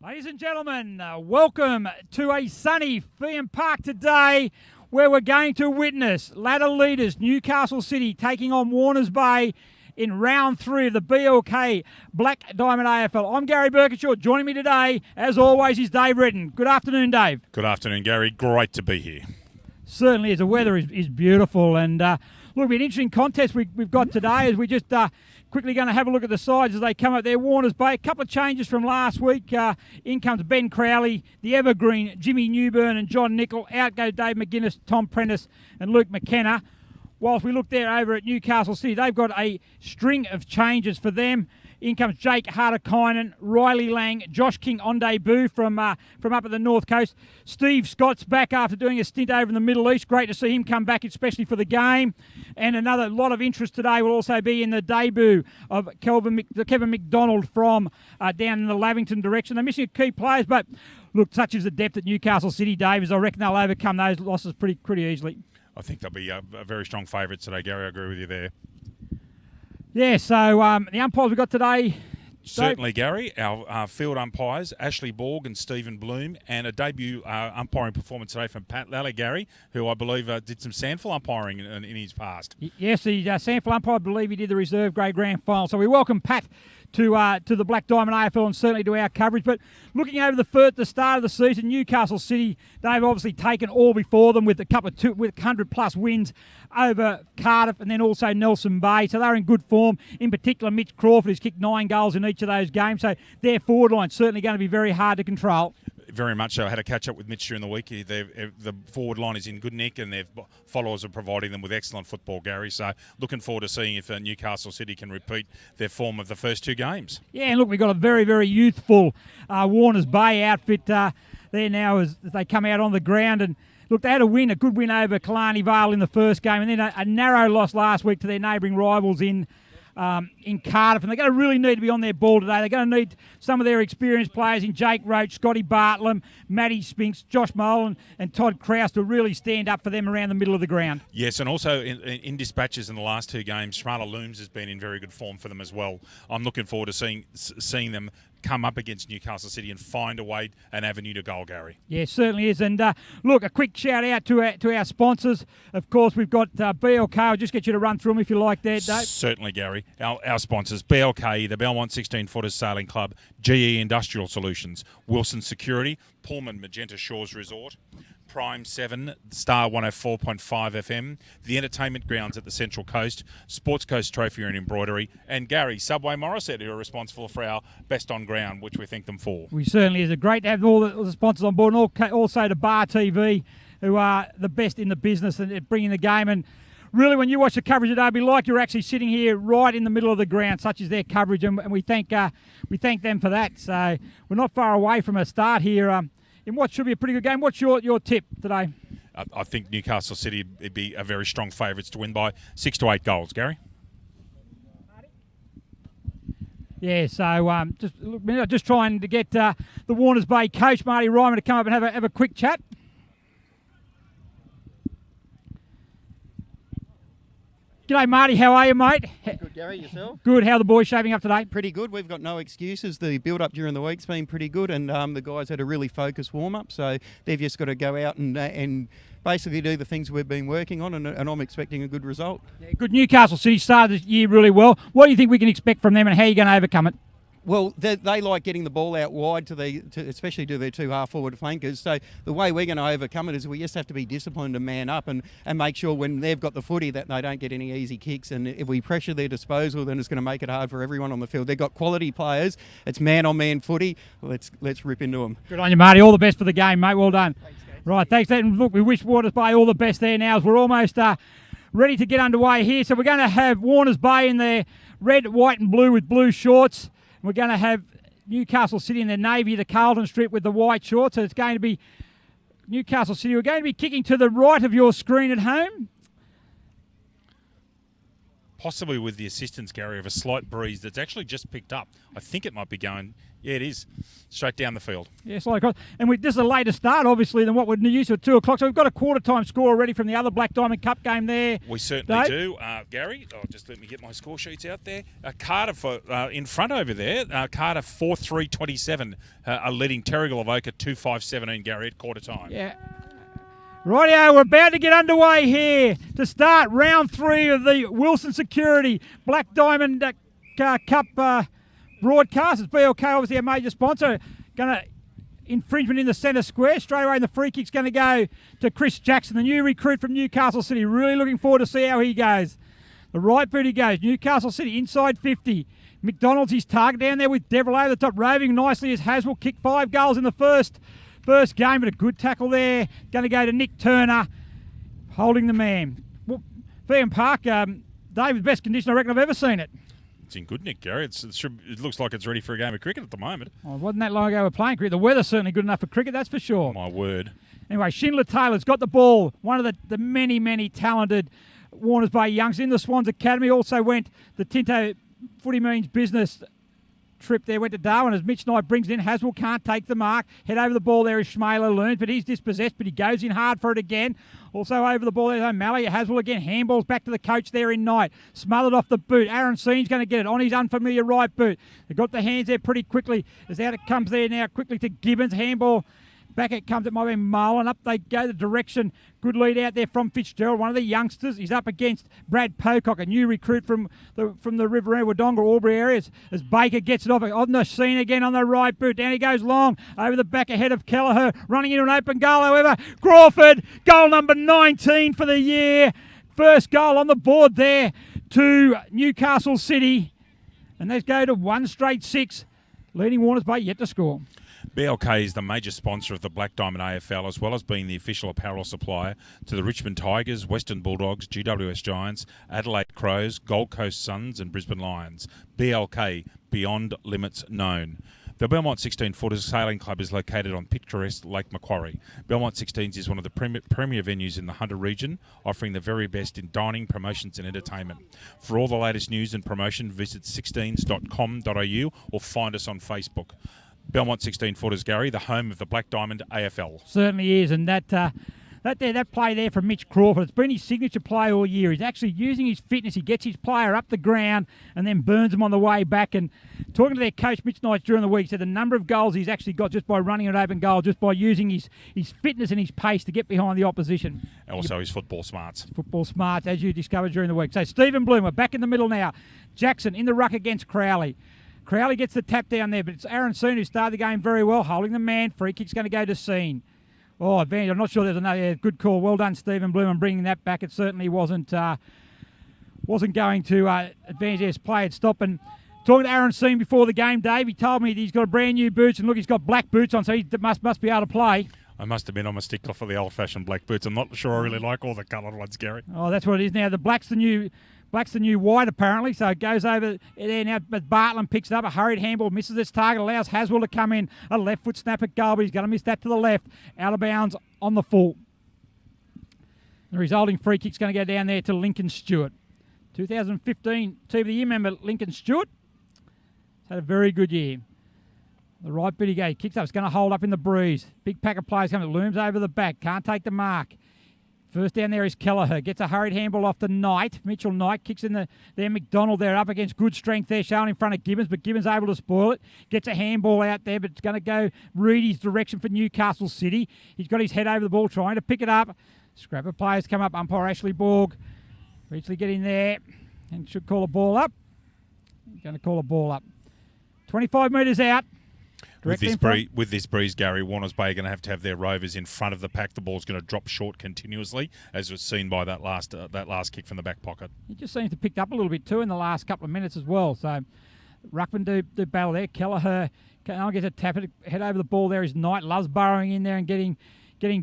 Ladies and gentlemen, welcome to a sunny Phelan Park today where we're going to witness ladder leaders Newcastle City taking on Warners Bay in round 3 of the BLK Black Diamond AFL. I'm Gary Birkinshaw. Joining me today, as always, is Dave Redden. Good afternoon, Dave. Good afternoon, Gary. Great to be here. Certainly is. The weather is beautiful. And look, it'll be an interesting contest we've got today as we just quickly going to have a look at the sides as they come up there. Warners Bay, a couple of changes from last week. In comes Ben Crowley, the evergreen Jimmy Newburn and John Nicol. Out go Dave McGuinness, Tom Prentice and Luke McKenna. Whilst we look there over at Newcastle City, they've got a string of changes for them. In comes Jake Hartikainen, Riley Lang, Josh King on debut from up at the North Coast. Steve Scott's back after doing a stint over in the Middle East. Great to see him come back, especially for the game. And another lot of interest today will also be in the debut of Kevin McDonald from down in the Lavington direction. They're missing a key players, but look, such is the depth at Newcastle City, Dave, as I reckon they'll overcome those losses pretty easily. I think they'll be a very strong favourite today, Gary. I agree with you there. Yeah, so the umpires we've got today... Certainly, Gary. Our field umpires, Ashley Borg and Stephen Bloom, and a debut umpiring performance today from Pat Lally, Gary, who I believe did some SANFL umpiring in his past. Yes, the SANFL umpire, I believe he did the reserve grade grand final. So we welcome Pat to the Black Diamond AFL and certainly to our coverage. But looking over the start of the season, Newcastle City, they've obviously taken all before them with with 100+ wins over Cardiff and then also Nelson Bay. So they're in good form. In particular, Mitch Crawford has kicked 9 goals in each of those games. So their forward line's certainly going to be very hard to control. Very much so. I had a catch up with Mitch during the week. The forward line is in good nick and their followers are providing them with excellent football, Gary. So looking forward to seeing if Newcastle City can repeat their form of the first 2 games. Yeah, and look, we've got a very, very youthful Warners Bay outfit there now as they come out on the ground. And look, they had a good win over Killarney Vale in the first game, and then a narrow loss last week to their neighbouring rivals in Cardiff, and they're going to really need to be on their ball today. They're going to need some of their experienced players in Jake Roach, Scotty Bartlam, Matty Spinks, Josh Molan and Todd Krause to really stand up for them around the middle of the ground. Yes, and also in dispatches in the last 2 games, Shmarla Looms has been in very good form for them as well. I'm looking forward to seeing them come up against Newcastle City and find a way, an avenue to goal, Gary. Yeah, certainly is. And look, a quick shout out to our sponsors. Of course, we've got BLK. I'll just get you to run through them if you like that, Dave. Certainly, Gary. Our sponsors, BLK, the Belmont 16-footers Sailing Club, GE Industrial Solutions, Wilson Security, Pullman Magenta Shores Resort, Prime 7, Star 104.5 FM, the entertainment grounds at the Central Coast, Sports Coast Trophy and Embroidery, and Gary, Subway Morisset, who are responsible for our best on ground, which we thank them for. We certainly is. Great to have all the sponsors on board, and also to Bar TV, who are the best in the business at bringing the game. And really, when you watch the coverage today, it'll be like you're actually sitting here right in the middle of the ground, such as their coverage, and we thank them for that. So we're not far away from a start here in what should be a pretty good game. What's your tip today? I think Newcastle City would be a very strong favourites to win by 6 to 8 goals, Gary. Yeah, so just trying to get the Warners Bay coach, Marty Ryman, to come up and have a quick chat. G'day, Marty. How are you, mate? Good, Gary. Yourself? Good. How are the boys shaping up today? Pretty good. We've got no excuses. The build-up during the week's been pretty good, and the guys had a really focused warm-up, so they've just got to go out and basically do the things we've been working on, and I'm expecting a good result. Yeah, good. Newcastle City started the year really well. What do you think we can expect from them, and how are you going to overcome it? Well, they like getting the ball out wide, especially to their 2 half-forward flankers. So the way we're going to overcome it is we just have to be disciplined and man up and make sure when they've got the footy that they don't get any easy kicks. And if we pressure their disposal, then it's going to make it hard for everyone on the field. They've got quality players. It's man-on-man footy. Let's rip into them. Good on you, Marty. All the best for the game, mate. Well done. Thanks, guys. Right, thanks. And look, we wish Warners Bay all the best there now as we're almost ready to get underway here. So we're going to have Warners Bay in their red, white and blue with blue shorts. We're going to have Newcastle City in their navy, the Carlton strip with the white shorts. So it's going to be Newcastle City. We're going to be kicking to the right of your screen at home. possibly with the assistance, Gary, of a slight breeze that's actually just picked up. I think it might be going, yeah, it is, straight down the field. Yeah, slightly across. And this is a later start, obviously, than what we're used to at 2 o'clock. So we've got a quarter-time score already from the other Black Diamond Cup game there. We certainly Dave? do. Gary, just let me get my score sheets out there. Carter in front over there. Carter 4-3-27, leading Terrigal of Oka 2-5-17, Gary, at quarter time. Yeah. Rightio, we're about to get underway here to start round 3 of the Wilson Security Black Diamond Cup broadcast. It's BLK, obviously a major sponsor. Going to infringement in the centre square. Straight away, and the free kick's going to go to Chris Jackson, the new recruit from Newcastle City. Really looking forward to see how he goes. The right boot he goes. Newcastle City inside 50. McDonald's his target down there with Devil over the top, roving nicely as Haswell kicked 5 goals in the first game, but a good tackle there. Going to go to Nick Turner, holding the man. Well, Fairham Park, David's best condition I reckon I've ever seen it. It's in good nick, Gary. It looks like it's ready for a game of cricket at the moment. Oh, it wasn't that long ago we were playing cricket. The weather's certainly good enough for cricket, that's for sure. My word. Anyway, Schindler Taylor's got the ball. One of the many, many talented Warners Bay youngsters in the Swans Academy. Also went the Tinto Footy Means Business trip there, went to Darwin as Mitch Knight brings it in. Haswell can't take the mark. Head over the ball there is Schmaler learns, but he's dispossessed, but he goes in hard for it again. Also over the ball there's O'Malley. Haswell again, handballs back to the coach there in Knight. Smothered off the boot. Aaron Seen's going to get it on his unfamiliar right boot. They've got the hands there pretty quickly as out it comes there now quickly to Gibbons. Handball. Back it comes, it might be Marlin. Up they go, the direction. Good lead out there from Fitzgerald, one of the youngsters. He's up against Brad Pocock, a new recruit from the Riverina, Wodonga, Albury areas. As Baker gets it off the scene again on the right boot. Down he goes long, over the back ahead of Kelleher. Running into an open goal, however. Crawford, goal number 19 for the year. First goal on the board there to Newcastle City. And they go to 1 straight 6. Leading Warners Bay yet to score. BLK is the major sponsor of the Black Diamond AFL, as well as being the official apparel supplier to the Richmond Tigers, Western Bulldogs, GWS Giants, Adelaide Crows, Gold Coast Suns and Brisbane Lions. BLK, beyond limits known. The Belmont 16-footers sailing club is located on picturesque Lake Macquarie. Belmont 16s is one of the premier venues in the Hunter region, offering the very best in dining, promotions and entertainment. For all the latest news and promotion, visit 16s.com.au or find us on Facebook. Belmont 16-footers, Gary, the home of the Black Diamond AFL. Certainly is, and that play there from Mitch Crawford, it's been his signature play all year. He's actually using his fitness. He gets his player up the ground and then burns him on the way back. And talking to their coach, Mitch Knight, during the week, said the number of goals he's actually got just by running an open goal, just by using his fitness and his pace to get behind the opposition. Also his football smarts. Football smarts, as you discovered during the week. So Stephen Bloom, we're back in the middle now. Jackson in the ruck against Crowley. Crowley gets the tap down there, but it's Aaron Soon who started the game very well, holding the man. Free kick's going to go to Scene. Oh, advantage. I'm not sure there's another good call. Well done, Stephen Bloom, and bringing that back. It certainly wasn't going to advantage his play. Had stopped. And talking to Aaron Soon before the game, Dave, he told me that he's got brand new boots, and look, he's got black boots on, so he must be able to play. I must have been on a stickler for the old-fashioned black boots. I'm not sure I really like all the coloured ones, Gary. Oh, that's what it is now. The black's the new white, apparently, so it goes over there now, but Bartlam picks it up, a hurried handball, misses its target, allows Haswell to come in, a left foot snap at goal, but he's going to miss that to the left, out of bounds on the full. The resulting free kick's going to go down there to Lincoln Stewart. 2015 Team of the Year member Lincoln Stewart. He's had a very good year. The right bit he goes, kicks up, it's going to hold up in the breeze. Big pack of players coming, looms over the back, can't take the mark. First down there is Kelleher. Gets a hurried handball off to Knight. Mitchell Knight kicks in there. McDonald there up against good strength there, showing in front of Gibbons, but Gibbons able to spoil it. Gets a handball out there, but it's going to go Reedy's direction for Newcastle City. He's got his head over the ball, trying to pick it up. Scrap of players come up. Umpire Ashley Borg. Reachley get in there and should call a ball up. He's going to call a ball up. 25 metres out. With this breeze, Gary, Warners Bay are going to have their Rovers in front of the pack. The ball's going to drop short continuously, as was seen by that last kick from the back pocket. He just seems to pick up a little bit too in the last couple of minutes as well. So Ruckman do battle there. Kelleher gets a tap, head over the ball there. Is Knight, loves burrowing in there and getting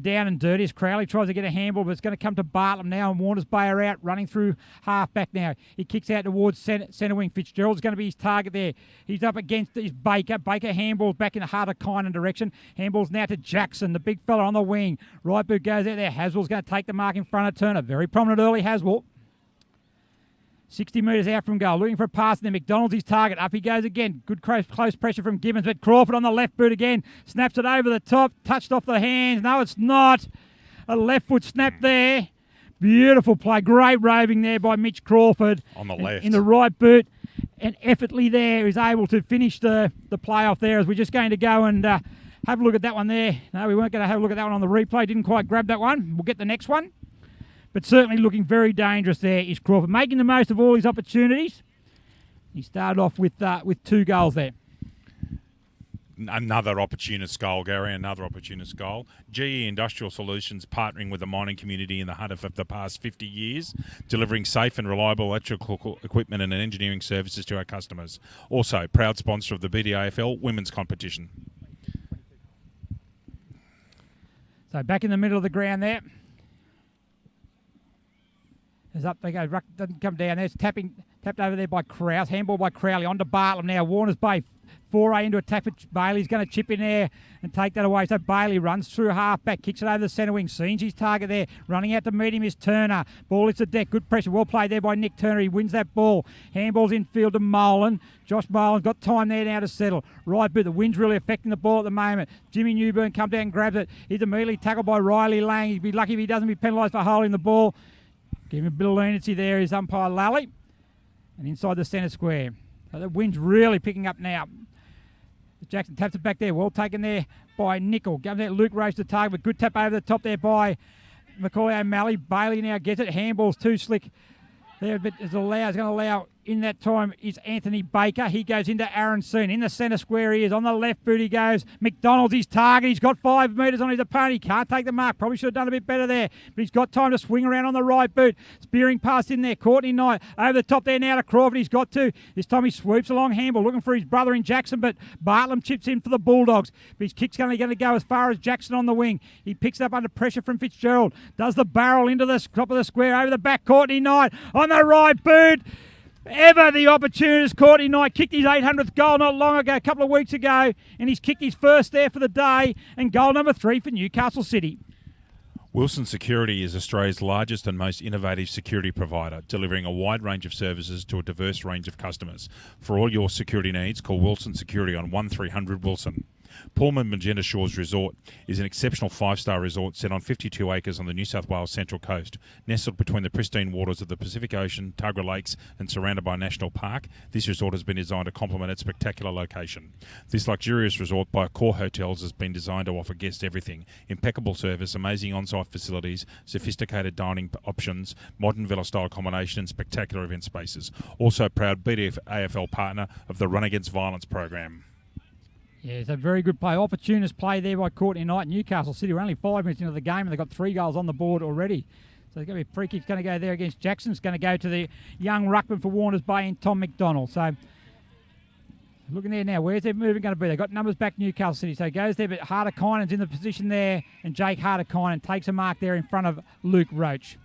down and dirty as Crowley tries to get a handball, but it's going to come to Bartlam now, and Warners Bay are out, running through half-back now. He kicks out towards centre wing. Fitzgerald's going to be his target there. He's up against his Baker. Baker handballs back in the heart of Kynan direction. Handballs now to Jackson, the big fella on the wing. Right boot goes out there. Haswell's going to take the mark in front of Turner. Very prominent early Haswell. 60 metres out from goal, looking for a pass, and then McDonald's his target. Up he goes again. Good close pressure from Gibbons, but Crawford on the left boot again. Snaps it over the top, touched off the hands. No, it's not. A left foot snap there. Beautiful play. Great roving there by Mitch Crawford. On the left. In the right boot. And effortlessly there is able to finish the play off there, as we're just going to go and have a look at that one there. No, we weren't going to have a look at that one on the replay. Didn't quite grab that one. We'll get the next one. But certainly looking very dangerous there is Crawford, making the most of all his opportunities. He started off with 2 goals there. Another opportunist goal, Gary, another opportunist goal. GE Industrial Solutions partnering with the mining community in the Hunter for the past 50 years, delivering safe and reliable electrical equipment and engineering services to our customers. Also, proud sponsor of the BDAFL women's competition. So back in the middle of the ground there. Is up they go. Ruck doesn't come down there. It's tapped over there by Krause. Handball by Crowley. On to Bartlett now. Warner's Bay. Foray into attack, but Bailey's going to chip in there and take that away. So Bailey runs through half back, kicks it over the centre wing. Sees his target there. Running out to meet him is Turner. Ball hits the deck. Good pressure. Well played there by Nick Turner. He wins that ball. Handball's infield to Molan. Josh Molan's got time there now to settle. Right boot. The wind's really affecting the ball at the moment. Jimmy Newburn comes down and grabs it. He's immediately tackled by Riley Lang. He'd be lucky if he doesn't be penalised for holding the ball. Give him a bit of leniency there is umpire Lally. And inside the centre square. So the wind's really picking up now. Jackson taps it back there. Well taken there by Nickel. Goes there. Luke Rose to target. But good tap over the top there by Macaulay O'Malley. Bailey now gets it. Handball's too slick. There, but it's going to allow in that time is Anthony Baker. He goes into Aaron Soon. In the centre square he is. On the left boot he goes. McDonald's his target. He's got 5 metres on his opponent. He can't take the mark. Probably should have done a bit better there. But he's got time to swing around on the right boot. Spearing pass in there. Courtney Knight over the top there now to Crawford. He's got to. This time he swoops along handball looking for his brother in Jackson. But Bartlam chips in for the Bulldogs. But his kick's only going to go as far as Jackson on the wing. He picks up under pressure from Fitzgerald. Does the barrel into the top of the square. Over the back. Courtney Knight on the right boot. Ever the opportunist, Courtney Knight kicked his 800th goal not long ago, a couple of weeks ago, and he's kicked his first there for the day, and goal number 3 for Newcastle City. Wilson Security is Australia's largest and most innovative security provider, delivering a wide range of services to a diverse range of customers. For all your security needs, call Wilson Security on 1300 Wilson. Pullman Magenta Shores Resort is an exceptional 5-star resort set on 52 acres on the New South Wales Central Coast. Nestled between the pristine waters of the Pacific Ocean, Tuggerah Lakes and surrounded by a national park, this resort has been designed to complement its spectacular location. This luxurious resort by Accor Hotels has been designed to offer guests everything: impeccable service, amazing on-site facilities, sophisticated dining options, modern villa-style accommodation and spectacular event spaces. Also proud BDAFL partner of the Run Against Violence program. Yeah, it's a very good play. Opportunist play there by Courtney Knight. Newcastle City, we're only 5 minutes into the game and they've got 3 goals on the board already. So there's going to be a free kick going to go there against Jackson. It's going to go to the young ruckman for Warners Bay and Tom McDonald. So looking there now, where's their movement going to be? They've got numbers back Newcastle City. So he goes there, but Harder-Kinan's in the position there and Jake Harder-Kinan takes a mark there in front of Luke Roach.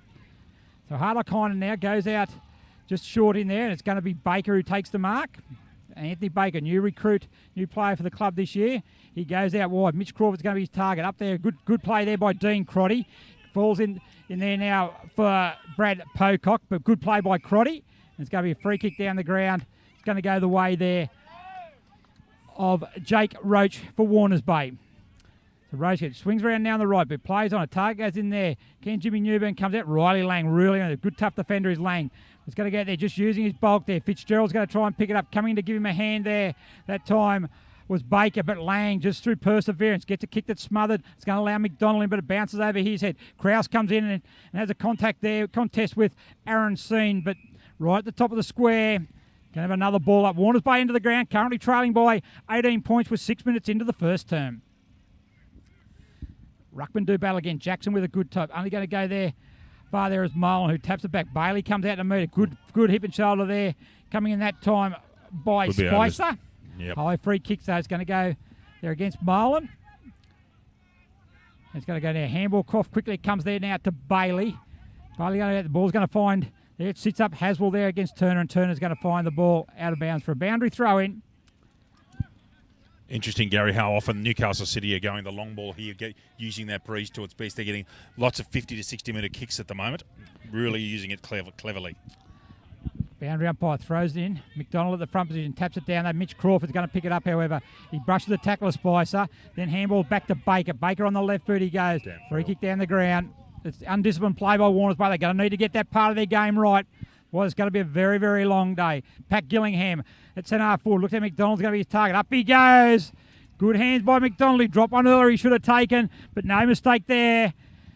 So Harder-Kinan now goes out just short in there and it's going to be Baker who takes the mark. Anthony Baker, new recruit, new player for the club this year. He goes out wide. Mitch Crawford's going to be his target. Up there, good play there by Dean Crotty. Falls in there now for Brad Pocock, but good play by Crotty. It's going to be a free kick down the ground. It's going to go the way there of Jake Roach for Warners Bay. So Roach swings around now on the right, but plays on a target, goes in there. Ken Jimmy Newburn comes out. Riley Lang, really a good tough defender is Lang. He's going to get there, just using his bulk there. Fitzgerald's going to try and pick it up, coming to give him a hand there. That time was Baker, but Lang just through perseverance gets a kick that's smothered. It's going to allow McDonald in, but it bounces over his head. Krause comes in and has a contest with Aaron Seen, but right at the top of the square. Going to have another ball up. Warners Bay into the ground, currently trailing by 18 points with 6 minutes into the first term. Ruckman do battle again. Jackson with a good top. Only going to go there. Far there is Molan who taps it back. Bailey comes out to meet it. Good hip and shoulder there. Coming in that time by Spicer. Yep. High free kick, so it's going to go there against Molan. It's going to go there. Handball off quickly. It comes there now to Bailey. Bailey going to get the ball's going to find. There it sits up. Haswell there against Turner, and Turner's going to find the ball out of bounds for a boundary throw in. Interesting, Gary, how often Newcastle City are going the long ball here, using that breeze to its best. They're getting lots of 50 to 60 metre kicks at the moment, really using it cleverly. Boundary umpire throws it in. McDonald at the front position, taps it down. Mitch Crawford's going to pick it up, however. He brushes the tackle of Spicer, then handball back to Baker. Baker on the left boot he goes. Free kick down the ground. It's undisciplined play by Warners Bay. They're going to need to get that part of their game right. Well, it's going to be a very, very long day. Pat Gillingham at centre half forward. Looks like McDonald's going to be his target. Up he goes. Good hands by McDonald. He dropped one earlier he should have taken, but no mistake there.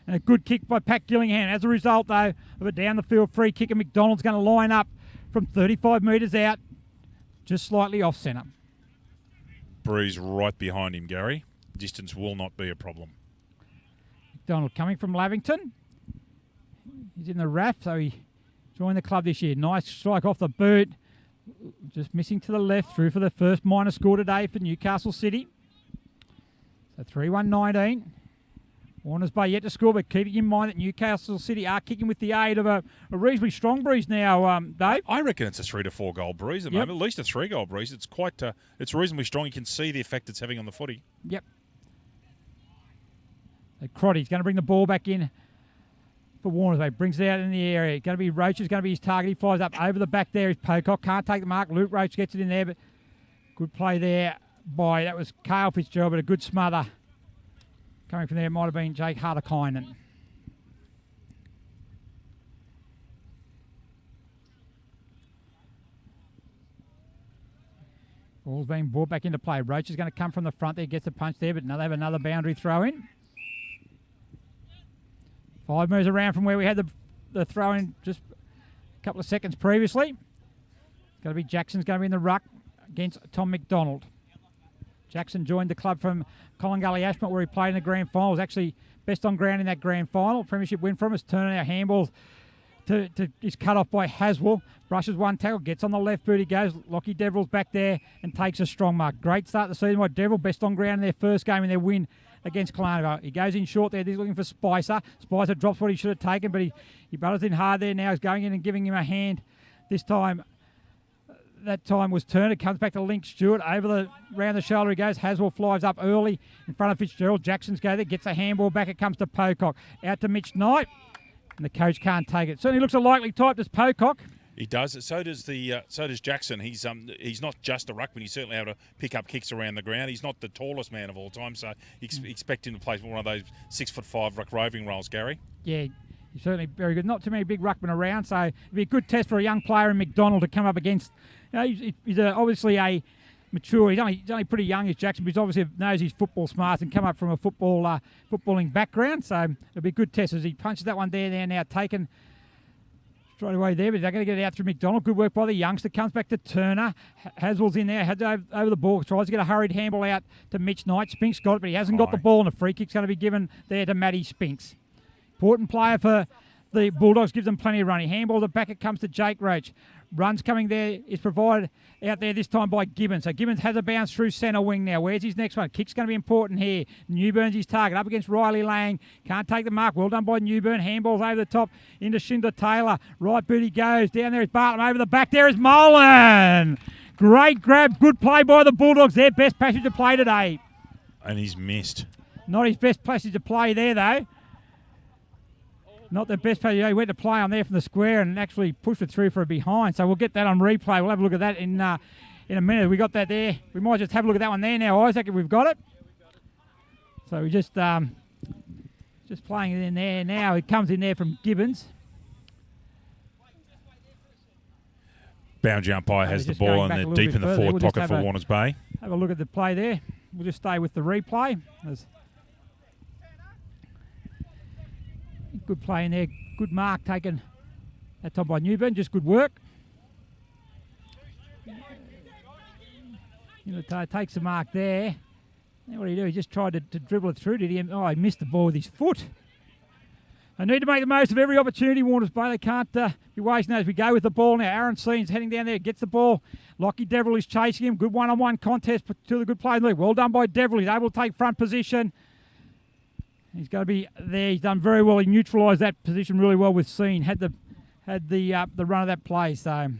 And a good kick by Pat Gillingham. As a result, though, of a down the field free kick, and McDonald's going to line up from 35 metres out, just slightly off centre. Breeze right behind him, Gary. Distance will not be a problem. McDonald coming from Lavington. He's in the RAF, so he joined the club this year. Nice strike off the boot. Just missing to the left, through for the first minor score today for Newcastle City. So 3-1-19. Warners Bay yet to score, but keeping in mind that Newcastle City are kicking with the aid of a reasonably strong breeze now, Dave. I reckon it's a 3 to 4 goal breeze at the moment, at least a 3 goal breeze. It's quite, it's reasonably strong. You can see the effect it's having on the footy. Yep. So Crotty's going to bring the ball back in for Warners Bay. Brings it out in the area. Going to be Roach is going to be his target. He flies up over the back there. Is Pocock. Can't take the mark. Luke Roach gets it in there, but good play there by, that was Cale Fitzgerald, but a good smother. Coming from there, it might have been Jake Hartakainen. Ball's being brought back into play. Roach is going to come from the front there, gets a punch there, but now they have another boundary throw in. 5 moves around from where we had the throw in just a couple of seconds previously. It's going to be Jackson's going to be in the ruck against Tom McDonald. Jackson joined the club from Collingully Ashmont, where he played in the grand final. Was actually best on ground in that grand final. Premiership win from us. Turning our handballs is cut off by Haswell. Brushes one tackle, gets on the left boot. He goes. Lockie Deverell's back there and takes a strong mark. Great start to the season by Deverell. Best on ground in their first game in their win against Clarnville. He goes in short there. He's looking for Spicer. Spicer drops what he should have taken, but he butters in hard there. Now he's going in and giving him a hand. This time, that time was Turner. Comes back to Link Stewart. Round the shoulder he goes. Haswell flies up early in front of Fitzgerald. Jackson's go there. Gets a handball back. It comes to Pocock. Out to Mitch Knight. And the coach can't take it. Certainly looks a likely type, does Pocock. He does. So does Jackson. He's not just a ruckman. He's certainly able to pick up kicks around the ground. He's not the tallest man of all time, so expect him to play one of those 6'5" ruck roving roles, Gary. Yeah, he's certainly very good. Not too many big ruckmen around, so it'd be a good test for a young player in McDonald to come up against. You know, he's obviously a mature. He's only pretty young as Jackson, but he's obviously knows his football smarts and come up from a footballing background. So it'll be a good test as he punches that one there. They're now taken straight away there, but they're going to get it out through McDonald. Good work by the youngster. Comes back to Turner. Haswell's in there. Heads over the ball. Tries to get a hurried handball out to Mitch Knight. Spinks got it, but he hasn't got the ball, and a free kick's going to be given there to Matty Spinks. Important player for the Bulldogs. Gives them plenty of running. Handball it back. It comes to Jake Roach. Runs coming there is provided out there this time by Gibbons. So Gibbons has a bounce through centre wing now. Where's his next one? Kick's going to be important here. Newburn's his target. Up against Riley Lang. Can't take the mark. Well done by Newburn. Handballs over the top into Shinder Taylor. Right boot he goes. Down there is Bartlett. Over the back there is Molan. Great grab. Good play by the Bulldogs. Their best passage to play today. And he's missed. Not his best passage to play there, though. Not the best play. He went to play on there from the square and actually pushed it through for a behind. So we'll get that on replay. We'll have a look at that in a minute. We got that there. We might just have a look at that one there now, Isaac, if we've got it. So we just playing it in there now. It comes in there from Gibbons. Boundary umpire has the ball and deep in the forward pocket for Warners Bay. Have a look at the play there. We'll just stay with the replay. Good play in there. Good mark taken that time by Newburn. Just good work. Takes the mark there. Now what did he do? He just tried to dribble it through. He missed the ball with his foot. They need to make the most of every opportunity, Warners Bay. They can't be wasting as we go with the ball now. Aaron Seen's heading down there, gets the ball. Lockie Deverell is chasing him. Good one-on-one contest to the good play. Well done by Deverell. He's able to take front position. He's going to be there. He's done very well. He neutralised that position really well with Seen. Had the run of that play. So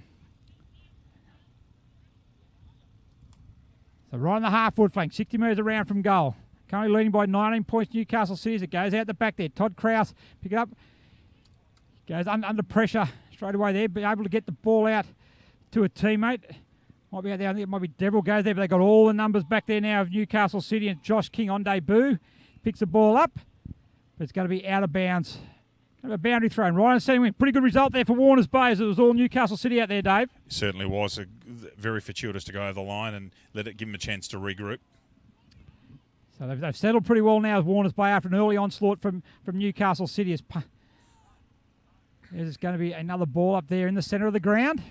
right on the half-forward flank, 60 metres around from goal. Currently leading by 19 points Newcastle City as it goes out the back there. Todd Krause pick it up. Goes under pressure straight away there, be able to get the ball out to a teammate. Might be out there. I think it might be Deverill goes there, but they got all the numbers back there now of Newcastle City, and Josh King on debut picks the ball up, but it's going to be out of bounds. A boundary throw. Right on centre wing. Pretty good result there for Warners Bay, as it was all Newcastle City out there, Dave. It certainly was. Very fortuitous to go over the line and give them a chance to regroup. So they've settled pretty well now as Warners Bay after an early onslaught from Newcastle City. There's going to be another ball up there in the centre of the ground.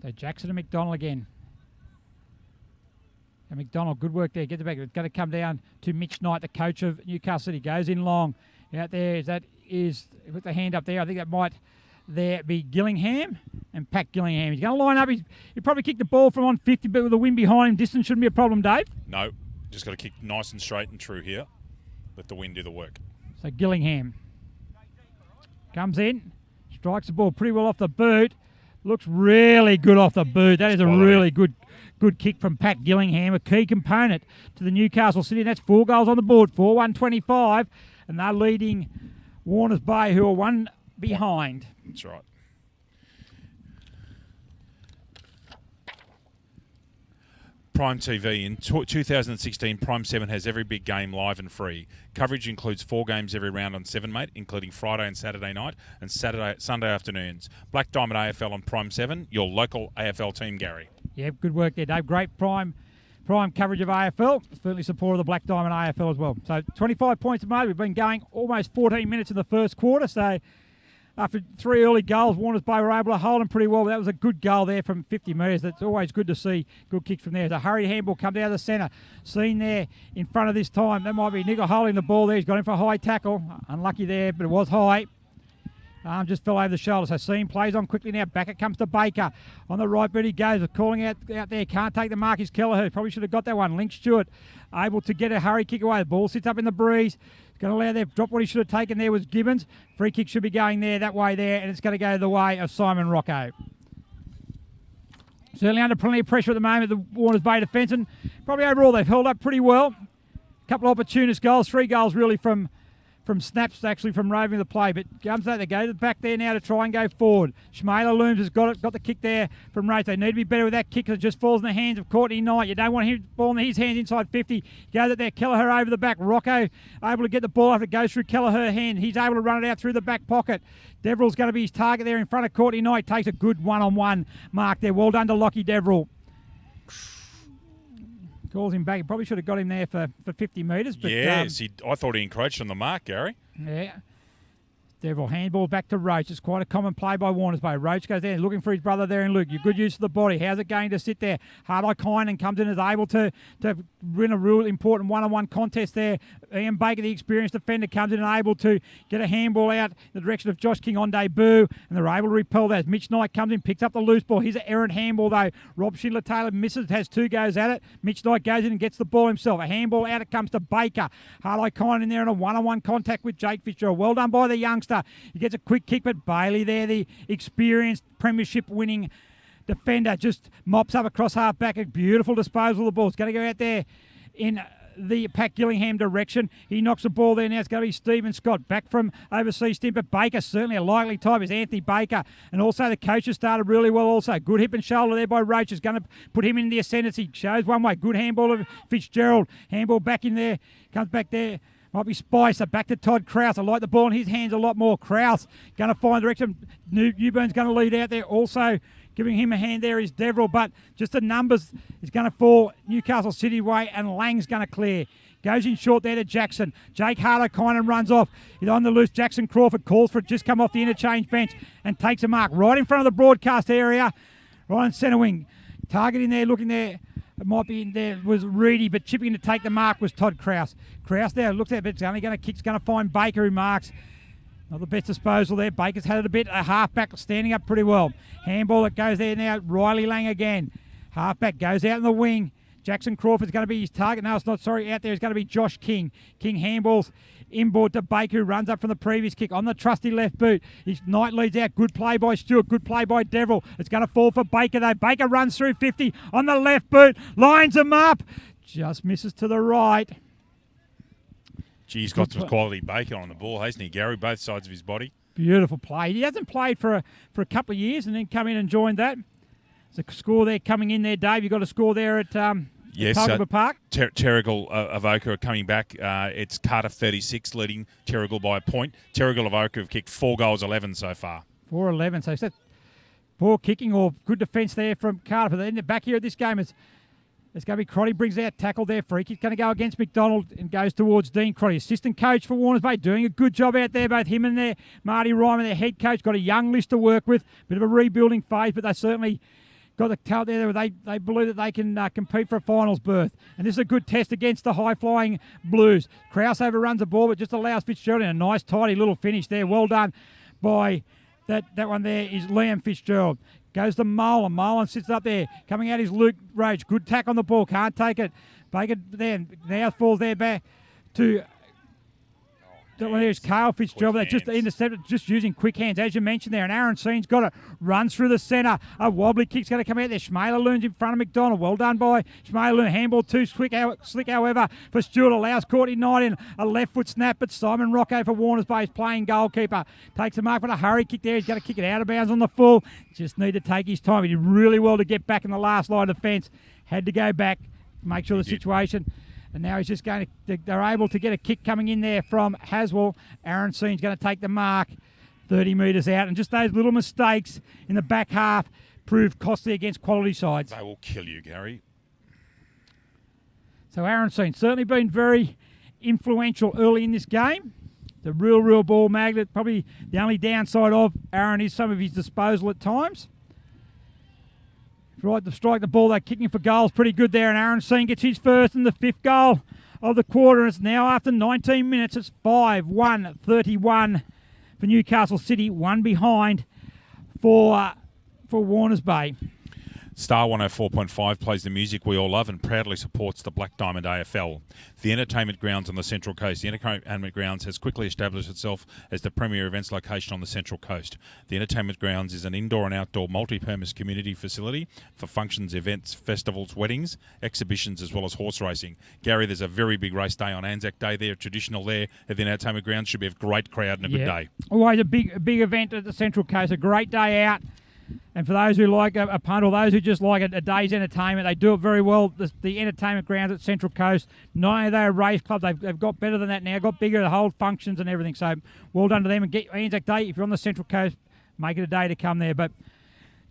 So Jackson and McDonald again. And McDonald, good work there. Get the back. It's going to come down to Mitch Knight, the coach of Newcastle City. Goes in long. Out there, that is, with the hand up there, I think that might there be Gillingham and Pat Gillingham. He's going to line up. He'll probably kick the ball from on 50, but with the wind behind him, distance shouldn't be a problem, Dave. No, just got to kick nice and straight and true here. Let the wind do the work. So Gillingham comes in, strikes the ball pretty well off the boot. Looks really good off the boot. That is a really good kick from Pat Gillingham, a key component to the Newcastle City. And that's 4 goals on the board, 4-1-25. And they're leading Warners Bay, who are one behind. That's right. Prime TV. In 2016, Prime 7 has every big game live and free. Coverage includes 4 games every round on 7, mate, including Friday and Saturday night and Sunday afternoons. Black Diamond AFL on Prime 7, your local AFL team, Gary. Yeah, good work there, Dave. Great prime coverage of AFL. Certainly supportive of the Black Diamond AFL as well. So 25 points made. We've been going almost 14 minutes in the first quarter, so after 3 early goals, Warners Bay were able to hold them pretty well. That was a good goal there from 50 metres. That's always good to see. Good kicks from there. The hurried handball come down the centre. Seen there in front of this time. That might be Nickel holding the ball there. He's got him for a high tackle. Unlucky there, but it was high. Just fell over the shoulder. So Seam plays on quickly now. Back it comes to Baker. On the right boot he goes. Calling out there. Can't take the mark is Kelleher. Probably should have got that one. Link Stewart able to get a hurry kick away. The ball sits up in the breeze. It's going to allow there. Drop what he should have taken there was Gibbons. Free kick should be going there, that way there. And it's going to go the way of Simon Rocco. Certainly under plenty of pressure at the moment, the Warners Bay defence. And probably overall they've held up pretty well. A couple of opportunist goals. 3 goals really from snaps, actually, from roving the play. But comes out, they go to the back there now to try and go forward. Schmaler Looms has got the kick there from Race. They need to be better with that kick because it just falls in the hands of Courtney Knight. You don't want him ball in his hands inside 50. Goes out there, Kelleher over the back. Rocco able to get the ball after it goes through Kelleher's hand. He's able to run it out through the back pocket. Deverill's going to be his target there in front of Courtney Knight. Takes a good one-on-one mark there. Well done to Lockie Deverill. Calls him back. He probably should have got him there for 50 metres. But yes, I thought he encroached on the mark, Gary. Yeah. Deverill handball back to Roach. It's quite a common play by Warners Bay. Roach goes there looking for his brother there in Luke. Your good use of the body. How's it going to sit there? Hardeye Kynan comes in, is able to win a real important one-on-one contest there. Ian Baker, the experienced defender, comes in and able to get a handball out in the direction of Josh King on debut, and they're able to repel that. As Mitch Knight comes in, picks up the loose ball. Here's an errant handball though. Rob Schindler-Taylor misses, has 2 goes at it. Mitch Knight goes in and gets the ball himself. A handball out, it comes to Baker. Hardeye Kynan in there in a one-on-one contact with Jake Fitzgerald. Well done by the youngster. He gets a quick kick, but Bailey there, the experienced premiership-winning defender, just mops up across half-back. A beautiful disposal of the ball. It's going to go out there in the Pat Gillingham direction. He knocks the ball there now. It's going to be Stephen Scott back from overseas stint, but Baker certainly a likely type is Anthony Baker, and also the coach has started really well also. Good hip and shoulder there by Roach is going to put him in the ascendancy. Shows one way. Good handball of Fitzgerald. Handball back in there. Comes back there. Might be Spicer. Back to Todd Krause. I like the ball in his hands a lot more. Krause going to find direction. Newburn's going to lead out there. Also giving him a hand there is Deverill, but just the numbers is going to fall Newcastle City way, and Lang's going to clear. Goes in short there to Jackson. Jake Hardeye Kynan runs off. He's on the loose. Jackson Crawford calls for it. Just come off the interchange bench and takes a mark right in front of the broadcast area. Right in centre wing. Targeting there, looking there. It might be in there was Reedy, but chipping to take the mark was Todd Krause. Krause there looks at it, but it's only going to kick. It's going to find Baker who marks. Not the best disposal there. Baker's had it a bit. A halfback standing up pretty well. Handball that goes there now. Riley Lang again. Halfback goes out in the wing. Jackson Crawford's going to be his target. No, it's not. Sorry, out there is going to be Josh King. King handballs inboard to Baker, who runs up from the previous kick on the trusty left boot. His Knight leads out. Good play by Stewart. Good play by Deverill. It's going to fall for Baker though. Baker runs through 50 on the left boot. Lines him up. Just misses to the right. Gee, he's got some quality bacon on the ball, hasn't he, Gary? Both sides of his body. Beautiful play. He hasn't played for a couple of years and then come in and joined that. There's a score there coming in there, Dave. You've got a score there at Targaba Park. Terrigal Avoca are coming back. It's Cardiff 36 leading Terrigal by a point. Terrigal Avoca have kicked 4 goals, 11 so far. 4-11. So that's poor kicking or good defence there from Cardiff. But in the back here of this game, it's going to be Crotty brings out tackle there. Free kick going to go against McDonald and goes towards Dean Crotty. Assistant coach for Warners Bay doing a good job out there. Both him and their Marty Ryman, their head coach, got a young list to work with. Bit of a rebuilding phase, but they certainly got the talent there where they believe that they can compete for a finals berth. And this is a good test against the high-flying Blues. Krause overruns the ball, but just allows Fitzgerald in a nice, tidy little finish there. Well done by that one there is Liam Fitzgerald. Goes to Molan. Molan sits up there. Coming out is Luke Roach. Good tack on the ball. Can't take it. Baker there. Now falls there back to... That one there is Kale Fitzgerald. They just intercepted, just using quick hands, as you mentioned there. And Aaron Seen's got it. Runs through the centre. A wobbly kick's going to come out there. Schmaler-Loon's in front of McDonald. Well done by Schmaler-Loon. Handball too slick, however, for Stewart. Allows Courtney Knight in a left foot snap. But Simon Rocco for Warners Bay is playing goalkeeper. Takes a mark, but a hurry kick there. He's going to kick it out of bounds on the full. Just need to take his time. He did really well to get back in the last line of defence. Had to go back, make sure the situation... And now he's just going to, they're able to get a kick coming in there from Haswell. Aaron Seen's going to take the mark 30 metres out. And just those little mistakes in the back half prove costly against quality sides. They will kill you, Gary. So Aaron Seen's certainly been very influential early in this game. The real ball magnet. Probably the only downside of Aaron is some of his disposal at times. Right to strike the ball, they're kicking for goals pretty good there, and Aaron Seen gets his first and the 5th goal of the quarter. It's now after 19 minutes. It's 5-1-31 for Newcastle City, one behind for Warners Bay. Star 104.5 plays the music we all love and proudly supports the Black Diamond AFL. The entertainment grounds on the Central Coast. The entertainment grounds has quickly established itself as the premier events location on the Central Coast. The entertainment grounds is an indoor and outdoor multi-purpose community facility for functions, events, festivals, weddings, exhibitions, as well as horse racing. Gary, there's a very big race day on Anzac Day there, traditional there at the entertainment grounds. Should be a great crowd and a good day. Always a big event at the Central Coast. A great day out. And for those who like a punt or those who just like a day's entertainment, they do it very well. The entertainment grounds at Central Coast, not only are they a race club, they've got better than that now, got bigger, the whole functions and everything. So well done to them. And get Anzac Day, if you're on the Central Coast, make it a day to come there. But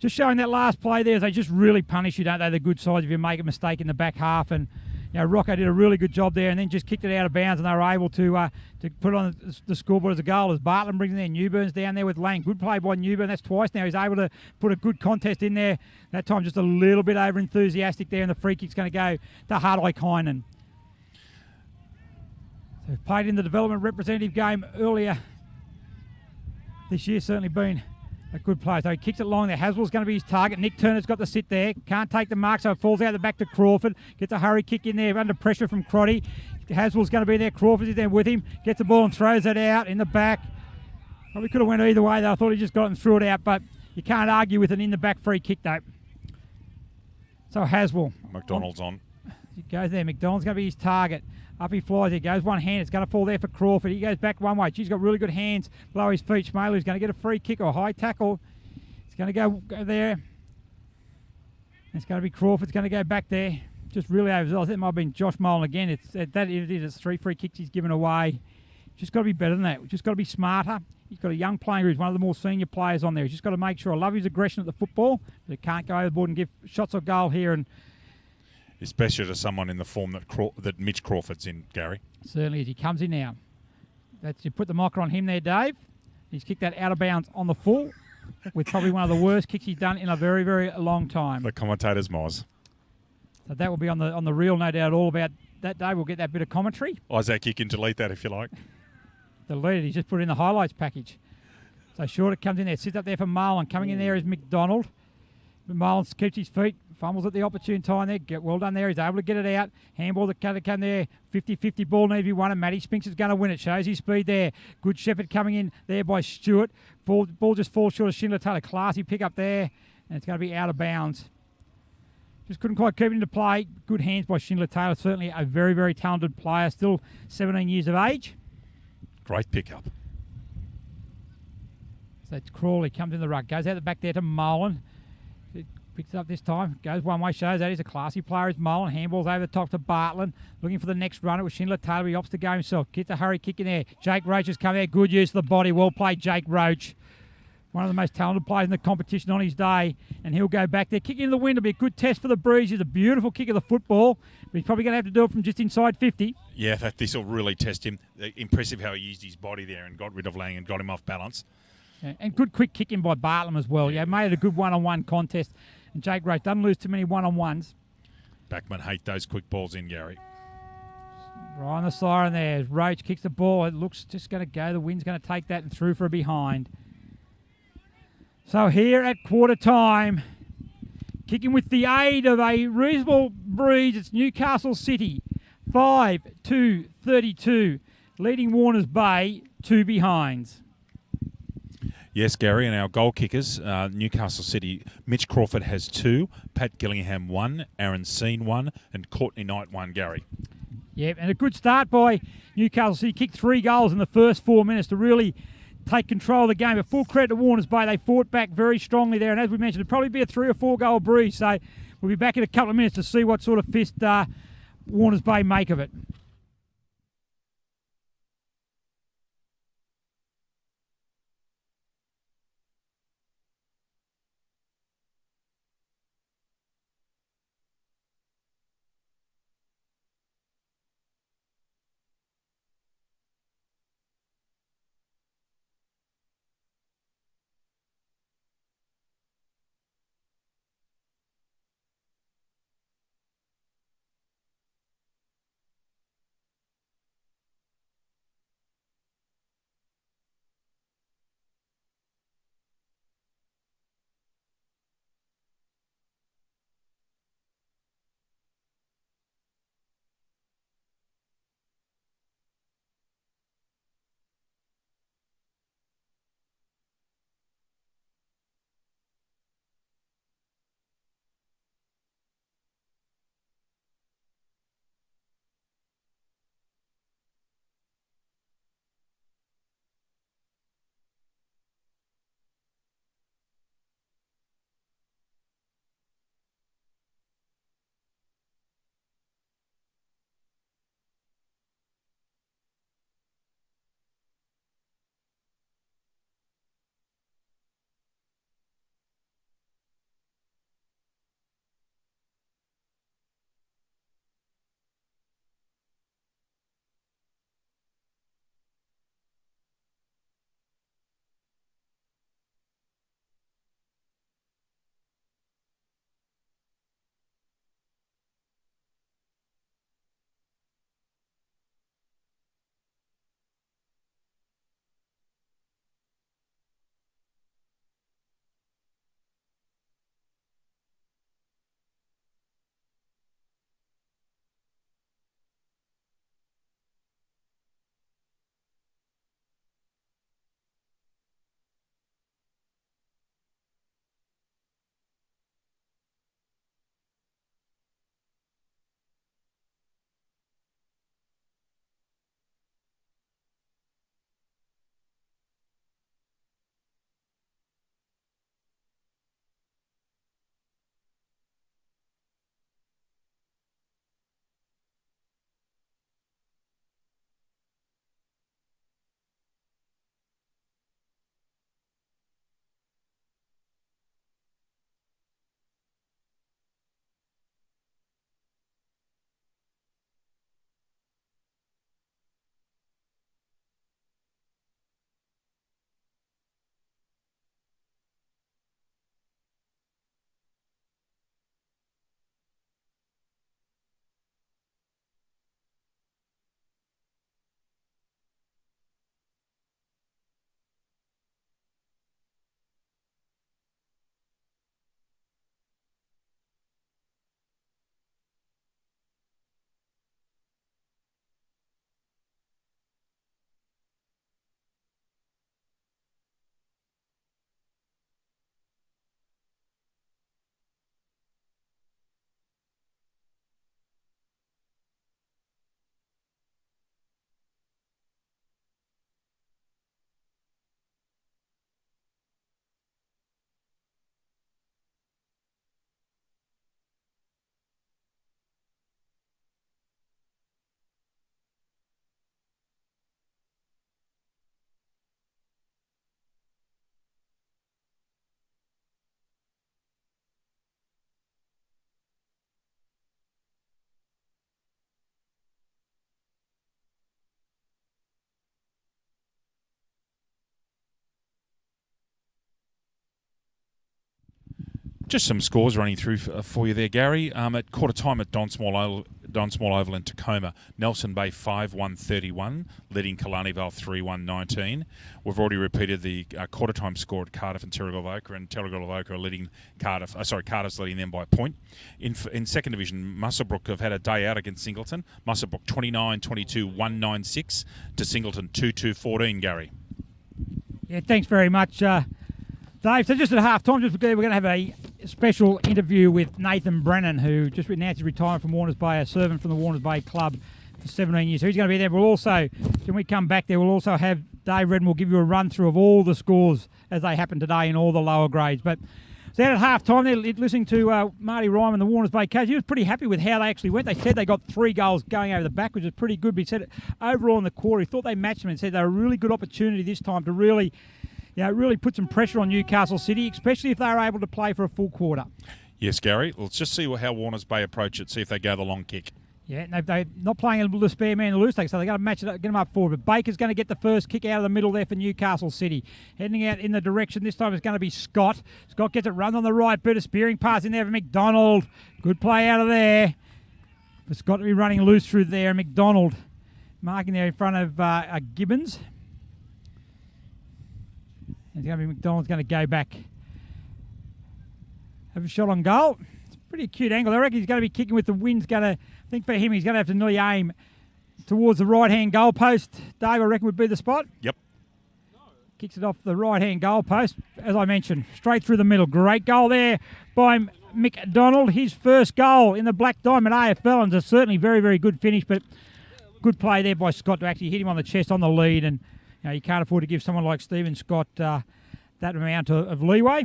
just showing that last play there, they just really punish you, don't they, the good sides, if you make a mistake in the back half. And Rocco did a really good job there and then just kicked it out of bounds, and they were able to put it on the scoreboard as a goal as Bartland brings in there. Newburn's down there with Lang. Good play by Newburn. That's twice now. He's able to put a good contest in there. That time just a little bit over enthusiastic there, and the free kick's going to go to Hardike Heinen. So played in the development representative game earlier this year, certainly been a good play. So he kicks it long there. Haswell's going to be his target. Nick Turner's got the sit there. Can't take the mark, so it falls out the back to Crawford. Gets a hurry kick in there under pressure from Crotty. Haswell's going to be there. Crawford is there with him. Gets the ball and throws it out in the back. Probably could have went either way, though. I thought he just got it and threw it out, but you can't argue with an in-the-back free kick, though. So Haswell. McDonald's on. He goes there. McDonald's going to be his target. Up he flies. He goes one hand. It's going to fall there for Crawford. He goes back one way. He's got really good hands below his feet. Schmaler's going to get a free kick or a high tackle. He's going to go there. It's going to be Crawford's going to go back there. Just really overzealous. It might have been Josh Molan again. It's 3 free kicks he's given away. Just got to be better than that. We've just got to be smarter. He's got a young player who's one of the more senior players on there. He's just got to make sure. I love his aggression at the football, but he can't go overboard and give shots of goal here. And especially to someone in the form that Mitch Crawford's in, Gary. Certainly, as he comes in now. You put the mocker on him there, Dave. He's kicked that out of bounds on the full, with probably one of the worst kicks he's done in a very, very long time. The commentator's Moz. So that will be on the reel, no doubt at all about that, Dave. We'll get that bit of commentary. Isaac, you can delete that if you like. Delete it. He's just put it in the highlights package. So Shorter comes in there, sits up there for Marlon. Coming in there is McDonald. Marlon keeps his feet, fumbles at the opportune time there. Well done there. He's able to get it out. Handball that come there. 50-50 ball needs to be won, and Matty Spinks is going to win it. Shows his speed there. Good Shepherd coming in there by Stewart. Ball just falls short of Schindler Taylor. Classy pick up there, and it's going to be out of bounds. Just couldn't quite keep it into play. Good hands by Schindler Taylor. Certainly a very, very talented player. Still 17 years of age. Great pickup. So it's Crawley comes in the ruck. Goes out the back there to Molan. Picks it up this time. Goes one way. Shows that he's a classy player. Is Molan. Handballs over the top to Bartland. Looking for the next runner with Schindler Taylor. He opts to go himself. Gets a hurry kick in there. Jake Roach has come there. Good use of the body. Well played, Jake Roach. One of the most talented players in the competition on his day. And he'll go back there. Kick into the wind. It'll be a good test for the Breeze. It's a beautiful kick of the football. But he's probably going to have to do it from just inside 50. Yeah, this will really test him. Impressive how he used his body there and got rid of Lang and got him off balance. Yeah, and good quick kicking by Bartlam as well. Yeah, made it a good one-on-one contest. And Jake Roach doesn't lose too many one-on-ones. Backman hate those quick balls in, Gary. Right on the siren there. Roach kicks the ball. It looks just going to go. The wind's going to take that and through for a behind. So here at quarter time, kicking with the aid of a reasonable breeze, it's Newcastle City. 5-2-32. Leading Warners Bay, 2 behinds. Yes, Gary, and our goal kickers, Newcastle City, Mitch Crawford has 2, Pat Gillingham 1, Aaron Seen 1, and Courtney Knight 1, Gary. Yeah, and a good start by Newcastle City. Kicked 3 goals in the first 4 minutes to really take control of the game. But full credit to Warners Bay. They fought back very strongly there. And as we mentioned, it'll probably be a 3 or 4 goal breeze. So we'll be back in a couple of minutes to see what sort of fist Warners Bay make of it. Just some scores running through for you there, Gary. At quarter time at Don Small Oval in Tacoma, Nelson Bay 5-1-31, leading Killarney Vale 3-1-19. We've already repeated the quarter time score at Cardiff and Terrigal Avoca, and Terrigal Avoca are leading Cardiff. Cardiff's leading them by a point. In second division, Muswellbrook have had a day out against Singleton. Muswellbrook 29-22, 196 to Singleton 2-2-14. Gary. Yeah, thanks very much, Dave. So just at half-time, we're going to have a special interview with Nathan Brennan, who just announced his retirement from Warners Bay, a servant from the Warners Bay club for 17 years. So he's going to be there. We'll also, when we come back there, we'll also have Dave Redden will give you a run-through of all the scores as they happen today in all the lower grades. But so at half-time, they're listening to Marty Ryman, the Warners Bay coach. He was pretty happy with how they actually went. They said they got 3 goals going over the back, which is pretty good. But he said overall in the quarter, he thought they matched them and said they were a really good opportunity this time to really put some pressure on Newcastle City, especially if they were able to play for a full quarter. Yes, Gary. Let's just see how Warners Bay approach it, see if they go the long kick. Yeah, they're not playing a spare man to lose, so they've got to match it up, get them up forward. But Baker's going to get the first kick out of the middle there for Newcastle City. Heading out in the direction, this time it's going to be Scott. Scott gets it run on the right boot, a spearing pass in there for McDonald. Good play out of there. For Scott to be running loose through there. McDonald marking there in front of Gibbons. It's going to be McDonald's going to go back. Have a shot on goal. It's a pretty cute angle. I reckon he's going to be kicking with the wind's going to, I think for him, he's going to have to nearly aim towards the right-hand goal post. Dave, I reckon would be the spot. Yep. Kicks it off the right-hand goal post. As I mentioned, straight through the middle. Great goal there by McDonald. His first goal in the Black Diamond AFL, and it's a certainly very, very good finish, but good play there by Scott to actually hit him on the chest on the lead, and you can't afford to give someone like Stephen Scott that amount of leeway.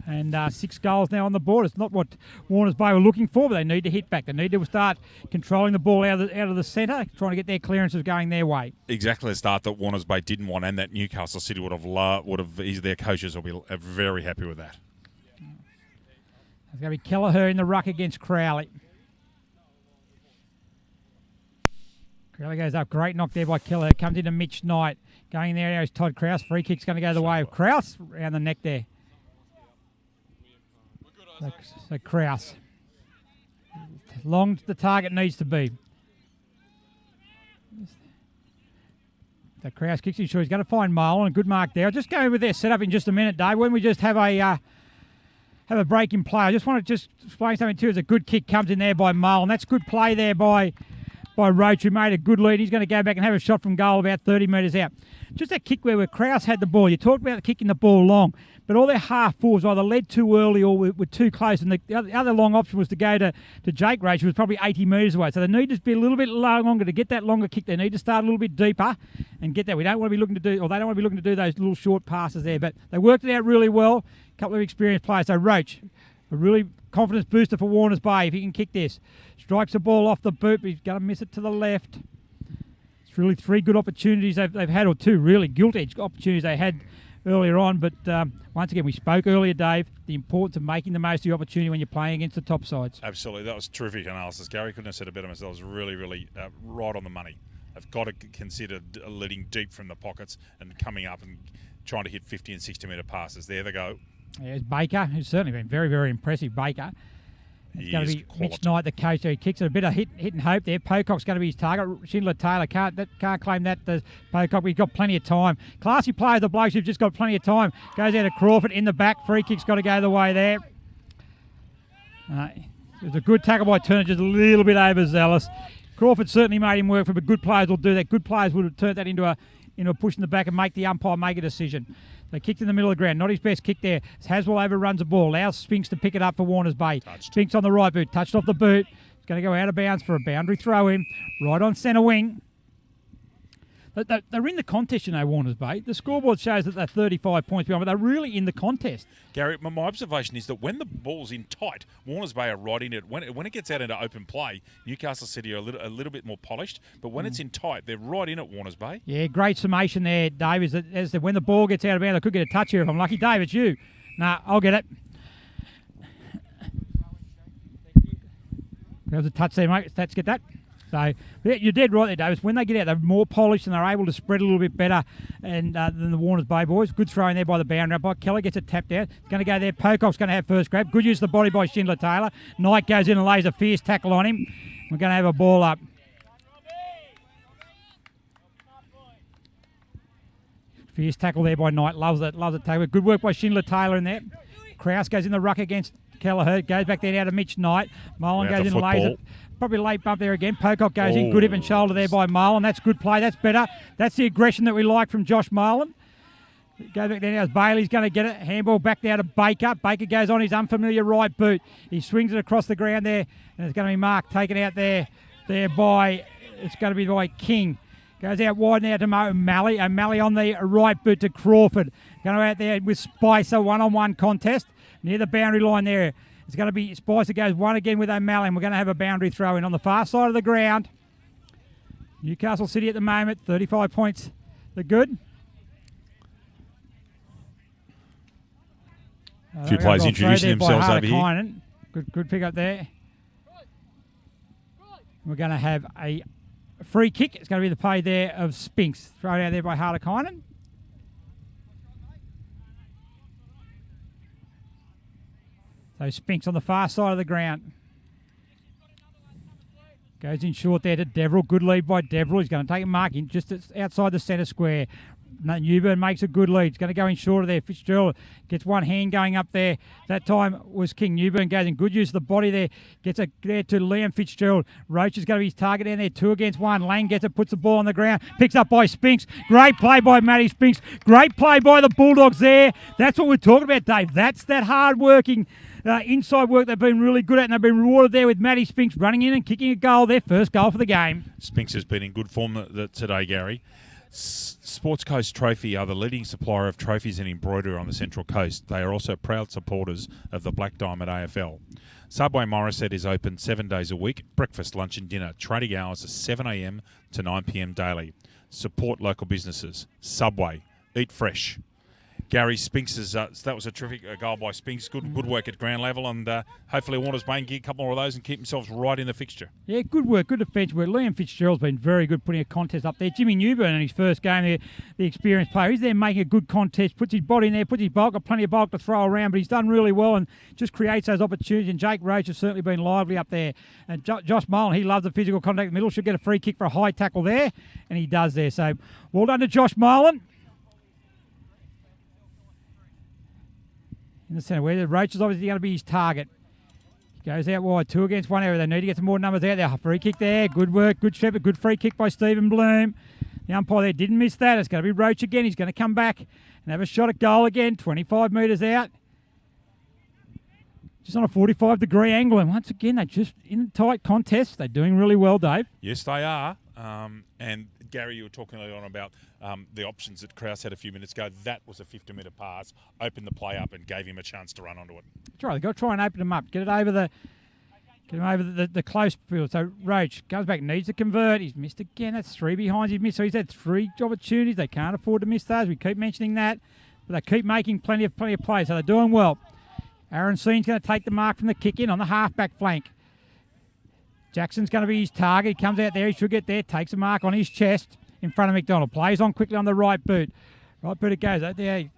And 6 goals now on the board. It's not what Warners Bay were looking for, but they need to hit back. They need to start controlling the ball out of the centre, trying to get their clearances going their way. Exactly the start that Warners Bay didn't want, and that Newcastle City would have. Their coaches will be very happy with that. It's going to be Kelleher in the ruck against Crowley. Crowley goes up. Great knock there by Kelleher. Comes into Mitch Knight. Going in there now is Todd Krause. Free kick's going to go the way of Krause. Around the neck there. So Krause. As long as the target needs to be. So Krause kicks in. Sure, he's going to find Mole. And a good mark there. I'll just go over their setup in just a minute, Dave. When we just have a break in play, I just want to just explain something too. As a good kick comes in there by Mole. And that's good play there by Roach, who made a good lead. He's going to go back and have a shot from goal about 30 metres out. Just that kick where Krause had the ball. You talked about kicking the ball long, but all their half forwards either led too early or were too close. And the other long option was to go to Jake Roach, who was probably 80 metres away. So they need to be a little bit longer to get that longer kick. They need to start a little bit deeper and get that. We don't want to be looking to do, or they don't want to be looking to do those little short passes there. But they worked it out really well. A couple of experienced players. So Roach, a really confidence booster for Warners Bay if he can kick this. Strikes the ball off the boot, but he's going to miss it to the left. It's really 3 good opportunities they've had, or 2 really gilt-edged opportunities they had earlier on. But once again, we spoke earlier, Dave, the importance of making the most of the opportunity when you're playing against the top sides. Absolutely. That was terrific analysis, Gary. Couldn't have said it better myself. It was really, really right on the money. They've got to consider leading deep from the pockets and coming up and trying to hit 50 and 60-metre passes. There they go. There's Baker, who's certainly been very, very impressive, Baker. It's going to be Mitch Knight, the coach, so he kicks it. A bit of hit and hope there. Pocock's going to be his target. Schindler Taylor can't claim that. Does Pocock? We've got plenty of time. Classy player, the blokes who've just got plenty of time. Goes out to Crawford in the back. Free kick's got to go the way there. It was a good tackle by Turner, just a little bit overzealous. Crawford certainly made him work for, but good players will do that. Good players would have turned that into a push in the back and make the umpire make a decision. They kicked in the middle of the ground. Not his best kick there. Haswell overruns the ball. Allows Spinks to pick it up for Warners Bay. Spinks on the right boot. Touched off the boot. It's going to go out of bounds for a boundary throw in. Right on centre wing. They're in the contest, Warners Bay. The scoreboard shows that they're 35 points behind, but they're really in the contest. Gary, my observation is that when the ball's in tight, Warners Bay are right in it. When it gets out into open play, Newcastle City are a little bit more polished, but when it's in tight, they're right in it, Warners Bay. Yeah, great summation there, Dave, is that when the ball gets out of bounds, I could get a touch here if I'm lucky. Dave, it's you. Nah, I'll get it. There's a touch there, mate. Let's get that. So yeah, you're dead right there, Davis. When they get out, they're more polished and they're able to spread a little bit better and than the Warners Bay boys. Good throw in there by the boundary umpire. Keller gets it tapped out. It's going to go there. Pocock's going to have first grab. Good use of the body by Schindler Taylor. Knight goes in and lays a fierce tackle on him. We're going to have a ball up. Fierce tackle there by Knight. Loves it tackle. Good work by Schindler Taylor in there. Krause goes in the ruck against Kelleher. Goes back there now to Mitch Knight. Molan goes in and lays it. Probably late bump there again. Pocock goes in. Good hip and shoulder there by Molan. That's good play. That's better. That's the aggression that we like from Josh Molan. Goes back there now as Bailey's going to get it. Handball back now to Baker. Baker goes on his unfamiliar right boot. He swings it across the ground there. And it's going to be Mark taken out there by, it's going to be by King. Goes out wide now to O'Malley. O'Malley on the right boot to Crawford. Going out there with Spicer, one-on-one contest. Near the boundary line there. It's going to be Spicer goes one again with O'Malley, and we're going to have a boundary throw in on the far side of the ground. Newcastle City at the moment, 35 points. They're good. A few players introducing themselves over here. Good pick up there. We're going to have a free kick. It's going to be the play there of Spinks. Thrown out there by Hartikainen. So Spinks on the far side of the ground. Goes in short there to Deverill. Good lead by Deverill. He's going to take a mark in just outside the centre square. Newburn makes a good lead. He's going to go in shorter there. Fitzgerald gets one hand going up there. That time was King. Newburn goes in good use of the body there. Gets it there to Liam Fitzgerald. Roach is going to be his target down there. 2 against 1. Lang gets it, puts the ball on the ground. Picks up by Spinks. Great play by Matty Spinks. Great play by the Bulldogs there. That's what we're talking about, Dave. That's that hard-working inside work they've been really good at, and they've been rewarded there with Matty Spinks running in and kicking a goal. Their first goal for the game. Spinks has been in good form today, Gary. Sports Coast Trophy are the leading supplier of trophies and embroidery on the Central Coast. They are also proud supporters of the Black Diamond AFL. Subway Morisset is open 7 days a week. Breakfast, lunch and dinner. Trading hours are 7 a.m. to 9 p.m. daily. Support local businesses. Subway. Eat fresh. Gary Spinks that was a terrific goal by Spinks. Good work at ground level, and hopefully Warners Bay can get a couple more of those and keep themselves right in the fixture. Yeah, good work, good defence work. Liam Fitzgerald's been very good putting a contest up there. Jimmy Newburn in his first game, the experienced player, he's there making a good contest, puts his body in there, puts his bulk, got plenty of bulk to throw around, but he's done really well and just creates those opportunities. And Jake Roach has certainly been lively up there. And Josh Molan, he loves the physical contact in the middle, should get a free kick for a high tackle there, and he does there. So well done to Josh Molan. In the centre, where the Roach is obviously going to be his target. He goes out wide, 2 against 1 area. They need to get some more numbers out there. Free kick there, good work, good shepherd, good free kick by Stephen Bloom. The umpire there didn't miss that. It's going to be Roach again. He's going to come back and have a shot at goal again, 25 metres out. Just on a 45-degree angle. And once again, they're just in a tight contest. They're doing really well, Dave. Yes, they are. And Gary, you were talking earlier on about the options that Krause had a few minutes ago. That was a 50-metre pass, opened the play up and gave him a chance to run onto it. That's right. They've got to try and open him up. Get him over the close field. So Roach comes back, needs to convert. He's missed again. That's 3 behind. He's missed. So he's had 3 opportunities. They can't afford to miss those. We keep mentioning that. But they keep making plenty of plays. So they're doing well. Aaron Seen's going to take the mark from the kick in on the half-back flank. Jackson's going to be his target. He comes out there. He should get there. Takes a mark on his chest in front of McDonald. Plays on quickly on the right boot. Right boot it goes. Out there.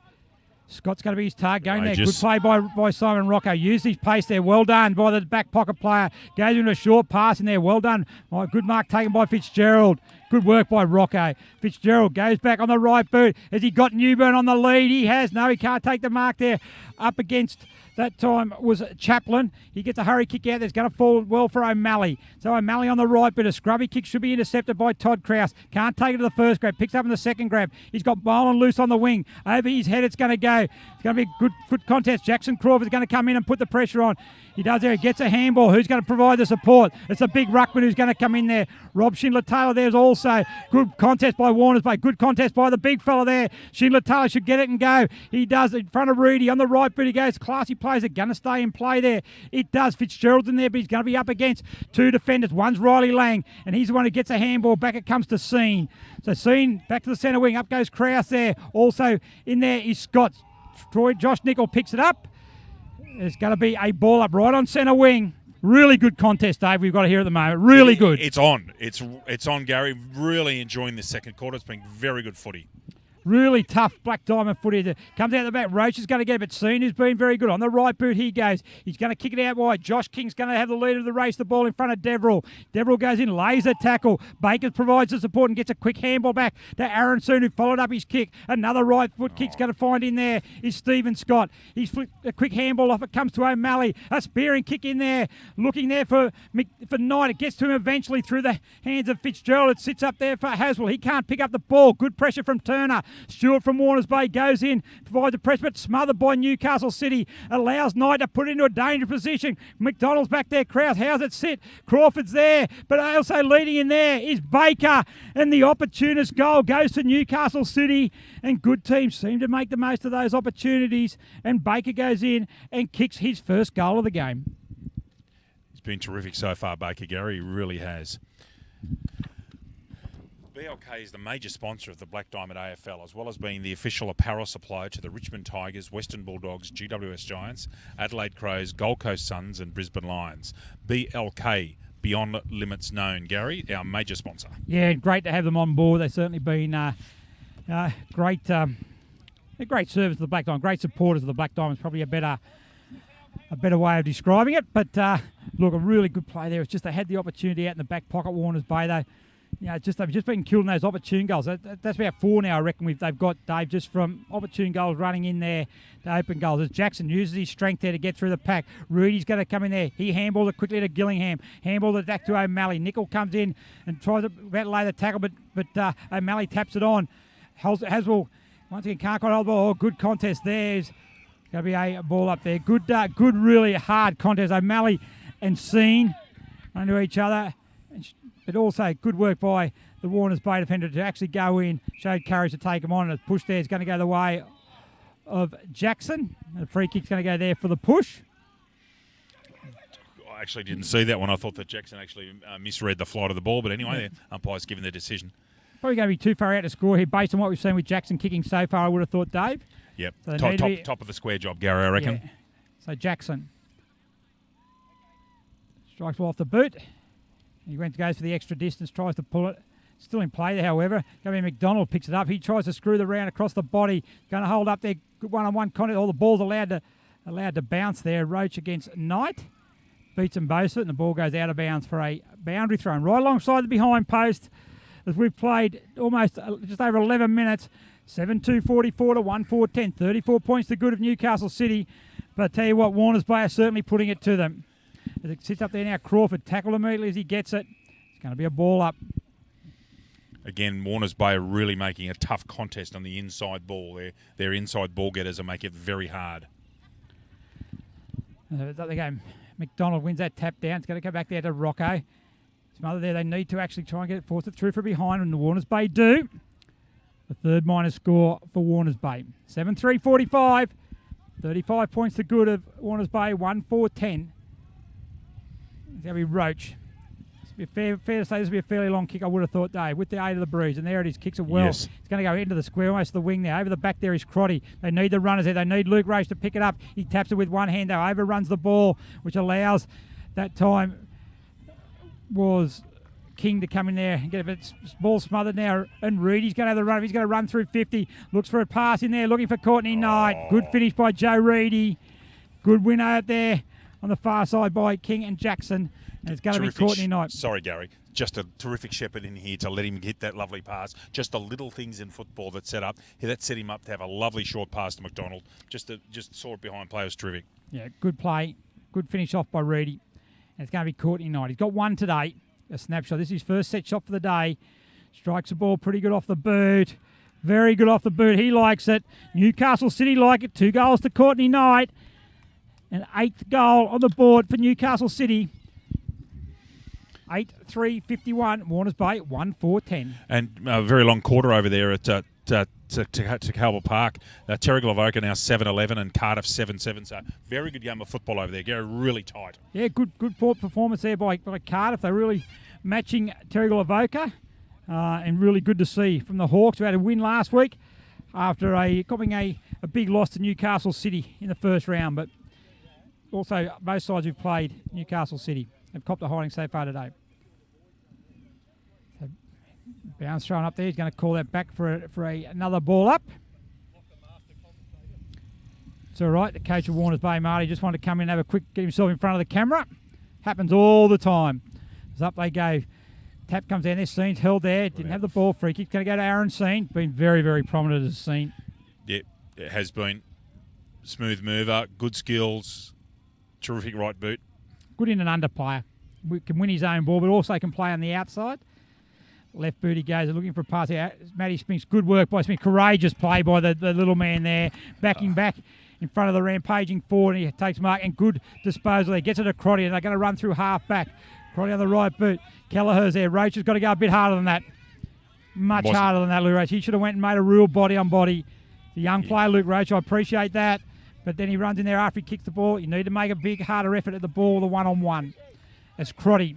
Scott's going to be his target. Going there. Good play by Simon Rocco. Used his pace there. Well done by the back pocket player. Goes into a short pass in there. Well done. Good mark taken by Fitzgerald. Good work by Rocco. Fitzgerald goes back on the right boot. Has he got Newburn on the lead? He has. No, he can't take the mark there. Up against... That time was Chaplin. He gets a hurry kick out. That's going to fall well for O'Malley. So O'Malley on the right, but a scrubby kick should be intercepted by Todd Krause. Can't take it to the first grab. Picks up in the second grab. He's got Boland loose on the wing. Over his head it's going to go. It's going to be a good foot contest. Jackson Crawford is going to come in and put the pressure on. He does there. He gets a handball. Who's going to provide the support? It's a big ruckman who's going to come in there. Rob Schindler-Taylor there's also. Good contest by Warners Bay. Good contest by the big fella there. Schindler-Taylor should get it and go. He does in front of Rudy on the right boot. He goes. Classy players are going to stay in play there. It does. Fitzgerald's in there, but he's going to be up against 2 defenders. One's Riley Lang, and he's the one who gets a handball. Back it comes to Scene. So Scene back to the centre wing. Up goes Krause there. Also in there is Scott. Josh Nicol picks it up. There's going to be a ball up right on centre wing. Really good contest, Dave, we've got here at the moment. Really good. It's on. It's on, Gary. Really enjoying this second quarter. It's been very good footy. Really tough Black Diamond footy. Comes out the back. Roach is going to get it, but Seen has been very good. On the right boot he goes. He's going to kick it out wide. Josh King's going to have the lead of the race. The ball in front of Deverell. Deverell goes in, lays a tackle. Baker provides the support and gets a quick handball back to Aaron Soon, who followed up his kick. Another right foot kick's going to find in there is Stephen Scott. He's flicked a quick handball off. It comes to O'Malley. A spearing kick in there. Looking there for Knight. It gets to him eventually through the hands of Fitzgerald. It sits up there for Haswell. He can't pick up the ball. Good pressure from Turner. Stewart from Warners Bay goes in, provides a press, but smothered by Newcastle City. Allows Knight to put it into a dangerous position. McDonald's back there. Krause, how's it sit? Crawford's there, but also leading in there is Baker. And the opportunist goal goes to Newcastle City. And good teams seem to make the most of those opportunities. And Baker goes in and kicks his first goal of the game. He's been terrific so far, Baker, Gary. He really has. BLK is the major sponsor of the Black Diamond AFL, as well as being the official apparel supplier to the Richmond Tigers, Western Bulldogs, GWS Giants, Adelaide Crows, Gold Coast Suns and Brisbane Lions. BLK, Beyond Limits Known, Gary, our major sponsor. Yeah, great to have them on board. They've certainly been great service to the Black Diamond, great supporters of the Black Diamond is probably a better way of describing it. But look, a really good play there. It's just they had the opportunity out in the back pocket, Warners Bay, though. They've just been killed in those opportune goals. That's about 4 now, I reckon. They've got, Dave, just from opportune goals running in there to open goals. As Jackson uses his strength there to get through the pack. Rudy's going to come in there. He handballed it quickly to Gillingham. Handballed it back to O'Malley. Nickel comes in and tries to about lay the tackle, but O'Malley taps it on. Haswell, once again, can't quite hold the ball. Oh, good contest there. There's going to be a ball up there. Good, really hard contest. O'Malley and Seen under each other. But also good work by the Warners Bay defender to actually go in, showed courage to take him on, and the push there is going to go the way of Jackson. The free kick's going to go there for the push. I actually didn't see that one. I thought that Jackson actually misread the flight of the ball, but anyway, the umpire's given the decision. Probably going to be too far out to score here based on what we've seen with Jackson kicking so far, I would have thought, Dave. Yep, So top of the square job, Gary, I reckon. Yeah. So Jackson strikes well off the boot. He goes for the extra distance, tries to pull it. Still in play, however. Gary McDonald picks it up. He tries to screw the round across the body. Going to hold up there. Good one-on-one contact. All the ball's allowed to bounce there. Roach against Knight. Beats them both, and the ball goes out of bounds for a boundary throw. Right alongside the behind post, as we've played almost just over 11 minutes. 7-2-44 to 1-4-10. 34 points to good of Newcastle City. But I tell you what, Warners Bay are certainly putting it to them. As it sits up there now, Crawford tackle immediately as he gets it. It's going to be a ball up. Again, Warners Bay are really making a tough contest on the inside ball. Their inside ball getters are making it very hard. Up they go. McDonald wins that tap down. It's going to go back there to Rocco. Smother there. They need to actually try and get it, force it through from behind, and the Warners Bay do. The third minor score for Warners Bay. 7-3-45. 35 points to good of Warners Bay. 1-4-10. It's going to be Roach. It's fair to say this will be a fairly long kick, I would have thought, Dave, with the aid of the breeze. And there it is, kicks it well. Yes. It's going to go into the square, almost the wing there. Over the back there is Crotty. They need the runners there. They need Luke Roach to pick it up. He taps it with one hand, though. Overruns the ball, which allows that time was King to come in there and get a bit ball smothered now. And Reedy's going to have the run. He's going to run through 50. Looks for a pass in there, looking for Courtney Knight. Good finish by Joe Reedy. Good win out there on the far side by King and Jackson. And it's going to be Courtney Knight. Sorry, Gary. Just a terrific shepherd in here to let him hit that lovely pass. Just the little things in football that set him up to have a lovely short pass to McDonald. Just saw it behind play. It was terrific. Yeah, good play. Good finish off by Reedy. And it's going to be Courtney Knight. He's got one today. A snapshot. This is his first set shot for the day. Strikes the ball pretty good off the boot. Very good off the boot. He likes it. Newcastle City like it. 2 goals to Courtney Knight. An 8th goal on the board for Newcastle City. 8-3-51. Warners Bay 1-4-10. And a very long quarter over there at to Calvert Park. Terrigal Avoca now 7-11 and Cardiff 7-7. So very good game of football over there. Gary, really tight. Yeah, good performance there by Cardiff. They're really matching Terrigal Avoca. And really good to see from the Hawks, who had a win last week after copying a big loss to Newcastle City in the first round. But also both sides who've played Newcastle City have copped a hiding so far today. So bounce thrown up there. He's going to call that back for another ball up. It's all right. The coach of Warners Bay, Marty, just wanted to come in and have a quick, get himself in front of the camera. Happens all the time. As up they go. Tap comes down there. Scene's held there. Didn't have the ball. Free kick's going to go to Aaron Scene. Been very, very prominent as Scene. Yeah, it has been. Smooth mover, good skills, terrific right boot. Good in and under player. Can win his own ball, but also can play on the outside. Left boot he goes, looking for a pass here. Matty Spinks, good work by Smith. Courageous play by the little man there. Backing back in front of the rampaging forward. He takes mark and good disposal there. Gets it to Crotty and they're going to run through half back. Crotty on the right boot. Kelleher's there. Roach has got to go a bit harder than that. Much harder than that, Luke Roach. He should have went and made a real body on body. The young player, Luke Roach, I appreciate that. But then he runs in there after he kicks the ball. You need to make a big, harder effort at the ball, the one-on-one. That's Crotty.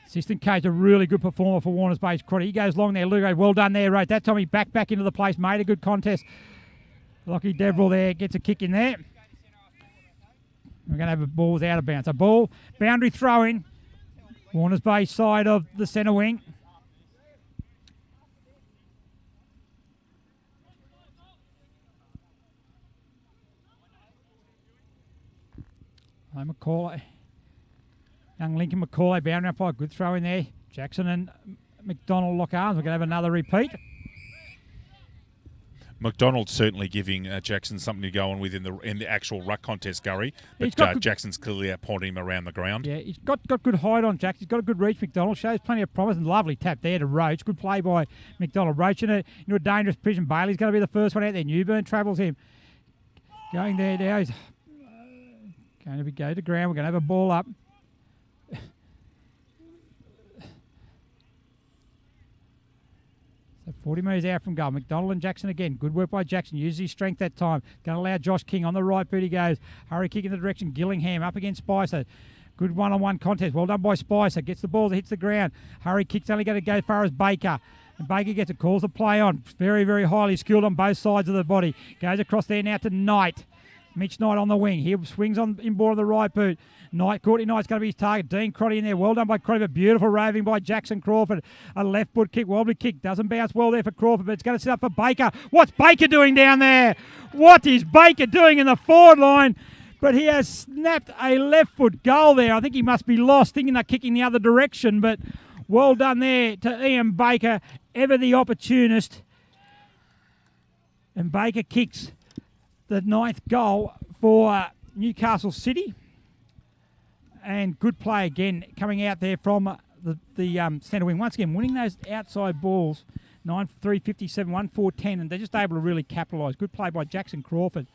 Assistant coach, a really good performer for Warners Bay. Crotty. He goes long there, Luke. Well done there, Roach. That time he back into the place, made a good contest. Lockie Deverell there gets a kick in there. We're going to have a ball out of bounds. A ball, boundary throw-in. Warners Bay side of the centre wing. McCauley. Young Lincoln McCauley, boundary umpire, good throw in there. Jackson and McDonald lock arms. We're going to have another repeat. McDonald's certainly giving Jackson something to go on with in the actual ruck contest, Gurry. But Jackson's clearly outpointing him around the ground. Yeah, he's got good height on Jackson. He's got a good reach, McDonald. Shows plenty of promise and lovely tap there to Roach. Good play by McDonald. Roach into a dangerous position. Bailey's going to be the first one out there. Newburn travels him. Going there now. He's going to go to ground. We're going to have a ball up. So 40 metres out from goal. McDonald and Jackson again. Good work by Jackson. Uses his strength that time. Going to allow Josh King on the right boot. He goes. Hurry kick in the direction. Gillingham up against Spicer. Good one-on-one contest. Well done by Spicer. Gets the ball that hits the ground. Hurry kick's only going to go as far as Baker. And Baker gets it. Calls the play on. Very, very highly skilled on both sides of the body. Goes across there now to Knight. Mitch Knight on the wing. He swings on inboard of the right boot. Courtney Knight's going to be his target. Dean Crotty in there. Well done by Crotty, but beautiful roving by Jackson Crawford. A left foot kick, wobbly kick. Doesn't bounce well there for Crawford, but it's going to set up for Baker. What's Baker doing down there? What is Baker doing in the forward line? But he has snapped a left foot goal there. I think he must be lost, thinking they're kicking the other direction. But well done there to Ian Baker, ever the opportunist. And Baker kicks the 9th goal for Newcastle City. And good play again coming out there from the centre wing. Once again, winning those outside balls, 9-3-57, 1-4-10, and they're just able to really capitalise. Good play by Jackson Crawford.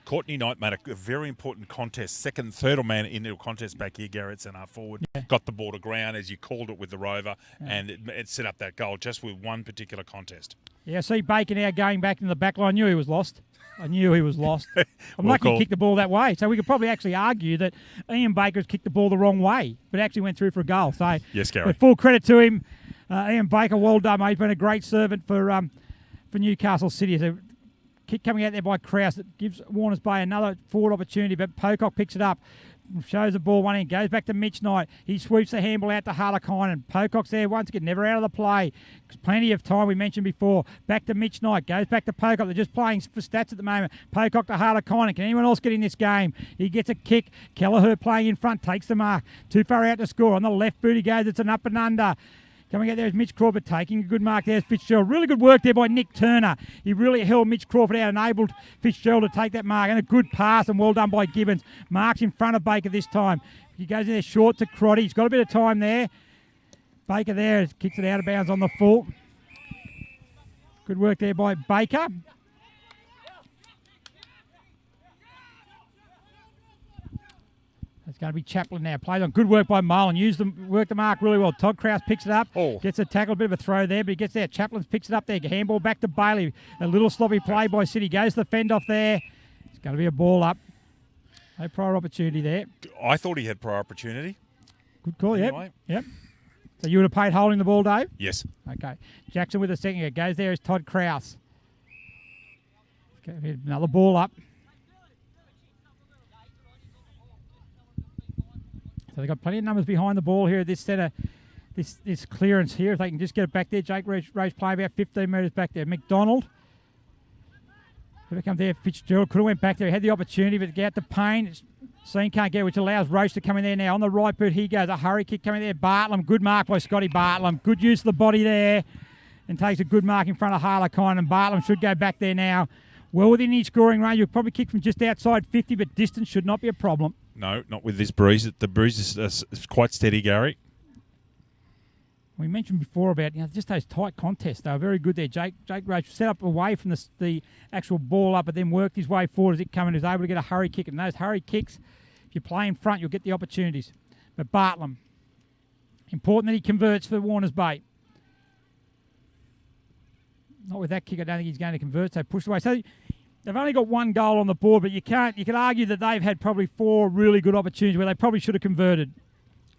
Courtney Knight made a very important contest, third man into a contest back here, Garrett, centre forward. Yeah. Got the ball to ground, as you called it, with the rover, and it set up that goal just with one particular contest. Yeah, see Baker now going back in the back line. I knew he was lost. I'm lucky he kicked the ball that way. So we could probably actually argue that Ian Baker's kicked the ball the wrong way, but actually went through for a goal. So yes, Gary. Full credit to him. Ian Baker, well done, mate. He's been a great servant for Newcastle City. So kick coming out there by Krause that gives Warners Bay another forward opportunity, but Pocock picks it up. Shows the ball one in, goes back to Mitch Knight. He sweeps the handball out to Harlequin. Pocock's there once again, never out of the play. Plenty of time, we mentioned before. Back to Mitch Knight, goes back to Pocock. They're just playing for stats at the moment. Pocock to Harlequin. Can anyone else get in this game? He gets a kick. Kelleher playing in front, takes the mark. Too far out to score. On the left boot he goes, it's an up and under. Coming out there is Mitch Crawford, taking a good mark. There's Fitzgerald. Really good work there by Nick Turner. He really held Mitch Crawford out, enabled Fitzgerald to take that mark. And a good pass, and well done by Gibbons. Marks in front of Baker this time. He goes in there short to Crotty. He's got a bit of time there. Baker there kicks it out of bounds on the full. Good work there by Baker. It's going to be Chaplin now. Plays on. Good work by Mullen. Worked the mark really well. Todd Krause picks it up. Gets a tackle. A bit of a throw there, but he gets there. Chaplin picks it up there. Handball back to Bailey. A little sloppy play by City. Goes to the fend off there. It's going to be a ball up. No prior opportunity there. I thought he had prior opportunity. Good call, anyway. Yep. So you would have paid holding the ball, Dave? Yes. Okay. Jackson with a second. Goes there is Todd Krause. Okay, another ball up. So they've got plenty of numbers behind the ball here at this centre. This clearance here, if they can just get it back there. Jake Roach playing about 15 metres back there. McDonald. Here comes there. Fitzgerald could have went back there. He had the opportunity, but to get out the Payne. Seen can't get, which allows Roach to come in there now. On the right boot, he goes. A hurry kick coming there. Bartlam. Good mark by Scotty Bartlam. Good use of the body there. And takes a good mark in front of Harlequin. And Bartlam should go back there now. Well within his scoring range. You'll probably kick from just outside 50, but distance should not be a problem. No, not with this breeze. The breeze is quite steady, Gary. We mentioned before about just those tight contests. They were very good there. Jake Roach set up away from the actual ball up, but then worked his way forward as it came in. He was able to get a hurry kick. And those hurry kicks, if you play in front, you'll get the opportunities. But Bartlam, important that he converts for Warners Bay. Not with that kick, I don't think he's going to convert, so pushed away. So they've only got one goal on the board, but you could argue that they've had probably 4 really good opportunities where they probably should have converted.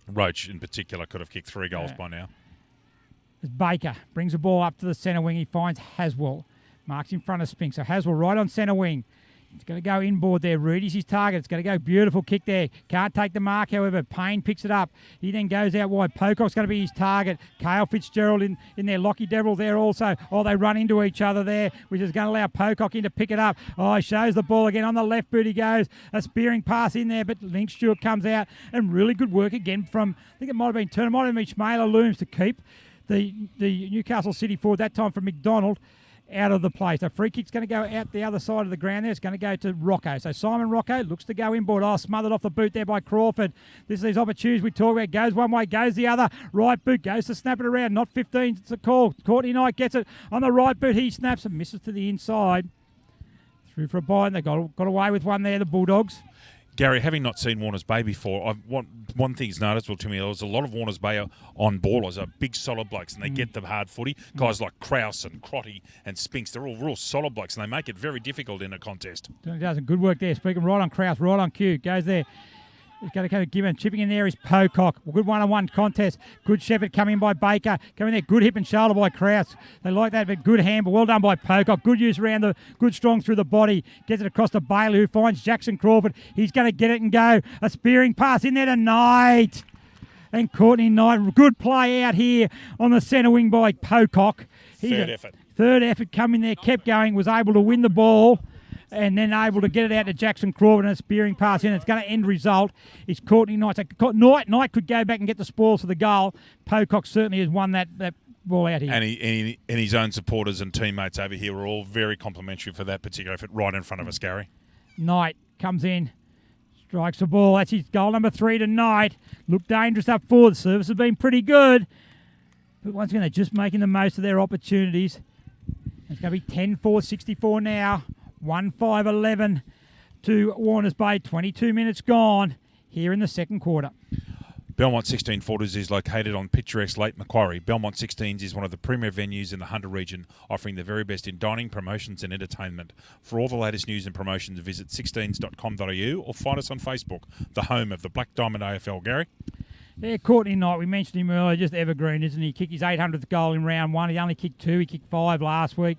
Roach, in particular, could have kicked 3 goals by now. As Baker brings the ball up to the centre wing, he finds Haswell. Marks in front of Spink. So Haswell right on centre wing. It's going to go inboard there. Rudy's his target. It's going to go beautiful kick there. Can't take the mark, however. Payne picks it up. He then goes out wide. Pocock's going to be his target. Kale Fitzgerald in there. Lockie Deverill there also. Oh, they run into each other there, which is going to allow Pocock in to pick it up. Oh, he shows the ball again. On the left boot he goes. A spearing pass in there, but Link Stewart comes out. And really good work again from, I think it might have been Turner, might have been Schmaler Looms to keep the Newcastle City forward, that time from McDonald, out of the play. So free kick's going to go out the other side of the ground there. It's going to go to Rocco. So Simon Rocco looks to go inboard. Oh, smothered off the boot there by Crawford. This is these opportunities we talk about. Goes one way, goes the other. Right boot goes to snap it around. Not 15, it's a call. Courtney Knight gets it on the right boot. He snaps and misses to the inside. Through for a bite, and they got away with one there, the Bulldogs. Gary, having not seen Warners Bay before, one thing's noticeable to me, there was a lot of Warners Bay on ballers, are big solid blokes, and they get the hard footy. Guys like Krause and Crotty and Spinks, they're all real solid blokes, and they make it very difficult in a contest. Does some good work there. Speaking right on Krause, right on cue. Goes there. He's going to go Gibbon. Chipping in there is Pocock. Good one-on-one contest. Good shepherd coming in by Baker. Coming there. Good hip and shoulder by Krause. They like that, but good handball. Well done by Pocock. Good use around the, good strong through the body. Gets it across to Bailey, who finds Jackson Crawford. He's going to get it and go. A spearing pass in there to Knight. And Courtney Knight. Good play out here on the centre wing by Pocock. Third effort coming there. Kept going. Was able to win the ball. And then able to get it out to Jackson Crawford and a spearing pass in. It's going to end result. Is Courtney Knight. So Knight could go back and get the spoils for the goal. Pocock certainly has won that ball out here. And his own supporters and teammates over here were all very complimentary for that particular effort right in front of us, Gary. Knight comes in. Strikes the ball. That's his goal number 3 to Knight. Looked dangerous up forward. The service has been pretty good. But once again, they're just making the most of their opportunities. It's going to be 10-4-64 now. 1-5-11 to Warners Bay. 22 minutes gone here in the second quarter. Belmont 1640s is located on picturesque Lake Macquarie. Belmont 16s is one of the premier venues in the Hunter region, offering the very best in dining, promotions and entertainment. For all the latest news and promotions, visit 16s.com.au or find us on Facebook, the home of the Black Diamond AFL. Gary? Yeah, Courtney Knight, we mentioned him earlier, just evergreen, isn't he? Kicked his 800th goal in round 1. He only kicked 2. He kicked 5 last week.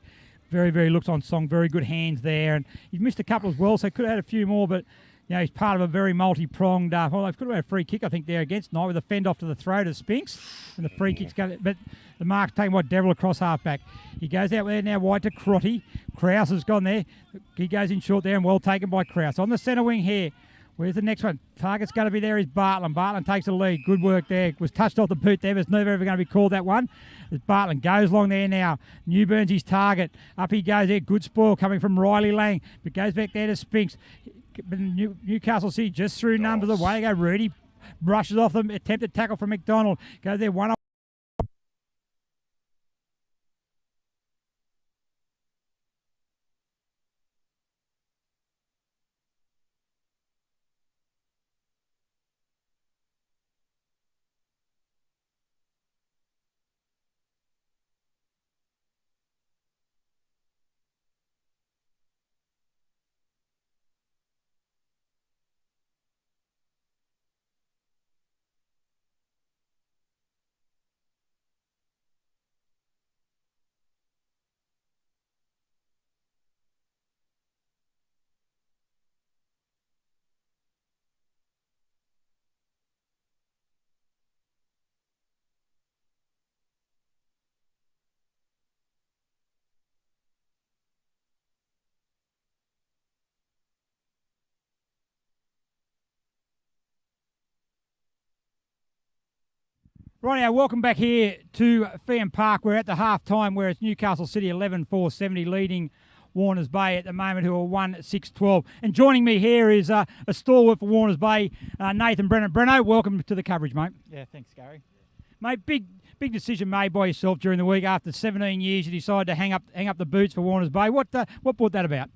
Very, very looks on song. Very good hands there. And he's missed a couple as well, so could have had a few more, but you know, he's part of a very multi-pronged. Well, they've could have had a free kick, I think, there against Knight with a fend off to the throat of Spinks. And the free kick's going but the mark's taken by Deverill across half-back. He goes out there now wide to Crotty. Krause has gone there. He goes in short there and well taken by Krause. On the centre wing here. Where's the next one? Target's going to be there is Bartlam. Bartlam takes the lead. Good work there. Was touched off the boot there, but it's never ever going to be called that one. As Bartlam goes along there now. Newburn's his target. Up he goes there. Good spoil coming from Riley Lang. But goes back there to Spinks. Newcastle City just through numbers. Away go Rudy. Brushes off them. Attempted tackle from McDonald. Goes there one. Right now, welcome back here to Phelan Park. We're at the half-time where it's Newcastle City 11-4-70 leading Warners Bay at the moment, who are 1-6-12. And joining me here is a stalwart for Warners Bay, Nathan Brennan. Breno, welcome to the coverage, mate. Yeah, thanks, Gary. Mate, big decision made by yourself during the week. After 17 years, you decided to hang up the boots for Warners Bay. What brought that about?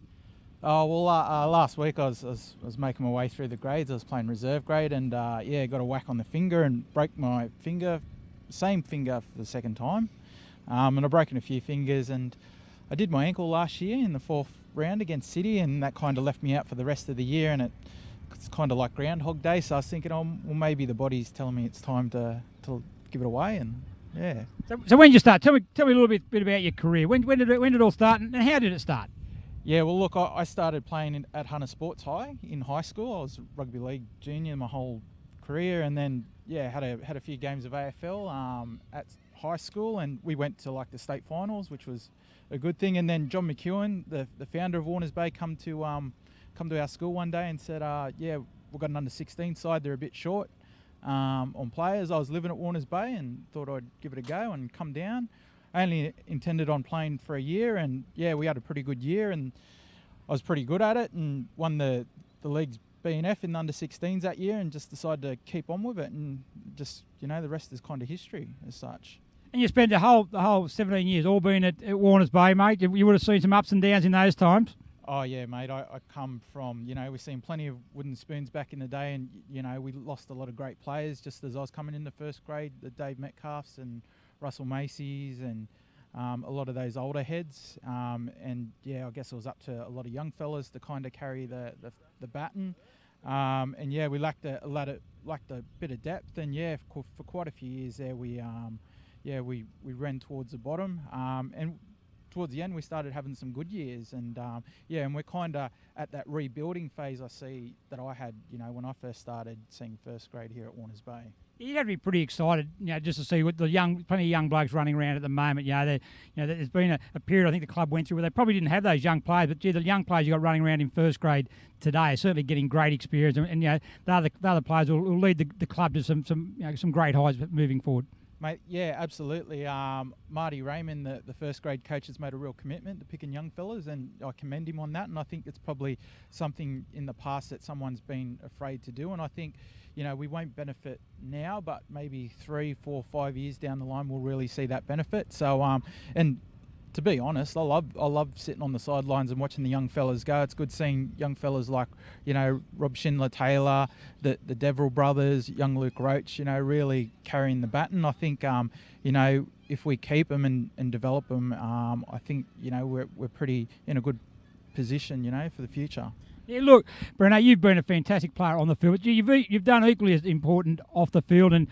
Oh well, last week I was making my way through the grades. I was playing reserve grade, and got a whack on the finger and broke my finger, same finger for the second time, and I've broken a few fingers. And I did my ankle last year in the 4th round against City, and that kind of left me out for the rest of the year. And it's kind of like Groundhog Day. So I was thinking, well, maybe the body's telling me it's time to give it away, and yeah. So when did you start? Tell me a little bit about your career. When did it all start, and how did it start? Yeah, well, look, I started playing at Hunter Sports High in high school. I was rugby league junior my whole career, and then had a few games of AFL at high school, and we went to like the state finals, which was a good thing. And then John McEwen, the founder of Warners Bay, come to our school one day and said, we've got an under-16 side. They're a bit short on players. I was living at Warners Bay and thought I'd give it a go and come down. I only intended on playing for a year, and we had a pretty good year, and I was pretty good at it and won the league's BNF in the under-16s that year, and just decided to keep on with it, and just the rest is kind of history as such. And you spent the whole 17 years all being at Warners Bay, mate. You would have seen some ups and downs in those times. Oh yeah, mate. I come from we've seen plenty of wooden spoons back in the day, and we lost a lot of great players just as I was coming into first grade. The Dave Metcalfs and Russell Macy's and a lot of those older heads, and I guess it was up to a lot of young fellas to kind of carry the baton, and we lacked a bit of depth, and for quite a few years there we ran towards the bottom, and towards the end we started having some good years, and and we're kind of at that rebuilding phase I see that I had when I first started seeing first grade here at Warners Bay. You got to be pretty excited, just to see what plenty of young blokes running around at the moment. There's been a period I think the club went through where they probably didn't have those young players, but the young players you got running around in first grade today are certainly getting great experience, and the other players will lead the club to some great highs moving forward. Mate, yeah, absolutely. Marty Raymond, the first grade coach, has made a real commitment to picking young fellas, and I commend him on that. And I think it's probably something in the past that someone's been afraid to do. And I think, we won't benefit now, but maybe 3, 4, 5 years down the line, we'll really see that benefit. So, and to be honest, I love sitting on the sidelines and watching the young fellas go. It's good seeing young fellas like, Rob Schindler-Taylor, the Deverell brothers, young Luke Roach, really carrying the baton. I think, if we keep them and develop them, I think, we're pretty in a good position, for the future. Yeah, look, Breno, you've been a fantastic player on the field. You've done equally as important off the field, and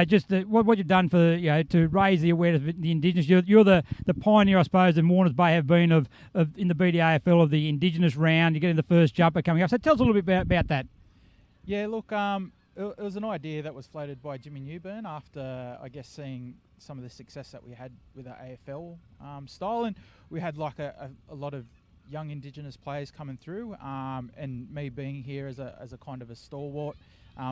just what you've done for to raise the awareness of the Indigenous. You're the pioneer, I suppose, and Warners Bay have been of in the BDAFL of the Indigenous round. You're getting the first jumper coming up. So tell us a little bit about that. Yeah, look, it was an idea that was floated by Jimmy Newburn after, I guess, seeing some of the success that we had with our AFL style, and we had like a lot of young Indigenous players coming through, and me being here as a kind of a stalwart,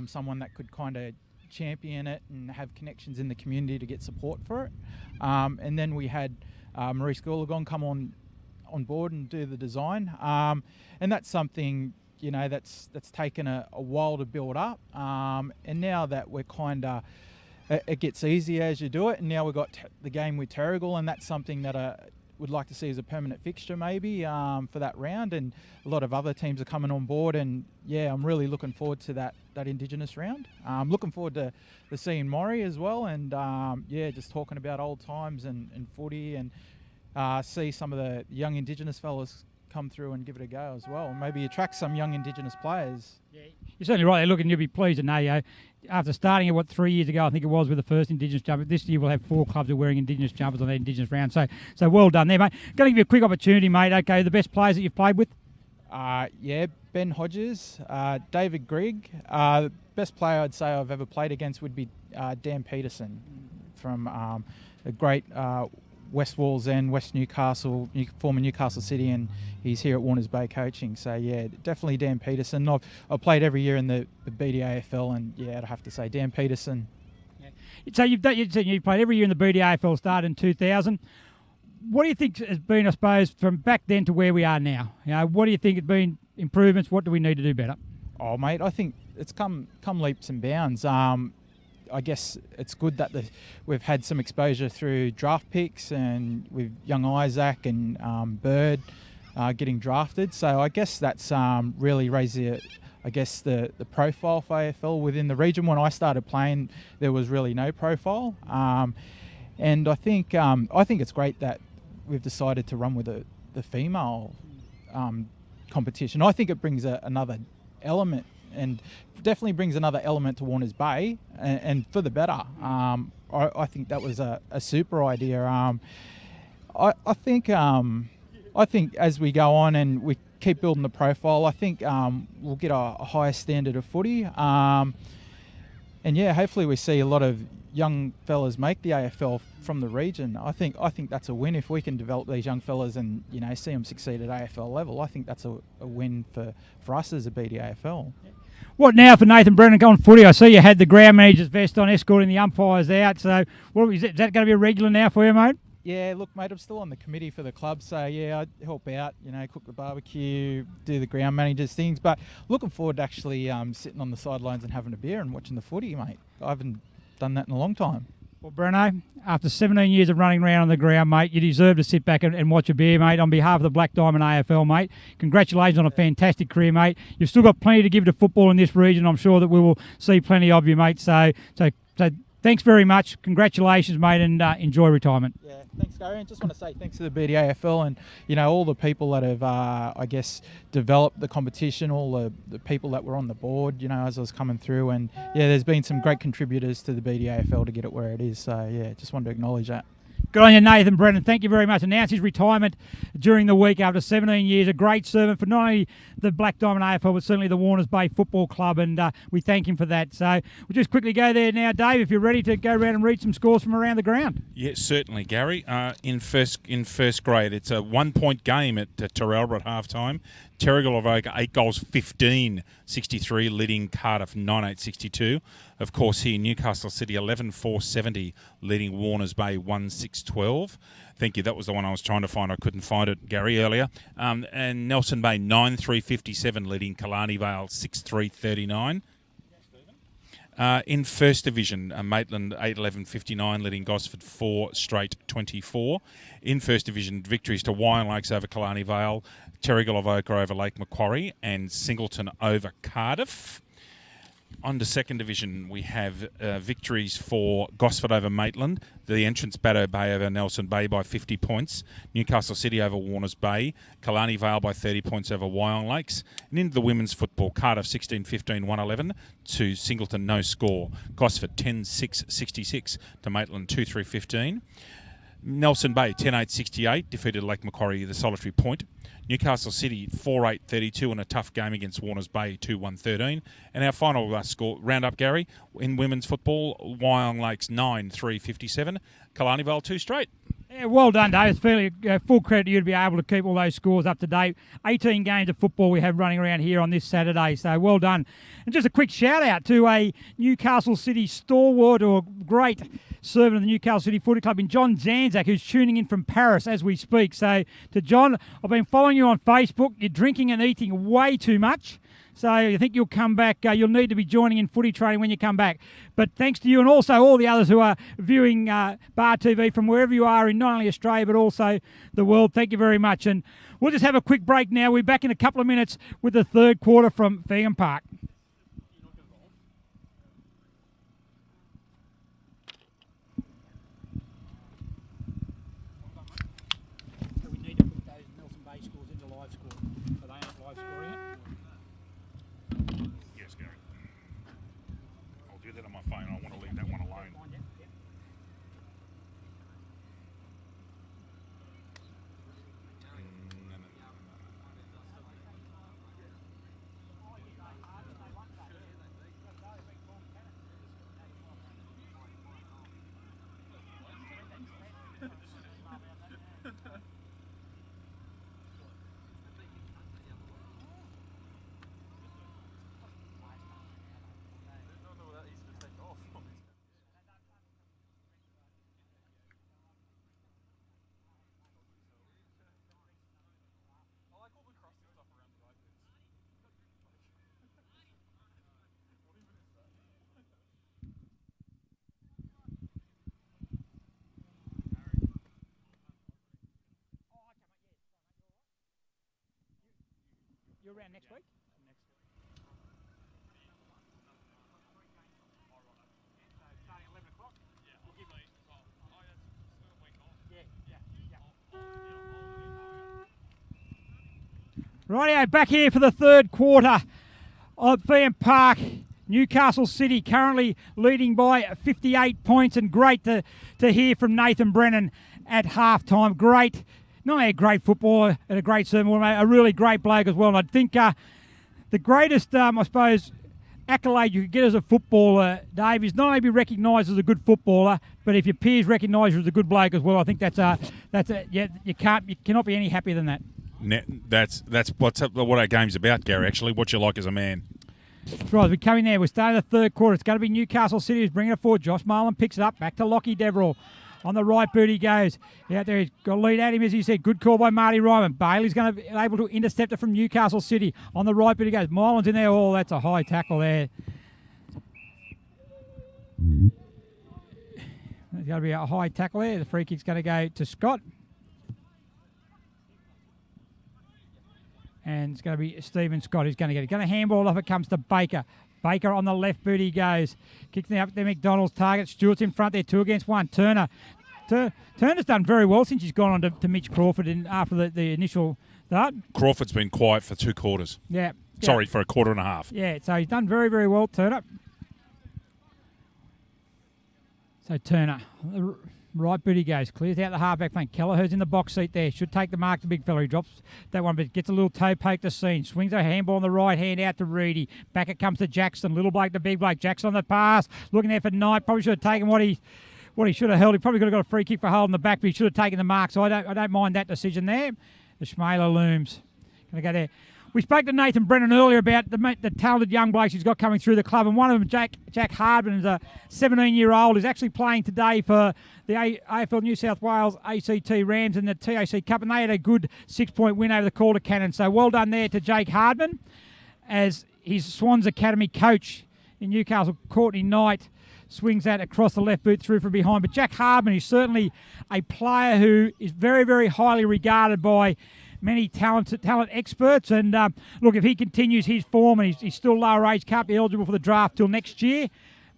someone that could kind of champion it and have connections in the community to get support for it. And then we had Maurice Goulagon come on board and do the design, and that's something that's taken a while to build up, and now that we're kind of it gets easier as you do it, and now we've got the game with Terrigal, and that's something that would like to see as a permanent fixture maybe for that round, and a lot of other teams are coming on board, and I'm really looking forward to that Indigenous round. Looking forward to seeing Maury as well, and just talking about old times and footy, and see some of the young Indigenous fellas come through and give it a go as well, and maybe attract some young Indigenous players. Yeah. You're certainly right there. Look, and you'll be pleased to know, after starting it, 3 years ago, I think it was, with the first Indigenous jumper, this year we'll have 4 clubs who are wearing Indigenous jumpers on the Indigenous round. So well done there, mate. Going to give you a quick opportunity, mate. Okay, the best players that you've played with? Ben Hodges, David Grigg. Best player I'd say I've ever played against would be Dan Peterson from a great West Wallsend, West Newcastle, former Newcastle City, and he's here at Warners Bay coaching. So definitely Dan Peterson. I've played every year in the BDAFL, and I'd have to say Dan Peterson. So you've played every year in the BDAFL, started in 2000. What do you think has been, I suppose, from back then to where we are now? What do you think has been improvements? What do we need to do better? Oh, mate, I think it's come leaps and bounds. I guess it's good that we've had some exposure through draft picks and with young Isaac and Bird getting drafted. So I guess that's really raised the profile for AFL within the region. When I started playing, there was really no profile, and I think it's great that we've decided to run with the female competition. I think it brings another element, and definitely brings another element to Warners Bay, and for the better. I think that was a super idea. I think as we go on and we keep building the profile, I think we'll get a higher standard of footy. And yeah, hopefully we see a lot of young fellas make the AFL from the region. I think that's a win if we can develop these young fellas and see them succeed at AFL level. I think that's a win for us as a BDAFL. What now for Nathan Brennan on footy? I see you had the ground manager's vest on, escorting the umpires out. So is that going to be a regular now for you, mate? Yeah, look, mate, I'm still on the committee for the club, so yeah, I help out, cook the barbecue, do the ground managers things, but looking forward to actually sitting on the sidelines and having a beer and watching the footy, mate. I haven't done that in a long time. Well, Breno, after 17 years of running around on the ground, mate, you deserve to sit back and watch a beer, mate, on behalf of the Black Diamond AFL, mate. Congratulations on a fantastic career, mate. You've still got plenty to give to football in this region. I'm sure that we will see plenty of you, mate. So thanks very much. Congratulations, mate, and enjoy retirement. Yeah, thanks, Gary. And just want to say thanks to the BDAFL and, all the people that have, developed the competition, all the people that were on the board, as I was coming through. And, yeah, there's been some great contributors to the BDAFL to get it where it is. So, yeah, just wanted to acknowledge that. Good on you, Nathan Brennan. Thank you very much. Announced his retirement during the week after 17 years. A great servant for not only the Black Diamond AFL, but certainly the Warners Bay Football Club, and we thank him for that. So we'll just quickly go there now, Dave, if you're ready to go around and read some scores from around the ground. Yes, certainly, Gary. In first grade, it's a 1 point game at Terrell at halftime. Terrigal of Oak, 8 goals, 15-63, leading Cardiff 9-8-62. Of course, here Newcastle City 11-4-70, leading Warners Bay 1-6-12. Thank you. That was the one I was trying to find. I couldn't find it, Gary, earlier. And Nelson Bay 9-3-57, leading Killarney Vale 6-3-39. In First Division, Maitland 8-11-59, leading Gosford 4-24. In First Division, victories to Wyong Lakes over Killarney Vale, Terrigal of Ochre over Lake Macquarie, and Singleton over Cardiff. On to Second Division, we have victories for Gosford over Maitland, the entrance Baddo Bay over Nelson Bay by 50 points, Newcastle City over Warners Bay, Killarney Vale by 30 points over Wyong Lakes, and into the women's football, Cardiff 16-15, 111 to Singleton, no score. Gosford 10-6-66 to Maitland 2-3-15. Nelson Bay 10-8-68 defeated Lake Macquarie the solitary point. Newcastle City 4-8-32 in a tough game against Warners Bay 2-1-13. And our final score roundup, Gary, in women's football, Wyong Lakes 9-3-57, Killarney Vale 2 straight. Yeah, well done, Dave. It's fairly full credit to you to be able to keep all those scores up to date. 18 games of football we have running around here on this Saturday, so well done. And just a quick shout out to a Newcastle City stalwart or great servant of the Newcastle City Footy Club in John Zanzak, who's tuning in from Paris as we speak. So to John, I've been following you on Facebook. You're drinking and eating way too much. So I think you'll come back. You'll need to be joining in footy training when you come back. But thanks to you and also all the others who are viewing Bar TV from wherever you are in not only Australia but also the world, thank you very much. And we'll just have a quick break now. We're back in a couple of minutes with the third quarter from Fegan Park. We need to put those Nelson Bay scores into live score, but they aren't live scoring it. Yes, Gary. I'll do that on my phone. I want to leave that one alone. around next week? Starting 11 o'clock? Rightio, back here for the third quarter of VM Park. Newcastle City currently leading by 58 points, and great to hear from Nathan Brennan at halftime. Great, not only a great footballer and a great sermon, a really great bloke as well. And I think the greatest, I suppose, accolade you could get as a footballer, Dave, is not only be recognised as a good footballer, but if your peers recognise you as a good bloke as well. I think you cannot be any happier than that. That's what our game's about, Gary. Actually, what you like as a man. That's right, as we come in there, we're starting the third quarter. It's going to be Newcastle City who's bringing it forward. Josh Marlin picks it up, back to Lockie Deverell. On the right boot he goes. Out there, he's got a lead at him, as he said. Good call by Marty Ryman. Bailey's going to be able to intercept it from Newcastle City. On the right boot he goes. Marlin's in there. Oh, that's a high tackle there. There's going to be a high tackle there. The free kick's going to go to Scott. And it's going to be Stephen Scott who's going to get it. Going to handball off. It comes to Baker. Baker on the left boot he goes. Kicks it up to McDonald's target. Stewart's in front there, 2 against 1. Turner's done very well since he's gone on to Mitch Crawford after the initial start. Crawford's been quiet for 2 quarters. Yeah. Sorry, for a quarter and a half. Yeah, so he's done very, very well, Turner. So Turner, right boot he goes, clears out the halfback flank. Kelleher's in the box seat there, should take the mark to big fella. He drops that one, but gets a little toe poke to Scene. Swings a handball on the right hand out to Reedy. Back it comes to Jackson, little bloke to big bloke. Jackson on the pass, looking there for Knight. Probably should have taken what he should have held. He probably could have got a free kick for holding the back, but he should have taken the mark. So I don't mind that decision there. The Schmaler looms. Going to go there. We spoke to Nathan Brennan earlier about the talented young blokes he's got coming through the club, and one of them, Jack Hardman, is a 17-year-old, is actually playing today for the AFL New South Wales ACT Rams in the TAC Cup, and they had a good 6-point win over the Calder Cannons. So well done there to Jake Hardman, as his Swans Academy coach in Newcastle, Courtney Knight, swings that across the left boot through from behind. But Jack Hardman is certainly a player who is very, very highly regarded by many talent experts, and look, if he continues his form, and he's still lower age, can't be eligible for the draft till next year,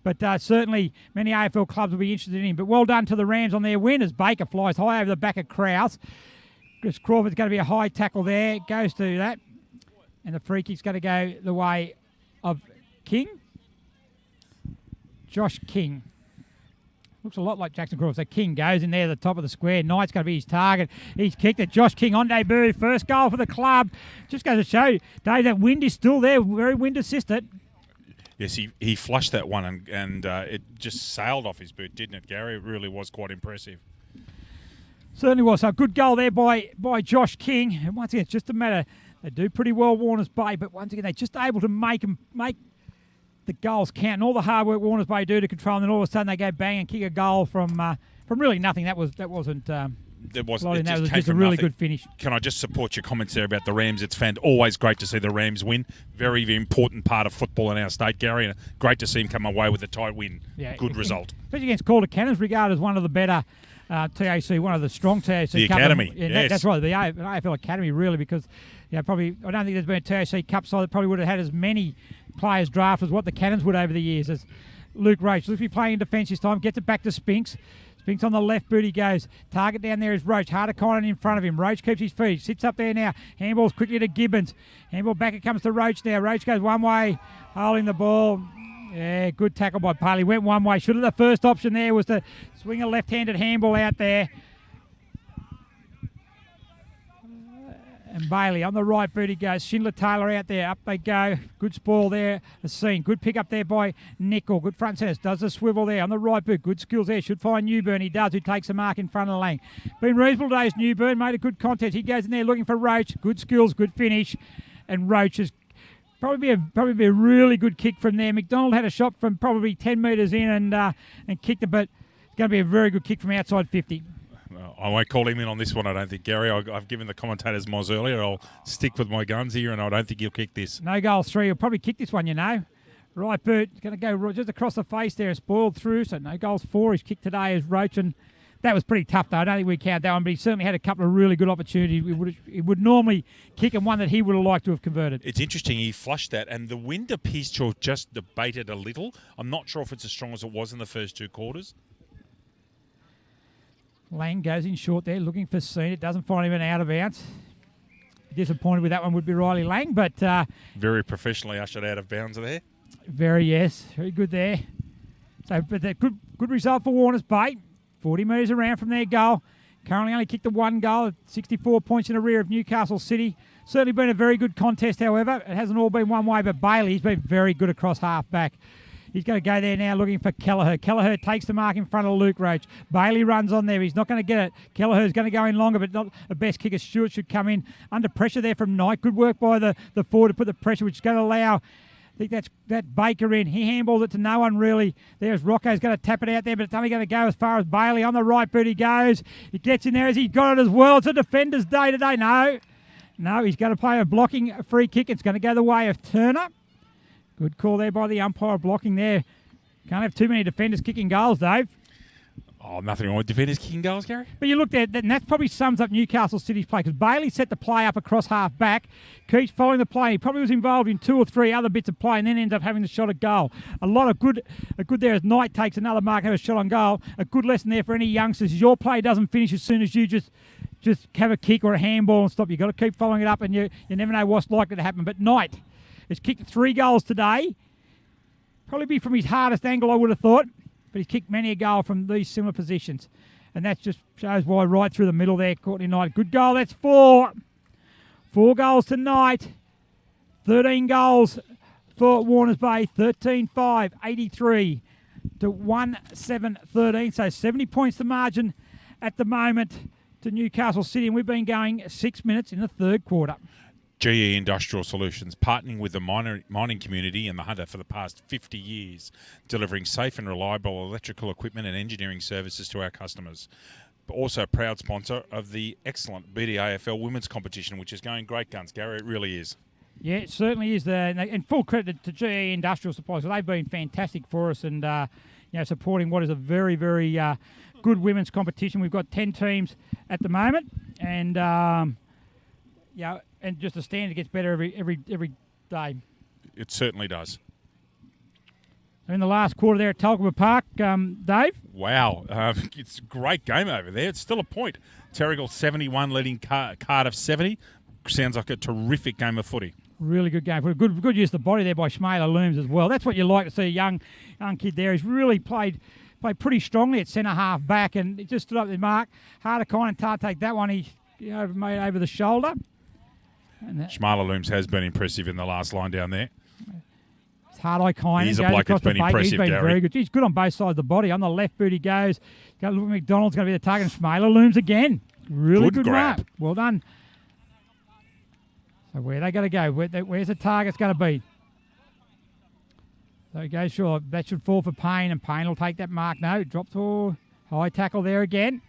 but certainly many AFL clubs will be interested in him. But well done to the Rams on their win, as Baker flies high over the back of Krause. Chris Crawford's going to be a high tackle there, goes to that, and the free kick's going to go the way of King. Josh King. Looks a lot like Jackson Crawford. So King goes in there at the top of the square. Knight's going to be his target. He's kicked it. Josh King on debut. First goal for the club. Just goes to show, Dave, that wind is still there. Very wind assisted. Yes, he flushed that one and it just sailed off his boot, didn't it, Gary? It really was quite impressive. Certainly was. So a good goal there by Josh King. And once again, it's just a matter, they do pretty well, Warners Bay, but once again, they're just able to make the goals count, and all the hard work Warners Bay do to control them, and all of a sudden they go bang and kick a goal from really nothing. That wasn't. That was just a really good finish. Can I just support your comments there about the Rams? It's always great to see the Rams win. Very, very important part of football in our state, Gary, and great to see him come away with a tight win. Yeah, good result. Especially against Calder Cannons, regarded as one of the better TAC, one of the strong TAC. The Academy, yes. That's right, the AFL Academy, really, because probably I don't think there's been a TAC Cup side that probably would have had as many players drafted as what the Cannons would over the years. As Luke Roach looks to be playing in defence this time, gets it back to Spinks. Spinks on the left boot he goes. Target down there is Roach. Harder-Conan in front of him. Roach keeps his feet. Sits up there now. Handballs quickly to Gibbons. Handball back. It comes to Roach now. Roach goes one way, holding the ball. Yeah, good tackle by Paley. Went one way. Should have the first option there was to swing a left-handed handball out there. And Bailey on the right boot he goes. Schindler Taylor out there. Up they go. Good spoil there. The scene. Good pick up there by Nickel. Good front centre. Does the swivel there on the right boot. Good skills there. Should find Newburn. He does. Who takes the mark in front of the lane. Been reasonable days. Newburn made a good contest. He goes in there looking for Roach. Good skills. Good finish. And Roach is probably be a really good kick from there. McDonald had a shot from probably 10 metres in and kicked it, but it's going to be a very good kick from outside 50. I won't call him in on this one, I don't think, Gary. I've given the commentators Moz earlier. I'll stick with my guns here, and I don't think he'll kick this. No goals 3. He'll probably kick this one, Right boot. Going to go just across the face there. Spoiled through, so no goals 4. His kick today is Roach, and That was pretty tough, though. I don't think we count that one, but he certainly had a couple of really good opportunities. He would normally kick, and one that he would have liked to have converted. It's interesting, he flushed that, and the wind appears to have just debated a little. I'm not sure if it's as strong as it was in the first 2 quarters. Lang goes in short there, looking for Scene. It doesn't find him an out of bounds. Disappointed with that one would be Riley Lang, but Very professionally ushered out of bounds there. very good there. So, but that good result for Warners Bay. 40 metres around from their goal. Currently only kicked the 1 goal, 64 points in the rear of Newcastle City. Certainly been a very good contest, however. It hasn't all been one way, but Bailey's been very good across half back. He's going to go there now looking for Kelleher. Kelleher takes the mark in front of Luke Roach. Bailey runs on there. He's not going to get it. Kelleher's going to go in longer, but not the best kicker. Stewart should come in. Under pressure there from Knight. Good work by the forward to put the pressure, which is going to allow... I think that Baker in. He handballed it to no one really. There's Rocco's going to tap it out there, but it's only going to go as far as Bailey. On the right boot he goes. He gets in there as he got it as well. It's a defender's day today. No, he's going to play a blocking free kick. It's going to go the way of Turner. Good call there by the umpire blocking there. Can't have too many defenders kicking goals, Dave. Oh, nothing wrong with defenders kicking goals, Gary. But you looked at that, and that probably sums up Newcastle City's play, because Bailey set the play up across half back, keeps following the play. He probably was involved in 2 or 3 other bits of play, and then ends up having the shot at goal. A good there as Knight takes another mark, have a shot on goal. A good lesson there for any youngsters. Your play doesn't finish as soon as you just have a kick or a handball and stop. You've got to keep following it up, and you never know what's likely to happen. But Knight has kicked 3 goals today. Probably be from his hardest angle, I would have thought. But he's kicked many a goal from these similar positions. And that just shows why right through the middle there, Courtney Knight. Good goal, that's 4. 4 goals tonight. 13 goals for Warners Bay. 13-5, 83 to 1-7-13. So 70 points the margin at the moment to Newcastle City. And we've been going 6 minutes in the 3rd quarter. GE Industrial Solutions, partnering with the mining community and the Hunter for the past 50 years, delivering safe and reliable electrical equipment and engineering services to our customers. But also a proud sponsor of the excellent BDAFL women's competition, which is going great guns, Gary. It really is. Yeah, it certainly is. And full credit to GE Industrial Supplies. They've been fantastic for us and supporting what is a very, very good women's competition. We've got 10 teams at the moment, and and just the standard gets better every day. It certainly does. In the last quarter there at Tulkema Park, Dave? Wow. It's a great game over there. It's still a point. Terrigal 71 leading Cardiff 70. Sounds like a terrific game of footy. Really good game. Good use of the body there by Schmaler Looms as well. That's what you like to see, a young kid there. He's really played pretty strongly at centre half back, and it just stood up the mark. Hard to kind of take that one. He made over the shoulder. Schmaler Looms has been impressive in the last line down there. It's Hard-Eye Kine. He's a bloke that's been impressive, He's been Gary. very good. He's good on both sides of the body. On the left boot he goes. McDonald's going to be the target. And Schmaler Looms again. Really good grab. mark. Well done. So where are they going to go? Where's the target's going to be? So he goes short. That should fall for Payne, and Payne will take that mark. No, dropped to high tackle there again.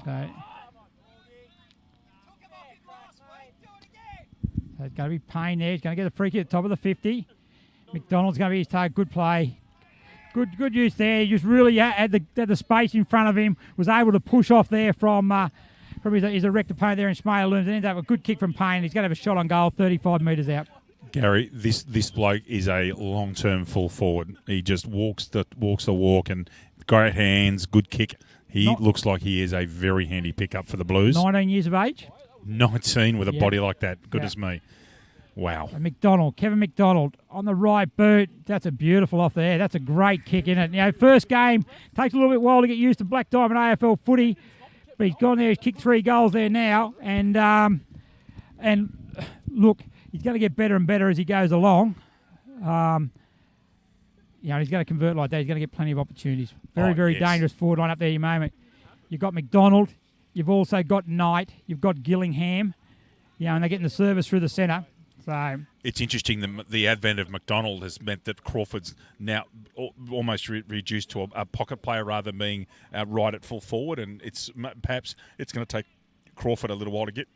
Okay. So it's going to be Payne there. He's going to get a free kick at the top of the 50. McDonald's going to be his target. Good play. Good use there. He just really had the space in front of him. Was able to push off there from his erect opponent there in Schmaler Looms. And ended up a good kick from Payne. He's going to have a shot on goal 35 metres out. Gary, this bloke is a long-term full forward. He just walks the walk and great hands, good kick. He looks like he is a very handy pickup for the Blues. 19 years of age. 19 with a body like that. Goodness me. Wow. Kevin McDonald on the right boot. That's a beautiful off there. That's a great kick in it. First game takes a little bit while to get used to Black Diamond AFL footy, but he's gone there. He's kicked 3 goals there now, and look, he's going to get better and better as he goes along. He's going to convert like that. He's going to get plenty of opportunities. Very dangerous forward line up there at the moment. You've got McDonald. You've also got Knight. You've got Gillingham. And they're getting the service through the centre. So it's interesting the advent of McDonald has meant that Crawford's now almost reduced to a pocket player rather than being right at full forward, and perhaps it's going to take Crawford a little while to get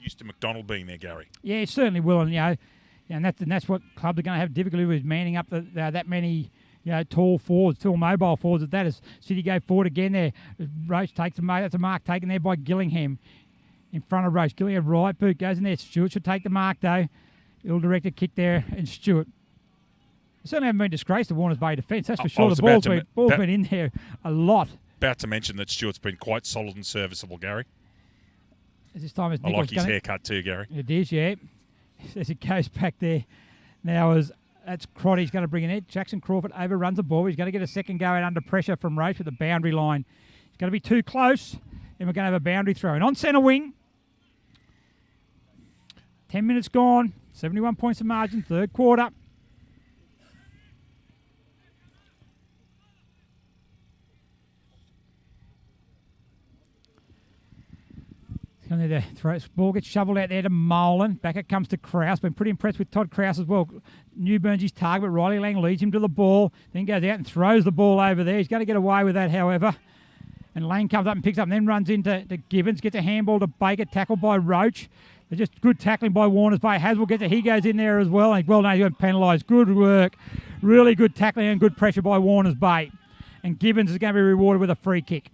used to McDonald being there, Gary. Yeah, it certainly will, and And that's what clubs are going to have difficulty with, manning up that many tall forwards, tall mobile forwards. At that as City go forward again there. Roach takes a mark. That's a mark taken there by Gillingham in front of Roach. Gillingham right boot goes in there. Stewart should take the mark though. Ill-directed kick there, and Stewart. They certainly haven't been disgraced to Warners Bay defence, that's for sure. The ball's been in there a lot. About to mention that Stewart's been quite solid and serviceable, Gary. This time I like his haircut too, Gary. It is, yeah. As it goes back there. Now that's Crotty's going to bring in it. Jackson Crawford overruns the ball. He's going to get a second go out under pressure from Roach with the boundary line. It's going to be too close, and we're going to have a boundary throw. And on centre wing, 10 minutes gone, 71 points of margin, third quarter. Ball gets shoveled out there to Molan. Back it comes to Krause. Been pretty impressed with Todd Krause as well. Newburn's his target, but Riley Lang leads him to the ball. Then goes out and throws the ball over there. He's going to get away with that, however. And Lang comes up and picks up and then runs into Gibbons. Gets a handball to Baker, tackled by Roach. They're just good tackling by Warners Bay. Haswell gets it. He goes in there as well. And well done, he's going to penalise. Good work. Really good tackling and good pressure by Warners Bay. And Gibbons is going to be rewarded with a free kick.